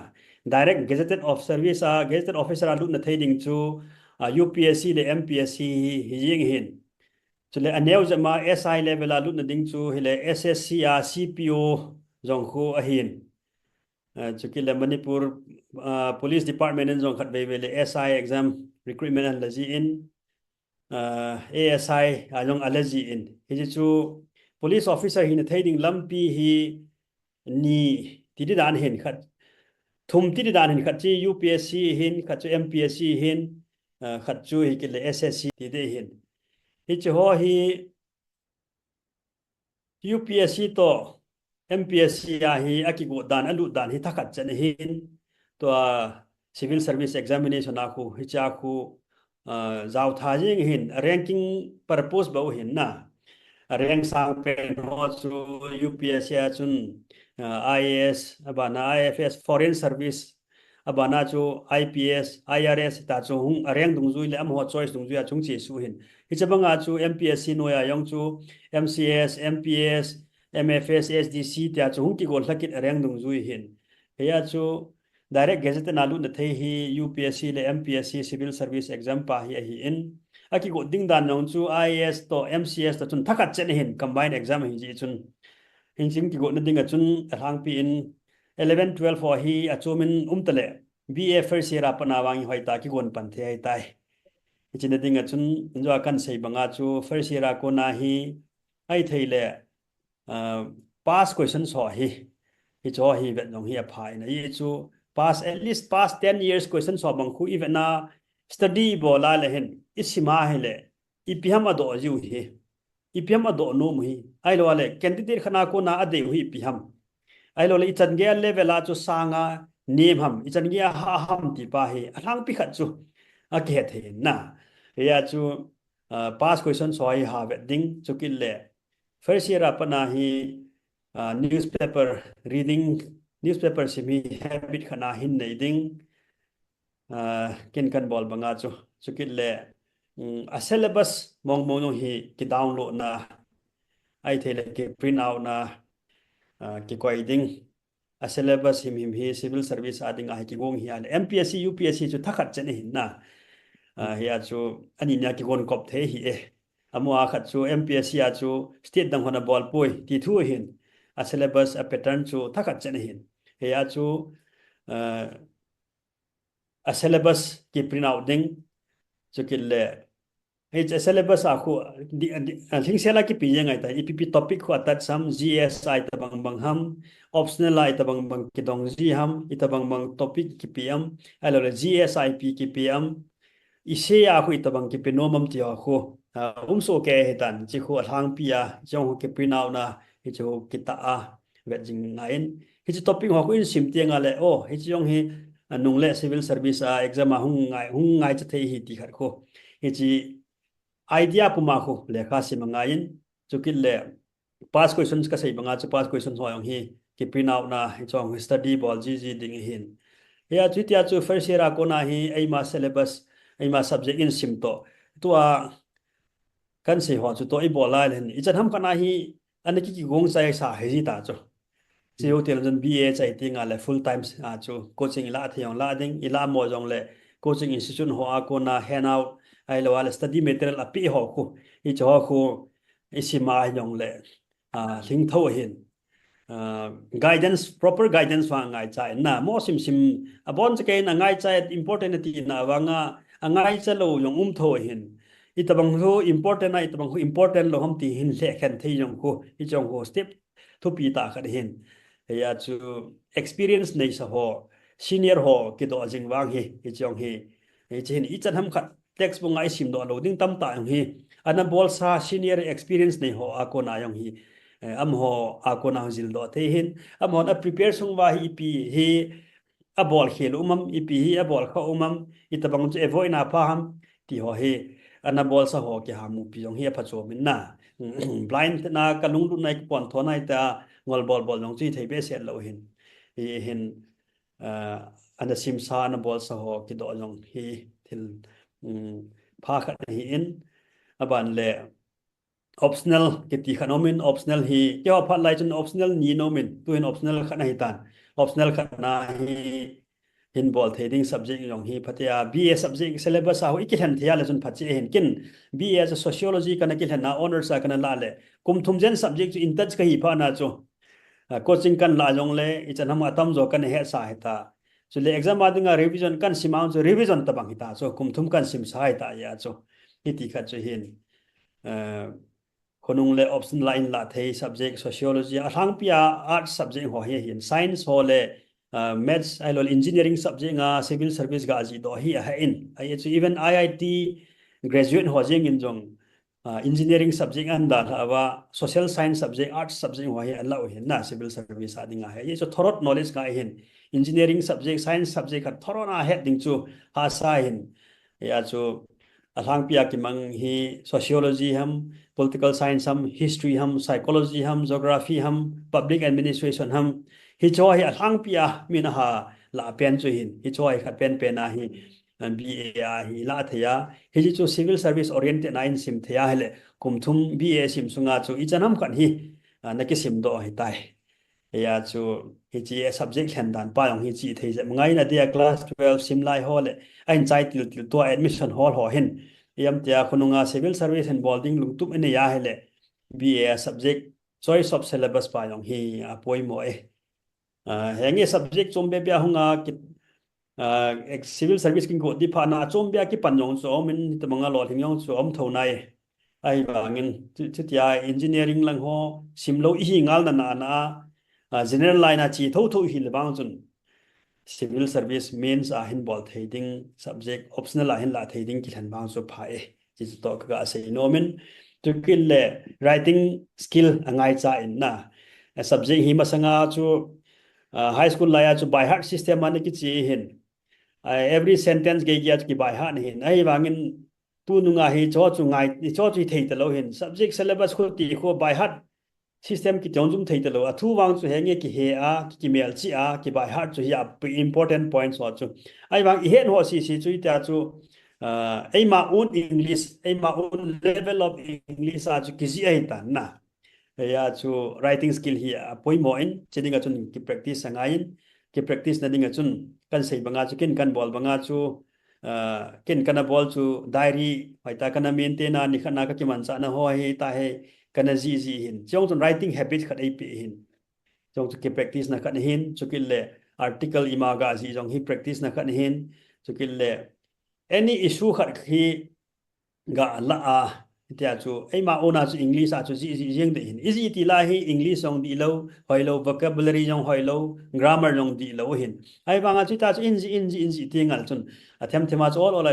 direct gazetted of service gazetted officer alu na thei ding chu UPSC le MPSC hi jing hin chule aneu jama SI level alu na ding chu hile SSC CPO jong khu a hin chukile Manipur police department en jong khat be le SI exam recruitment and laji in ASI ajong alaji in hi chu police officer hin thading lampi hi ni ti dan hin khat thum ti dan hin khat chi UPSC hin khat chu MPSC hin khat chu hi ke le SSC ti de hin hi chu ho hi UPSC to MPSC hi akigo dan alu dan hi thakat chen hin to civil service examination aku hi cha khu zaw tha jing hin ranking purpose ba hin na rank sang pen ho chu UPSC chun IAS abana IFS foreign service abana chu IPS IRS ta chu hung areng dungjui le amho choice dungjui chung chi su hin hichbanga chu MPSC noya yong chu MCS MPS MFS SDC ta chu hung ki gol hlakit areng dungjui hin heya chu direct gazette na lu na thei hi UPSC le MPSC civil service exam pa hi in aki go ding dan nong chu IAS to MCS ta chun thakat chen hin combined exam hi ji chun hin sing ki go na ding a chun rang pi in 11 12 for hi achumin umtale BA first year apana wangi hoi ta ki gon pan the ai tai chin ding a chun jo kan sei banga chu first year ko na hi ai theile pass question so hi cho hi vet nong hi a phai na yi chu pass at least pass 10 years question so bang khu even na study bo la le hen isima hele ipiham ado ju hi ipiham ado no mu hi ai lo le candidate khana ko na ade hu ipiham ai lo le chan ge level a chu sanga name ham ichan ge ha ham ti pa hi alang pi khat chu a ke the na ya chu pass question so hi ha vet ding chu kil le first year apana hi newspaper reading newspaper simi habit khana hin nei ding kin kan bol banga chu kil le a syllabus mong no hi ki download na ai thele ki print out na ki koi ding a syllabus him hi civil service ading a ki gong hi ale MPSC UPSC chu thakhat chen hin na hiya chu ani nya ki gon kop the hi amwa khat chu MPSC a chu state dang hona bol poi ti thu hin a syllabus a pattern chu thakhat chen hin hiya chu a syllabus ki print out ding chu kil le hey syllabus a khu thing sela ki pi yang ai ta EPP topic khu atat sam GSI ta bang ham optional ai ta bang ki dong ji ham ita bang topic ki pm alo le GSIP ki pm ise a khu ita bang ki penomam ti a khu so ke hetan chi khu thang pia jong ki print out na hi chu ki ta a vet jing nain hi chi topic ho khu in sim tiang ale o hi chi yong hi nung le civil service exam a hung ngai cha thei hi ti khat khu hi chi idea puma khu lekha simangain chukil le pass questions ka sei banga chu pass questions ho yong hi ki print out na chong study bol ji ding hin ya chutia chu first year ko na hi aima syllabus aima subject in sim to tua kan sei ho chu to i bola len i chan ham kana hi anaki ki gong sai sa he ji ta chu chiu tel jan BA chai tinga le full time chu coaching la thiong la ding ila mo jong le coaching institution ho a ko na hand out ai lo al study material api ho khu i cho khu isima yong le thing tho hin guidance proper guidance wa ngai chai na mo sim abon che na ngai chai important ti na wanga ngai cha lo yong tho hin itabang ho important na itabang ho important lo ham ti hin le khan thei yong khu i chong ho step thu pi ta kha hin ya chu experience nei sa ho senior ho ki do jing wang hi i chong hi i chin i chan ham khat text bu ngai sim do loading tam ta yong hi ana bol sa senior experience nei ho a ko na yong hi am ho a ko na jil do the hin am ho na prepare sung wa hi pi hi a bol khel umam ipi hi a bol kha umam itabang che avoid na pa ham ti ho hi ana bol sa ho ki hamu pi yong hi pha cho min na blind na kalung lu nai pon tho nai ta ngol bol jong chi thei be set lo hin hin ana sim sa ana bol sa ho ki do jong hi thil pha khat hi in aban le optional ki ti khanomin optional hi ke ho phat lai chun optional ni nomin tu in optional khat hi tan optional khat na hi hin bol thading subject yong hi phatia BA subject syllabus a ho ikithan thia le chun phachi hin kin BA as a sociology kana kilhan na honors a kana la le kum thumjen subject in touch ka hi pha na chu coaching kan la jong le ichanam atam jo kan he sa heta so le exam adinga revision kan simang so revision tabang hita so kum thum kan sim sa heta ya so iti kha chu hin khonung le option line la thei subject sociology athang pia art subject ho he hin science ho le maths ailol engineering subject nga civil service ga ji do hi ha in I even IIT graduate ho jing in jong engineering subject and da social science subject arts subject ho hi allow hin na civil service adinga he so thorot knowledge ga hin engineering subject science subject ka thorona heading chu ha sa hin ya chu athang pia ki mang hi sociology ham political science ham history ham psychology ham geography ham public administration ham hi choi a thang pia min ha la pen chu hin hi choi khat pen a hi BA hi la thaya hi chu civil service oriented na in sim thaya hele kumthum BA sim sunga chu I chanam khan hi na ki sim do hi tai ya chu hi chi subject khan dan pa yong hi chi thei je ngai na dia class 12 sim lai hole ain chai til to admission hall ho hin yam tia khununga civil service and boarding lungtum ene ya hele BA subject choice of syllabus pa yong hi apoi mo hengi subject chombe bia hunga ki civil service king ko di phana chombia ki panjong so min tamanga lo hingyong so om thonai ai bangin chutia engineering lang ho simlo hi ngal na general line a chi tho hi le bang chun civil service means a hin bol thading subject optional a hin la thading ki than bang so phae chi to ka se nomin to kill writing skill angai cha in na subject hi masanga chu high school la ya chu by heart system an ki chi hin every sentence ge ya ki by heart hin ai bangin tu nunga hi cho chu ngai cho chu thei ta lo hin subject syllabus ko ti ko by heart system ki jongjum thei ta lo athu wang chu henge ki he a ki mel chi a ki by heart chu ya important points wa chu ai bang I hen ho si chu ta chu ai ma own english ai ma own level of english a chu ki ji ai ta na ya chu writing skill hi apoi mo in chidinga chun ki practice sangain ki practice na dinga chun kan sei banga chu kin kan bol banga chu kin kana bol chu diary hoita kana maintain na ni khana ka ki man cha na ho hi ta he kana ji hin chong chun writing habit khat ai pe hin chong chu ki practice na khat hin chu ki le article imaga ji jong hi practice na khat hin chu ki le any issue khat hi ga la a tia chu ai ma ona chu english a chu ji jeng de hin easy ti la hi english song di lo hoi lo vocabulary jong hoi lo grammar jong di lo hin ai banga chu ta chu in ji tingal chun athem thema chu all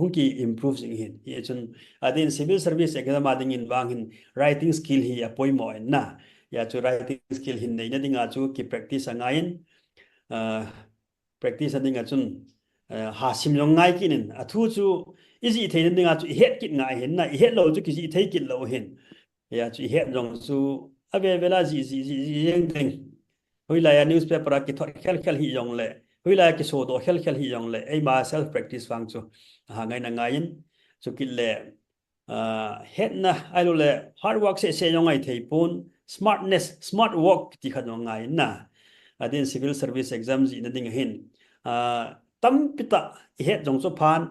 hunki improve jing hin ye chun adin civil service exam ading in bang hin writing skill hi apoi mo na ya chu writing skill hin nei na dinga chu ki practice angain practice adinga chun ha sim long ngai kinin athu chu easy thein dinga chu het kit ngai hin na het lo chu ki ji thei kit lo hin ya chu het jong chu ave vela ji yeng ding huila ya newspaper ki thor khel hi jong le huila ki so do khel hi jong le ai ma self practice wang chu ha ngai na ngai in chu kit le het na ai lo le hard work se jong ai thei pun smart work ti kha jong ngai na adin civil service exam ji na ding hin tam pita het jong chu phan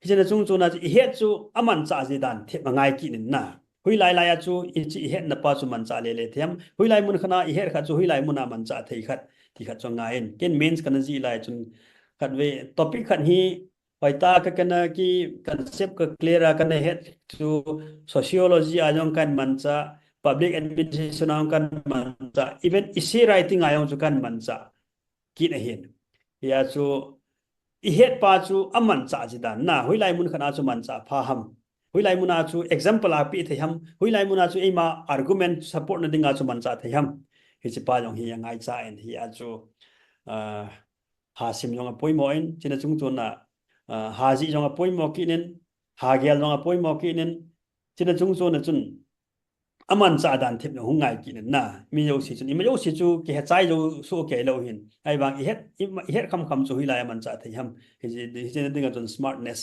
hijena chung chu na het chu aman cha ji dan the ngai ki nin na huilai lai chu chi het na pa chu man cha le them huilai mun khana het kha chu huilai mun man cha thei khat ti khat chu ngai in ken means kana ji lai chun khat we topic khat hi hoita ka kana ki concept ka clear kana het chu sociology ajong kan man cha public administration ang kan man cha even isi writing ayong chu kan man cha ki na hin ya chu het pa chu aman cha ji dan na huilai mun khana chu man cha pha ham huilai mun a chu example a pi the ham huilai mun a chu ema argument support na dinga chu man cha the ham hi chi pa jong hi ngai cha en hi a chu ha sim jong a poi mo in china chung chu na ha ji jong a poi mo ki nen ha gel jong a poi mo ki nen china chung chu na chun aman cha dan thep na hungai ki nen na mi yo si chun yo si chu ki he chai jo so ke lo hin ai bang het kham chu hi lai man cha the ham hi ji dinga chun smartness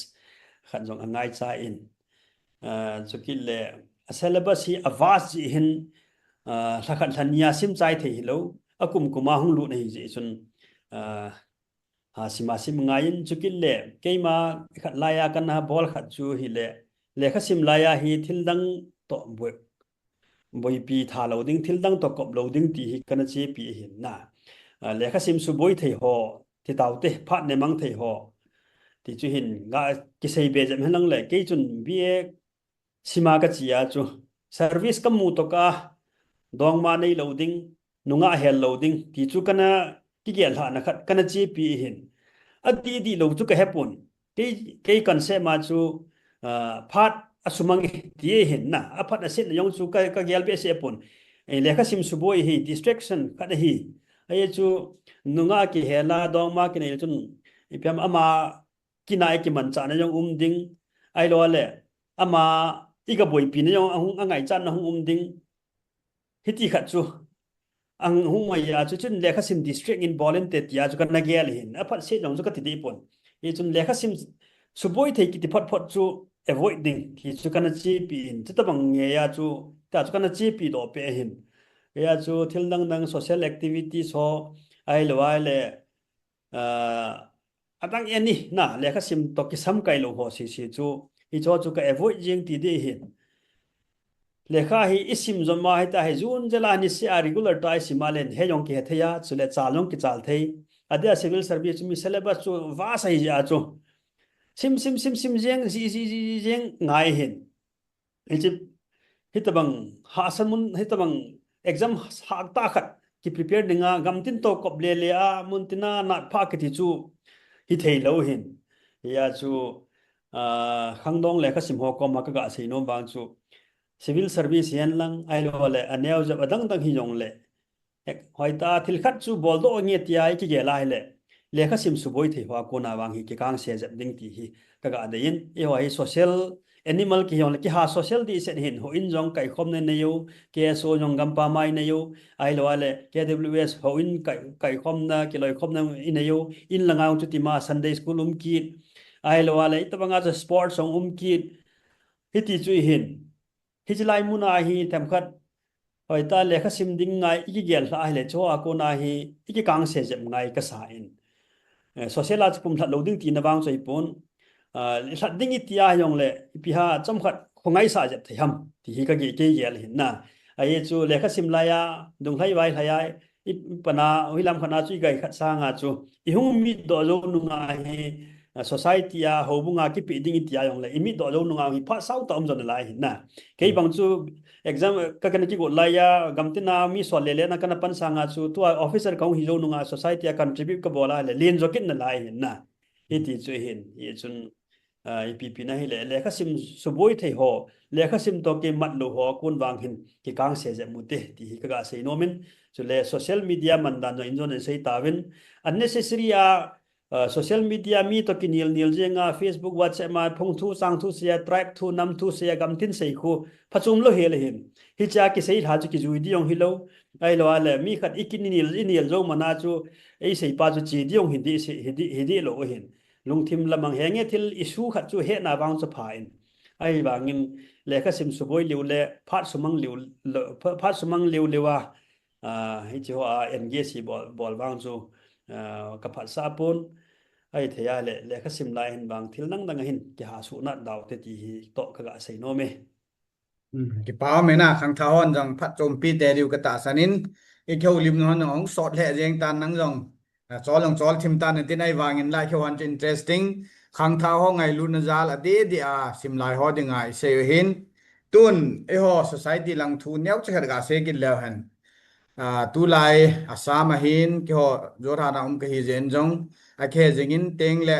khan jong angai cha in chu ki le syllabus hi avas ji hin thakhan thania sim chai the hi lo akum kuma hung lu nei ji chun ha sima sim ngain chu ki le keima khat laya kan ha bol khat chu hi le kha sim laya hi thildang to boi pi tha loading thildang to kop loading ti hi kana che pi hin na le kha sim su boi thei ho ti taw te phat ne mang thei ho ti chu hin ga ki sei be jam hanang le ke chun BA sima ka chia chu service kam mu to ka dong ma nei loading nunga hel loading ti chu kana ki gel ha na khat kana che pi hin ati di lo chu ka hepon ke concept ma chu phat asumang ti hin na aphat asin yong chu ka gel be se pon le kha sim su boi hi distraction khat hi ai chu nunga ki hela dong ma ki nei chun ipiam ama kinai ki man cha na yong ding ai lo le ama iga boi pi na yong angai chan na ding hiti khat chu ang humaya chu chun lekha sim district in volunteer ya chu kan nagel hin aphat se dong chu ka ti pon e chun lekha sim suboi thei ki ti phot phot chu avoiding ki chu kan chi pi in chu ta bang nge ya chu ta chu kan chi pi do pe hin ya chu thil dang social activity so ai lwa le atang eni na lekha sim to ki sam kai lo ho si chu hi chu ka avoid jing ti de hin lekha hi isim zoma hi ta hi jun jela ni si a regular tai simalen he yong ki hetheya chule chalong ki chal thei adia civil service mi syllabus chu va sai ja chu sim jeng jeng ngai hin ichip hitabang ha sanmun hitabang exam ha ta khat ki prepare ninga gamtin to koble le a muntina na pha ki chu hi thei lo hin ya chu khangdong lekha sim ho ko ma ka ga sei no bang chu civil service yan lang ai lo le aneu jab adang dang hi yong le hoita thil khat chu bol do nge ti ai ki ge lai le lekha sim su boi thei wa ko na wang hi ki kang se jab ding ti hi ka ga de in e wa hi social animal ki yong le ki ha social di set hin ho in jong kai khom ne ne yo ke so jong gam pa mai ne yo ai lo le kws ho in kai khom na ki loi khom na in ne yo in langaung chu ti ma sunday school ki ai lo le tabanga sports song ki hi ti chu hin hijlai muna hi tamkhat hoita lekha sim ding ngai iki gel la le cho a ko na hi iki kang se jem ngai ka sa in social art pum thlat loading ti na bang choi pon thlat ding itia yong le pi ha chamkhat khongai sa jet tham ti hi ka ge ke gel hin na ai chu lekha sim la ya dung lai wai la ya ipana hilam khana chu gai khat sa nga chu i hung mi do zo nu nga hi society a hobunga ki pi ding itia yong le imi do lo nunga hi pha sau tom zon lai hin na ke bang chu exam ka kan ki go la ya gamtina mi so le na kan pan sanga chu tu officer kong hi zo nunga society a contribute ka bola le len zo kin na lai hin na iti chu hin ye chun ipp na hi le lekha sim suboi thei ho lekha sim to ke mat lo ho kun wang hin ki kang se je mute ti hi ka ga sei no min chu le social media man dan no injon sei tawin unnecessary a social media mi to kinil jenga facebook whatsapp ma phong thu sang thu sia tribe thu nam thu sia gam tin sei khu phachum lo hele hin hi cha ki sei tha chu ki jui di yong hi lo ai lo ale mi khat ikinil zo mana chu ei sei pa chu chi di yong hi di lo hin lungthim lamang henge thil issue khat chu he na bang chu phain ai bangin lekha sim suboi liu le phat sumang liu lewa hi chu a engage bol bang chu ka phat sa pon ai theya le lekha sim lai hin bang thil nang dang hin ki ha su na daw te ti hi to ka ga sei no me ki paw me na khang thawon jong phat chom pi te riu ka ta sanin e kheu lim no nong sot le jeng tan nang jong chol thim tan tin ai wangin lai khwan interesting khang thaw ho ngai lu na zal ade di a sim lai ho ding ai se hin tun e ho society lang thu neu che ga se kin le han tu lai asam hin ki ho jorhana ka hi zen jong a khe jingin teng le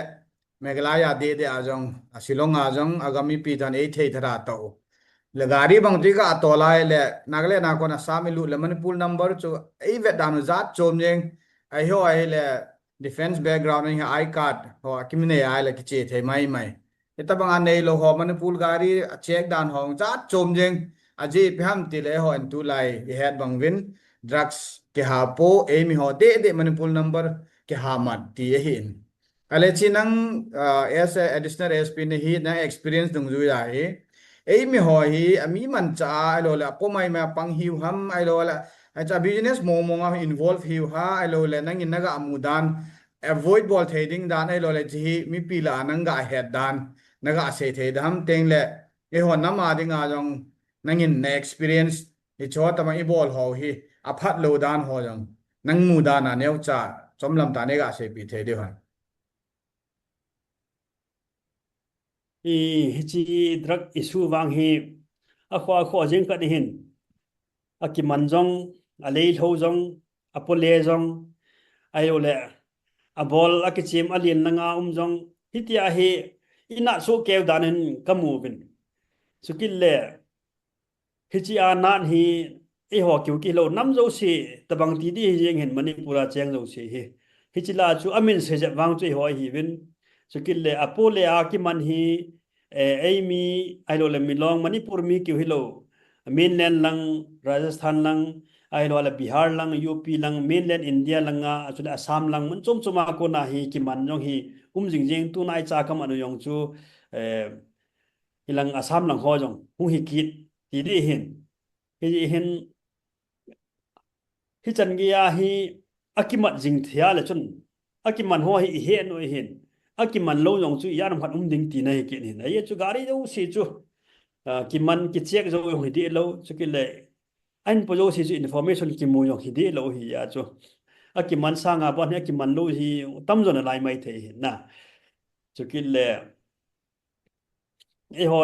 megalaya de a jong asilong a jong agami pi tan e thei thara to le gari bang ti ka to lai le nagle na ko na samilu le manipul number chu ei vet dan zat chom jeng ai ho ai le defense background ni ai card ho kimne ai le ki che thei mai eta bang an nei lo ho manipul gari check dan hong zat chom jeng aji pham ti le ho an tu lai he had bang win drugs ke ha po emi ho de manipul number ke ha mat ti hin ale chinang as a additional sp ne hi na experience dung ju ya hi ei mi ho hi ami man cha ai lo la po mai ma pang hiu ham ai lo la ai cha business mo nga involve hiu ha ai lo le nang in naga amudan avoid ball trading dan ai lo le ji mi pi la nang ga head dan naga se the dam teng le e ho na ma ding a jong nang in na experience e cho ta ma i ball ho hi a phat lo dan ho jong nang mu da na neu cha chom lam ta ne ga se pi the de han hi chi drug issue wang hi a kho jeng ka hin a ki man jong a lei tho jong a pole jong ai ole a bol a ki chim a lin nanga jong hitia hi ina so kew danin kamu bin sukil le hi chi a nan hi e ho kyu ki lo nam zo si tabang ti di jeng hin manipura cheng zo si hi chi la chu amin se ja wang chu ho hi bin sukil le apole a ki man hi mi ai lo le mi long manipur mi ki hilo mainland lang rajasthan lang ai lo la Bihar lang UP lang mainland India lang nga chu Assam lang man chom ko na hi ki man jong hi jingjing tu nai cha kam anu yong chu ilang Assam lang ho jong hung hi kit ti di hin hi chan gi ya hi akimat jing thia le chun akiman ho hi he no hin akiman lo yong chu ya ram khat ding ti na hi ki hin ai chu gari jo si chu ki man ki chek jo hi di lo chu ki le an po jo si chu information ki mu yong hi di lo hi ya chu akiman sa nga bon akiman lo hi tam zo na lai mai the hin na chu ki le i ho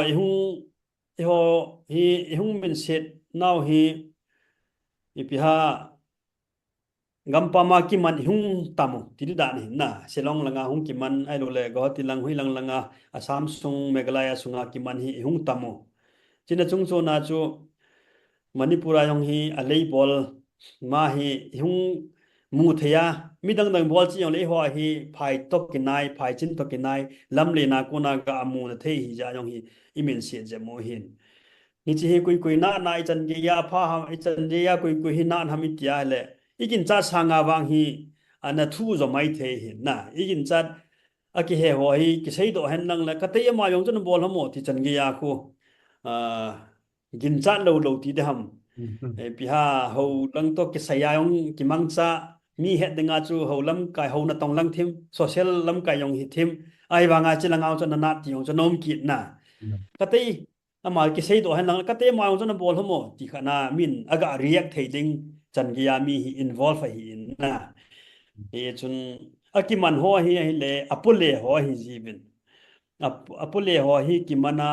hi hung min set now hi ipiha gampama ki man hung tamu tidi da ni na selong langa hung ki man ai lo le go ti lang hui lang langa Assam sung Meghalaya sunga ki man hi hung tamu china chung so na chu Manipura yong hi alei bol ma hi hung mu theya midang dang bol chi yong le ho hi phai tok ki nai phai chin tok ki nai lam le na ko na ga amu na the hi ja yong hi imen se je mo hin ni chi hi kui na chan ge ya pha ham chan ge ya kui hi na ham ti ya le igin cha sanga wang hi ana thu zo mai the hi na igin cha aki he ho hi ki sei do hen nang la ka te ma yong chen bol hamo ti chan ge ya ko gin cha lo ti de ham pi ha ho lang to ki saya yong ki mang cha mi het denga chu ho lam kai ho na tong lang thim social lam kai yong hi thim ai wanga chilangau chen na ti yong chen nom ki na ka te ama ki sei do hen nang ka te ma yong chen bol hamo ti khana min aga react theiding chan gi ya mi hi involve hi na e chun akiman ho hi le apule ho hi jibin apule ho hi ki mana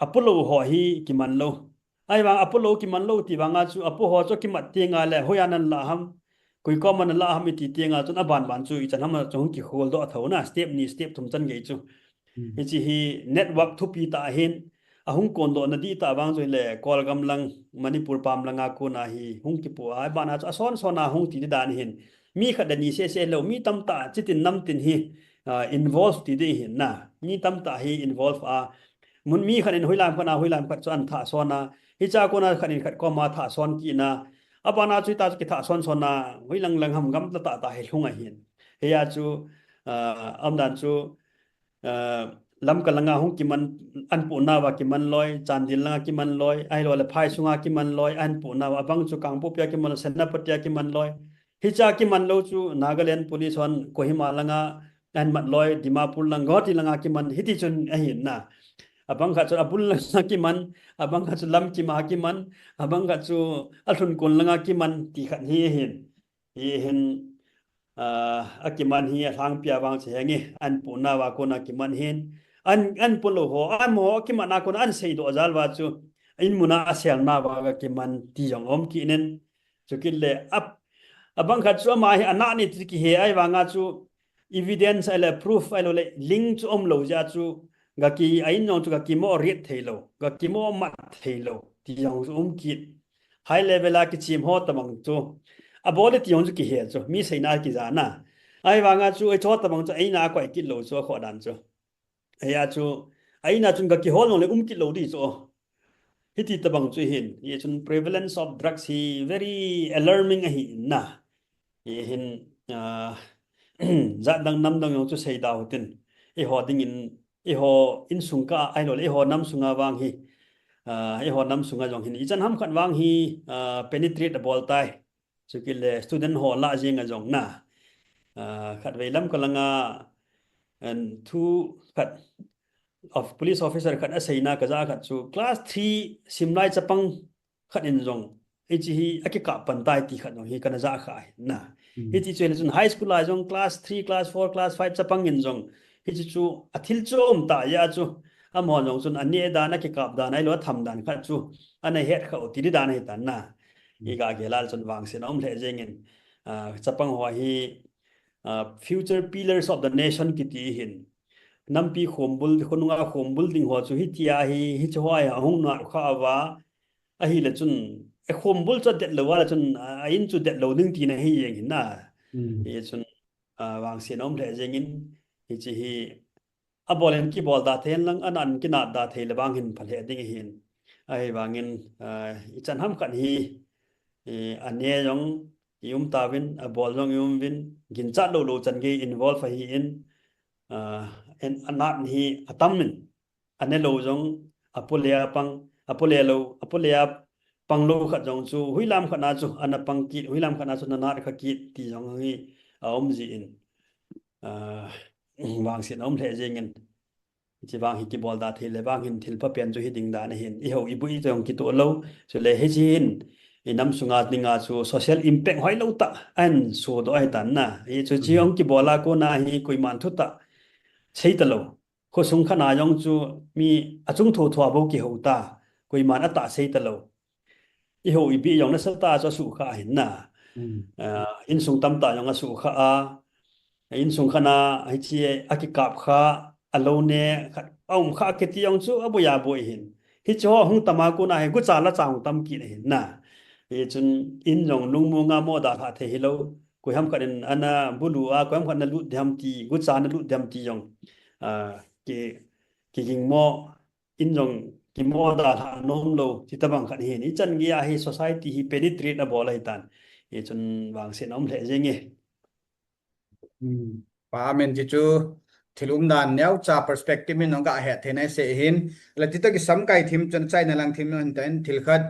apollo ho hi ki man lo ai wang apollo ki man lo ti wanga chu apo ho cho ki mat tinga le hoyanan la ham kui ko man la ham ti tinga chun ban chu i chan ham chung ki khol do thona step ni step thum chan ge chu chi hi network thu pi ta hin ahung kon do na di ta wang joi le kol gam lang Manipur pam langa ko na hi hung ki pu ai bana son sona hung ti dan hin mi khadani se lo mi tam ta chitin nam tin hi involve ti de hin na mi tam ta hi involve mun mi khanin hoilam khat chuan tha sona hi cha ko na khanin khat ko ma tha son ki na abana chu ta ki tha son sona hoilang lang ham gam ta he hunga hin he ya chu amdan chu lam kalanga hung ki man an pu na wa ki man loi chandil langa ki man loi ai lo le phai sunga ki man loi an pu na wa bang chu kang pu pya ki man senapatya ki man loi hi cha ki man lo chu Nagaland police on Kohima langa an mat loi Dimapur lang goti langa ki man hiti chun a hin na abang kha chu apul langa ki man abang kha chu lam ki ma ki man abang kha chu althun kon langa ki man ti khat hi hin akiman hi thang pia wang che nge an pu na wa ko na ki man hin an polo ho an mo ki man na ko an sei do zal wa chu in muna asel na wa ki man ti jong om ki nen chu ki le abang kha chu ma hi ana ni ti ki he ai wa nga chu evidence ale proof ale le link chu om lo ja chu ga ki ai non chu ga ki mo ret theilo ga ki mo ma theilo ti jong um ki high level a ki chim ho tamang chu abole ti yong chu ki he chu mi sei na ki za na ai wa nga chu ai cho tamang chu ai na kwai ki lo chu kho dan chu ai ya chu ai na chun ga ki hol no le ki lo di chu hiti tabang chu hin ye chun prevalence of drugs hi very alarming hi na ye hin za dang nam dang yong chu sei da hotin e ho ding in in sungka ai lo le ho nam sunga wang hi e ho nam sunga jong hin i chan ham khat wang hi penetrate bol tai chu ki le student ho la jing a jong na khat ve lam kalanga and two khat of police officer khat asai na kaza khat chu class 3 simlai chapang khat in jong hi aki ka pantai ti khat hi kana za kha na hi ti chen chun high school la jong class 3 class 4 class 5 chapang in jong hi chu athil chom ta ya chu amho jong chun ani da na ki kap da nai lo tham dan khat chu ana het kha ti di dan hi tan na i ga gelal chun wang sin om le jengin chapang ho hi future pillars of the nation ki ti hin nampi khombul khonunga khombul ding ho chu hi tia hi chhoi ahung na kha wa a hi le chun e khombul cha det lo wa chun in chu det lo ding ti na hi yeng hin na ye chun wang sin om le jengin hi chi hi abolen ki bol da then lang anan ki na da the le bang hin phale ding hin ai bangin ichan ham kan hi ane jong tawin bol jong vin gin chat lo chan ge involve hi in en anat hi atamin ane lo jong apolea pang lo khat jong chu huilam khana chu ana pang ki huilam khana chu nanat kha ki ti jong hi ji in wang sin le jengin chi wang hi ki bol da thil le wang hin thil pa pen chu hi ding da na hin I ho I bui jong ki to lo so le he jin nam sunga ninga chu social impact hoi lo ta an so do ai tan na hi chu chi ong ki bola ko na hi koi man thu ta sei ta lo kho sung khana jong chu mi achung tho thwa bo ki ho ta koi man ata sei ta lo I ho I bi jong na sa ta cho su kha hin na in sung tam ta jong a su kha a in sung khana hi chi akikap kha alone ông kha ke ti ong chu abu ya boy hin hi cho hung tama ko na he gu cha la chang tam ki hin na e chun in jong lung mu nga mo da tha the hi lo ko ham kan ana bulu a ko ham kan lu dham ti gu cha na lu dham ti jong ke ging mo in jong ki mo da tha nom lo ti ta bang kan hin I chan gi a hi society hi penetrate a bol hi tan e chun wang se nom le jeng e pa men ji chu thilum dan neu cha perspective min nga he thena se hin latita ki sam kai thim chan chai na lang thim han tan thil khat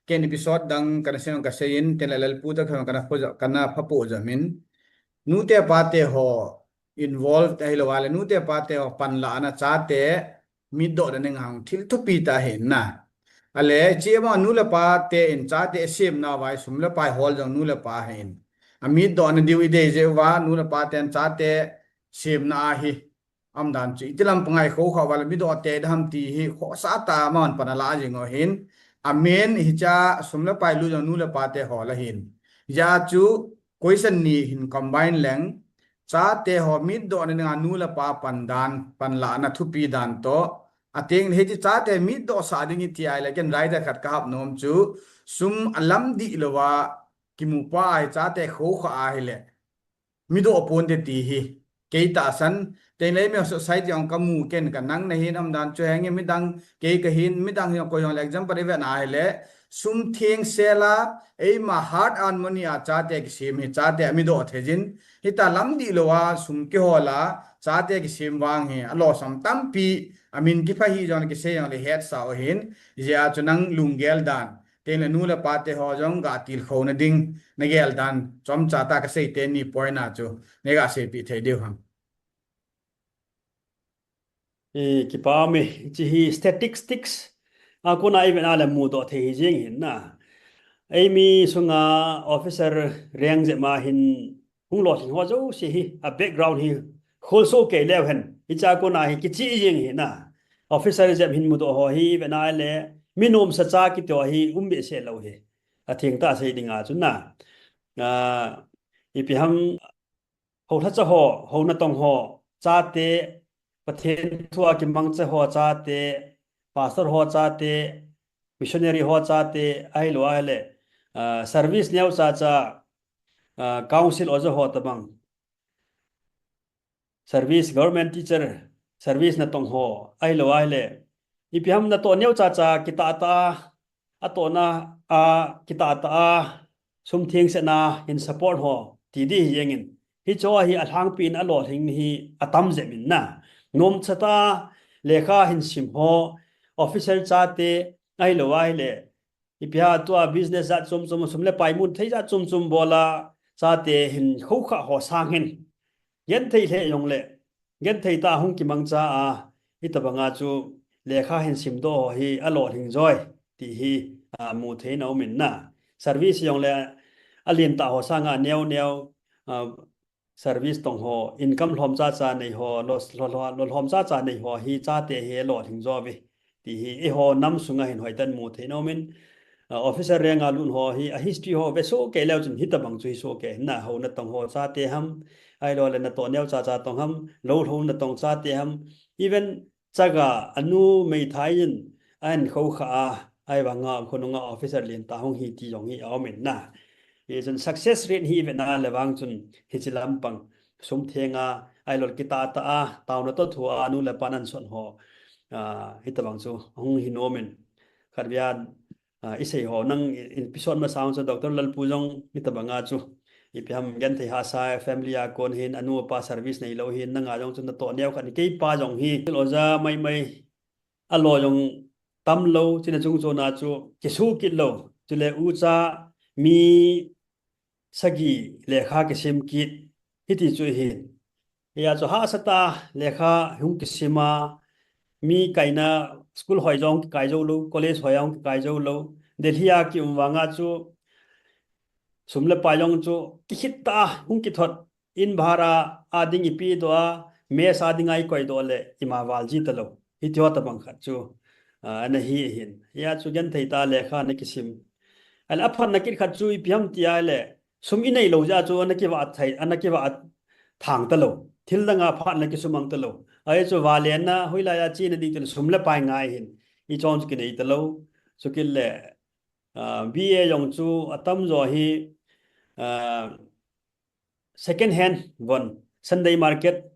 ken episode dang kan sen ka sein ten lal pu ta kan kana pho kana phapo jamin nu te pa te ho involved ai lo wala nu te pa te ho pan la na cha te mi do da nang hang thil thu pi ta hen na ale chi ma nu la pa te in cha te sim na wai sum la pai hol jang nu la pa hen ami do na diu ide je wa nu la pa ten cha te sim na hi am dan chi tilam pangai kho kho wala mi do te dham ti hi kho sa ta man panala jing o hin amen hi cha sum la pai lu jang nu la pa te ho la hin ya chu question ni hin combine leng cha te ho mi do na nu la pa pandan pan la na thu pi dan to ateng he chi cha te mi do sa ding ti ai la ken rai da khat ka hap nom chu sum alam di lowa kimu pa ai cha te kho kha ai le mi do pon de ti hi ke ta san te le me society ong kamu ken kan nang na hin am dan chu hang mi dang ke ka hin mi dang ko yong example even ai le sum thieng sela ei ma heart and money a cha te ki sim hi cha te mi do thejin hi ta lam di lowa sum ki hola cha te ki sim wang he alo sam tam pi amin ki pha hi jon ki se yang le het sa o hin ya chunang lungel dan ten nu la pa te ho jong ga til kho na ding na gel dan chom cha ta ka sei te ni point na chu ne ga se pi the deu ham ki pa me chi hi statistics a ko na even ala mu do the jing hin na ai mi sunga officer reng je ma hin hung lo hin ho zo si hi a background hi khol so ke lew hen hi cha ko na hi ki chi jing hin na officer je hin mu do ho hi ve na le minom sa cha ki to hi be se lo he a thing ta se dinga chu na ipi ham ho tha cha ho na tong ho cha te pathen thua ki mang cha ho cha te pastor ho cha te missionary ho cha te ai lo ai le service neu cha cha council ozo ho ta bang service government teacher service na tong ho ai lo ai le ipi ham na to neu cha cha kita ta ato na kita ta sum thing se na in support ho ti di yengin hi cho hi athang pin a lo thing hi atam je min na nom chata lekha hin sim ho official cha te ai lo ai le ipia to business za chum sum le pai mun thei za chum bola cha te hin kho kha ho sang hin yen thei the yong le gen thei ta hung ki mang cha a hi ta banga chu lekha hin sim do hi a lo thing joy ti hi mu the no min na service yong le alien ta ho sanga neu service tong ho income hlom cha cha nei ho lo hlom cha cha nei ho hi cha te he lo thing jo vi ti hi e ho nam sunga hin hoi tan mu the no min officer renga lun ho hi a history ho ve so ke lew chun hitabang chui so ke na ho na tong ho cha te ham ai lo le na to neu cha cha tong ham lo na tong cha te ham even chaga anu mei thain an kho kha ai wanga khonunga officer len ta hong hi ti jong hi awmen na is an success rate hi ve na lewang chun hi chilam pang sum thenga ai lol kita ta taw na to thua anu le panan son ho hitabang chu hong hi nomen ขัดวิญอิเสหอนังอินพิซอนมาสาวดรลัลปูจงมิตรบังอาจูอีพิหามยันเทหาสายแฟมิลีอาคนเห็นอนุปาเซอร์วิสในโลเห็นนังอาจงจนตัวเดียวกันกี่ป้าจงฮีโลจาไม่อโลจงตำโลจินจงโจนาจูกิสูกิโลจุเลอูจามีสกีเลขากิซิมกิดฮิติจุเห็นยาจูหาสตาเลขาหุงกิซิมามีไกนาสกูลหอยจงไกโจโลคอลเลจหอยจงไกโจโลเดลียากิวางาจูสมเลปายองจูกิคิตตาหุงกิทอดอินบาราอาดิงอีปีตัวเมสอาดิงไอคอยตัวเลอิมาวาลจิตโลฮิติวัตบังขัดจูอันนี้เห็นยาจูยันไทตาเลขานักซิมอันอัพพันนักขัดจูอีพิมติอาเลสมอินัยโลจาจูอันนักว่าไทยอันนักว่าทางตโลทิลดังอาพันนักสุมังตโลไอ้จูวาเลนะหุยลายาจีนดีตโลสมเลปายง่ายเห็นอีจอนสกินอีตโลสุกิลเลBA ยองจูอัตมโจฮีsecond hand one Sunday market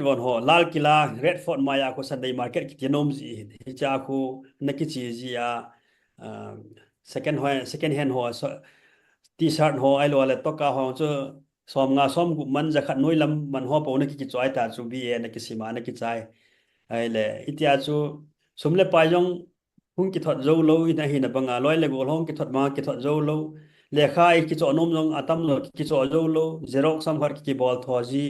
one ho Lal Killa Redford Maya ko Sunday market ki nom ji hi cha ko naki chi ji ya second hand ho t-shirt ho ai lo le to ka ho chu som nga som gu man ja khat noi lam man ho po na ki choi ta chu BA na ki sima na ki chai ai le itia chu sumle pa yong hung ki thot zo lo ina hi na banga loi le gol hong ki thot ma ki thot zo lo le kha I ki cho nom jong atam lo ki cho zo lo xerox sam har ki bol tho ji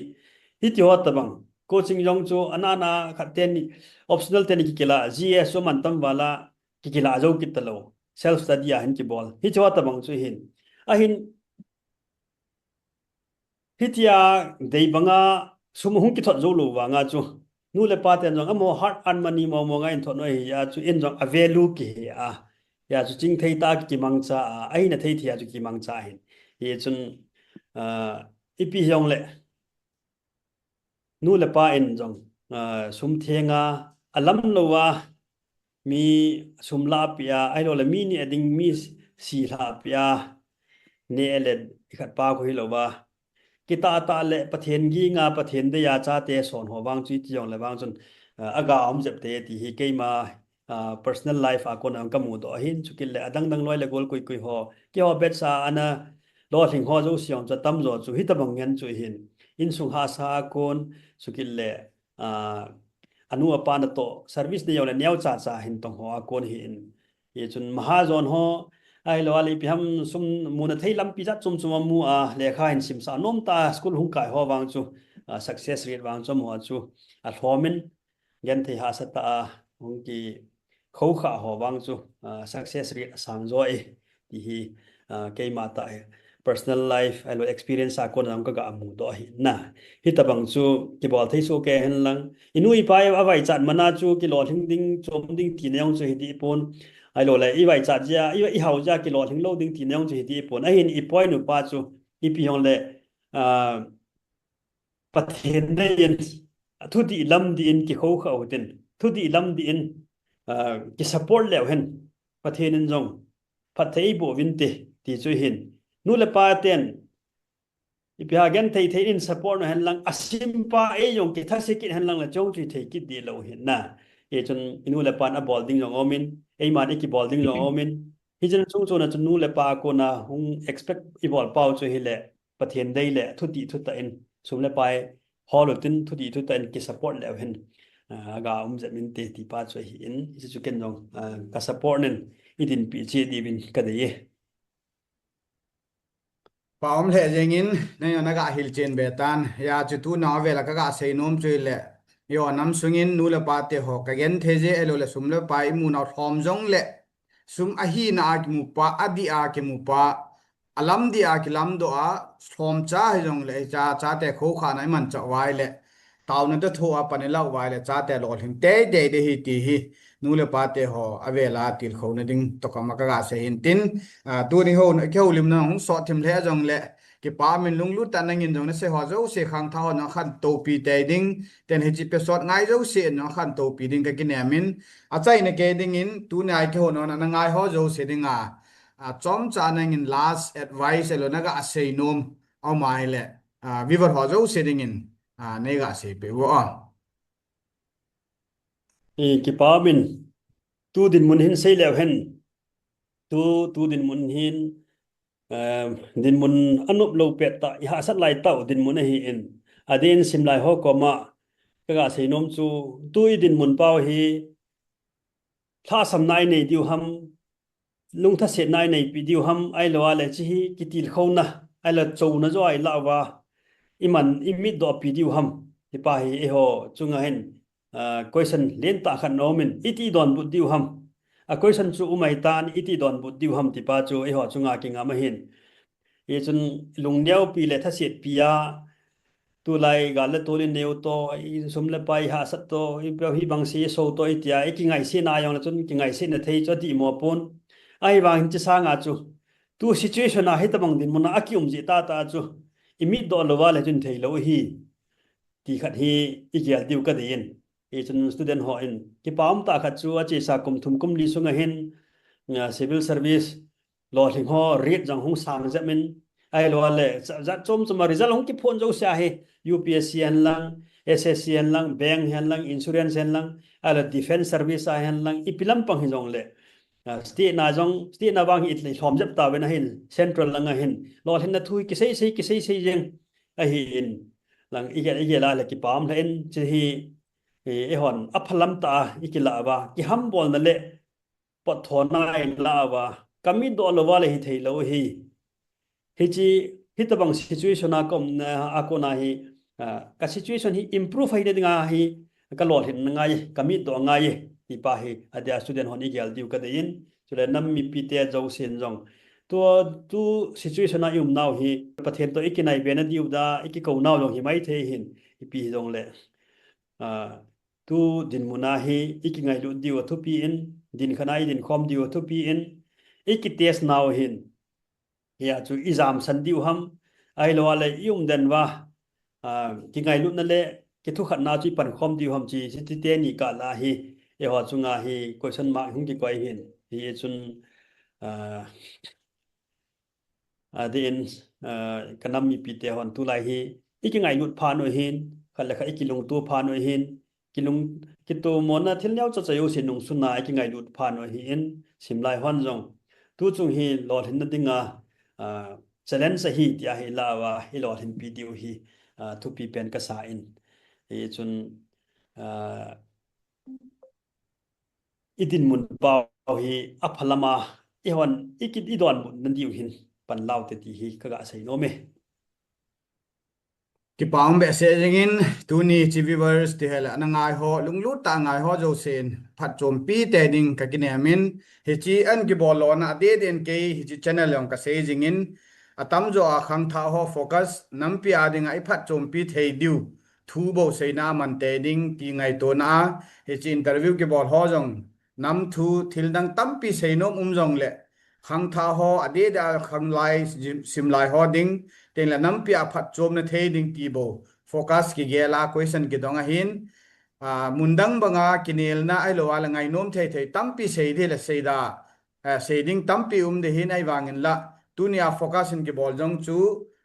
hi ti hot bang coaching jong chu anana khaten optional ten ki kila gs so man tam wala ki kila zo ki talo self study a hin ki bol hi ti hot bang chu hin a hin hi tia dei banga sum hung ki thot zo lo wa nga chu nu le pa ten jong amo heart and money mo nga in thot noi ya chu in jong a value ki a ya chu ching thei ta ki mang cha ai na thei thia chu ki mang cha hin ye chun ipi yong le nu le pa in jong sum thenga alam lo wa mi sum la pia ai lo le mi ni ading mi si la pia ne le khat pa ko hi lo wa kita ta le pathen gi nga pathen de ya cha te son ho wang chi ti yong le wang chun aga om jep te ti hi ke ma personal life a kon ang kamu do hin chukil le adang dang loi le gol koi ho ki ho bet sa ana lo thing ho zo siong cha tam zo chu hi ta bang ngen chu hin in sung ha sa kon chukil le anu apa na to service de yo le nyau cha hin tong ho kon hin ye chun maha zon ho ai lo ali pi ham sum muna thei lam pi jat chum mu a lekha in sim sa nom ta school hung kai ho wang chu success rate wang chum ho chu a thomin yan thei ha sa ta hung ki khou kha ho wang chu success rate sang zo e ti hi ke ma ta personal life ai lo experience a kon am ka ga mu do hi na hi ta bang chu ki bol thei so ke hen lang inui pai awai chat mana chu ki lo thing ding chom ding ti neong chu hi ti pon ai lo le i vai cha ja i hau ja ki lo thing lo ding ti neong chi ti pon a hin i point nu pa chu i pi hong le pathen de yen thu di lam di in ki kho kha hoten thu di lam di in ki support le hen pathen in jong pathei bo win te ti chu hin nu le pa ten i pi ha gen thei in support no hen lang asim pa e yong ki thak se ki hen lang la chong chi thei ki di lo hin na e chun inu le pan a ball ding jong omin ei man e ki ball ding jong omin hi chen chung chu na chun nu le pa ko na hung expect i ball pau chu hi le pathen dei le thu ti thu ta in sum le pai hol tin thu ti thu ta in ki support le hen ga jamin te ti pa chu hi in hi chu ken jong ka support nen idin pi chi di bin ka dei paum le jengin ne na ga hil chen betan ya chu tu na vela ka ga sei nom chu le yo nam sungin nu le pa te ho ka gen theje elo le sum le pai mu na thom jong le sum a hi na ki mu pa adi a ki mu pa alam di a ki lam do a thom cha hi jong le cha te kho kha nai man cha wai le taw na to tho a pan la wai le cha te lo thing te de hi ti hi nu le pa te ho avela til kho na ding to ka ma ka ga se hin tin tu ni ho na ke lim na hung so thim le jong le ki pa min lung lu tan ngin jong na se ho zo se khang tha na khan to pi te ding ten he chi pe sot ngai zo se na khan to pi ding ka ki ne min a chai na ke ding in tu nai ke ho na na ngai ho zo se ding chom cha na ngin last advice lo na ga sei nom au mai le vi var ho zo se ding in ne ga se pe wo on ki pa min tu din mun hin sei lew hen tu din mun hin din mun anup lo pet ta ha sat lai tau din mun hi in adin sim lai ho ko ma ka ga sei nom chu tu din mun pau hi tha sam nai nei diu ham lung tha se nai nei pi diu ham ai lo ale chi hi kitil khona ai la chou na zo ai la wa iman imit do pi diu ham ti pa hi e ho chunga hen question len ta khan no min iti don bu diu ham a question chu umai tan iti don bu diu ham ti pa chu e ho chunga ki nga ma hin e chun lung neu pi le tha set pia tu lai ga le to le neu to I sum le pai ha sat to I pe hi bang si so to I tia I ki ngai se na yong la chun ki ngai se na thei cho ti mo pon ai wang chi sa nga chu tu situation na he ta bang din mona akium ji ta chu imi do lo wa le chun thei lo hi ti khat hi I kial diu ka din e chun student ho in ki pam ta khat chu a chi sa kum thum kum li sunga hin civil service lo thing ho ret jang hong sang ja min ai lo le za chom chom result hong ki phone jo sha he UPSC an lang SSC an lang bank han lang insurance han lang ala defense service han lang ipilam pang hi jong le state na bang it le thom jap ta we na hin central lang hin lo hin na thui ki sei jeng a hi in lang ige la le ki pam la in chi hi e hon aphalam ta ikila ba ki ham bol na le pot thonai la ba kami do lo wa le hi thei lo hi hichi hitabang situation na kom na akona hi ka situation hi improve hai de nga hi ka lol hin ngai kami do ngai ti pa hi adia student honi gel diu ka dein chule nam mi pite jo sen jong tu situation na yum now hi pathen to ikinai be na diu da ikiko now jong hi mai the hin ipi jong le tu din muna hi ikingai lu diu thu pi in din khanai din khom diu thu pi in ikitest now hin ya chu exam san diu ham ai lo ale yum den wa ki ngai lu na le ki thu khat na chi pan khom diu ham chi ti te ni ka la hi e ho chunga hi question mark hung ki koi hin hi chun din kanam mi pi te hon tu lai hi iki ngai lut pha no hin khal la kha iki lung tu pha no hin kilung kitu mona thil nyau cha chayu sin nung sunna iki ngai lut pha no hin simlai hon jong tu chung hi lol hin na dinga challenge hi tia hi lawa hi lol hin video hi thu pi pen ka sa in e chun idin mun pau hi aphalama ehon ikit idon mun nan diu hin pan law te ti hi ka ga sai no me ki paum be se jingin tuni viewers ti hela na ngai ho lunglu ta ngai ho jo sen phat chom pi te ding ka kinemin hi chi an ki bolon a de den ke hi chi channel yong ka se jingin atam jo a khang tha ho focus nam pi ading ai phat chom pi thei diu thu bo se na man te ding ki ngai to na hi chi interview ki bol ho jong nam thu thil dang tam pi se nom jong le khang tha ho ade da khang lai sim lai ho ding ten la nam pia phat chom na thei ding ti bo focus ki gela question ki donga hin mundang banga kinel na ai lo wala ngai nom thei tam pi sei de la sei da sei ding tam pi de hin ai wangin la tunia focus in ki bol jong chu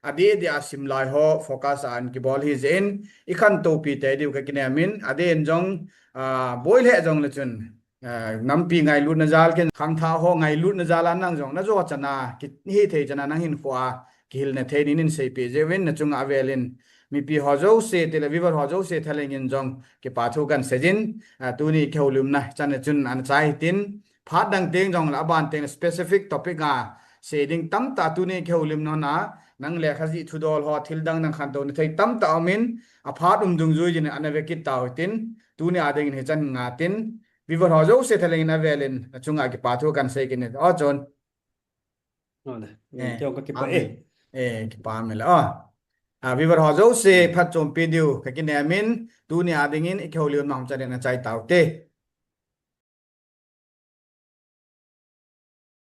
ade de asim lai ho focus an ki bol hi zen ikhan to pi te diu ka kinemin ade en jong boil he jong la chun nam pi ngai lut na zal ken khang tha ho ngai lut na zal an nang jong na zo chana ki hi thei chana nang hin khwa kil na thei nin sei pe je wen na chung avelin mi pi ho zo se tel viver ho zo se thaleng in jong ki pa thu kan sejin tu ni kholum na chan chun an chai tin phat dang teng jong la ban teng specific topic a se ding tam ta tu ni kholum no na nang le khaji thu dol ho thil dang nang khan to ni thei tam ta amin a phat dung zui jin an ve kit taw tin tu ni adeng ni chan nga tin viver ho zo se thaleng na velin chunga ki pa thu kan se kin o chon kyo ka ki pa ki pa me la viver ho zo se phat chom pi diu ka kin amin tu ni adingin ikholium nam cha na chai taw te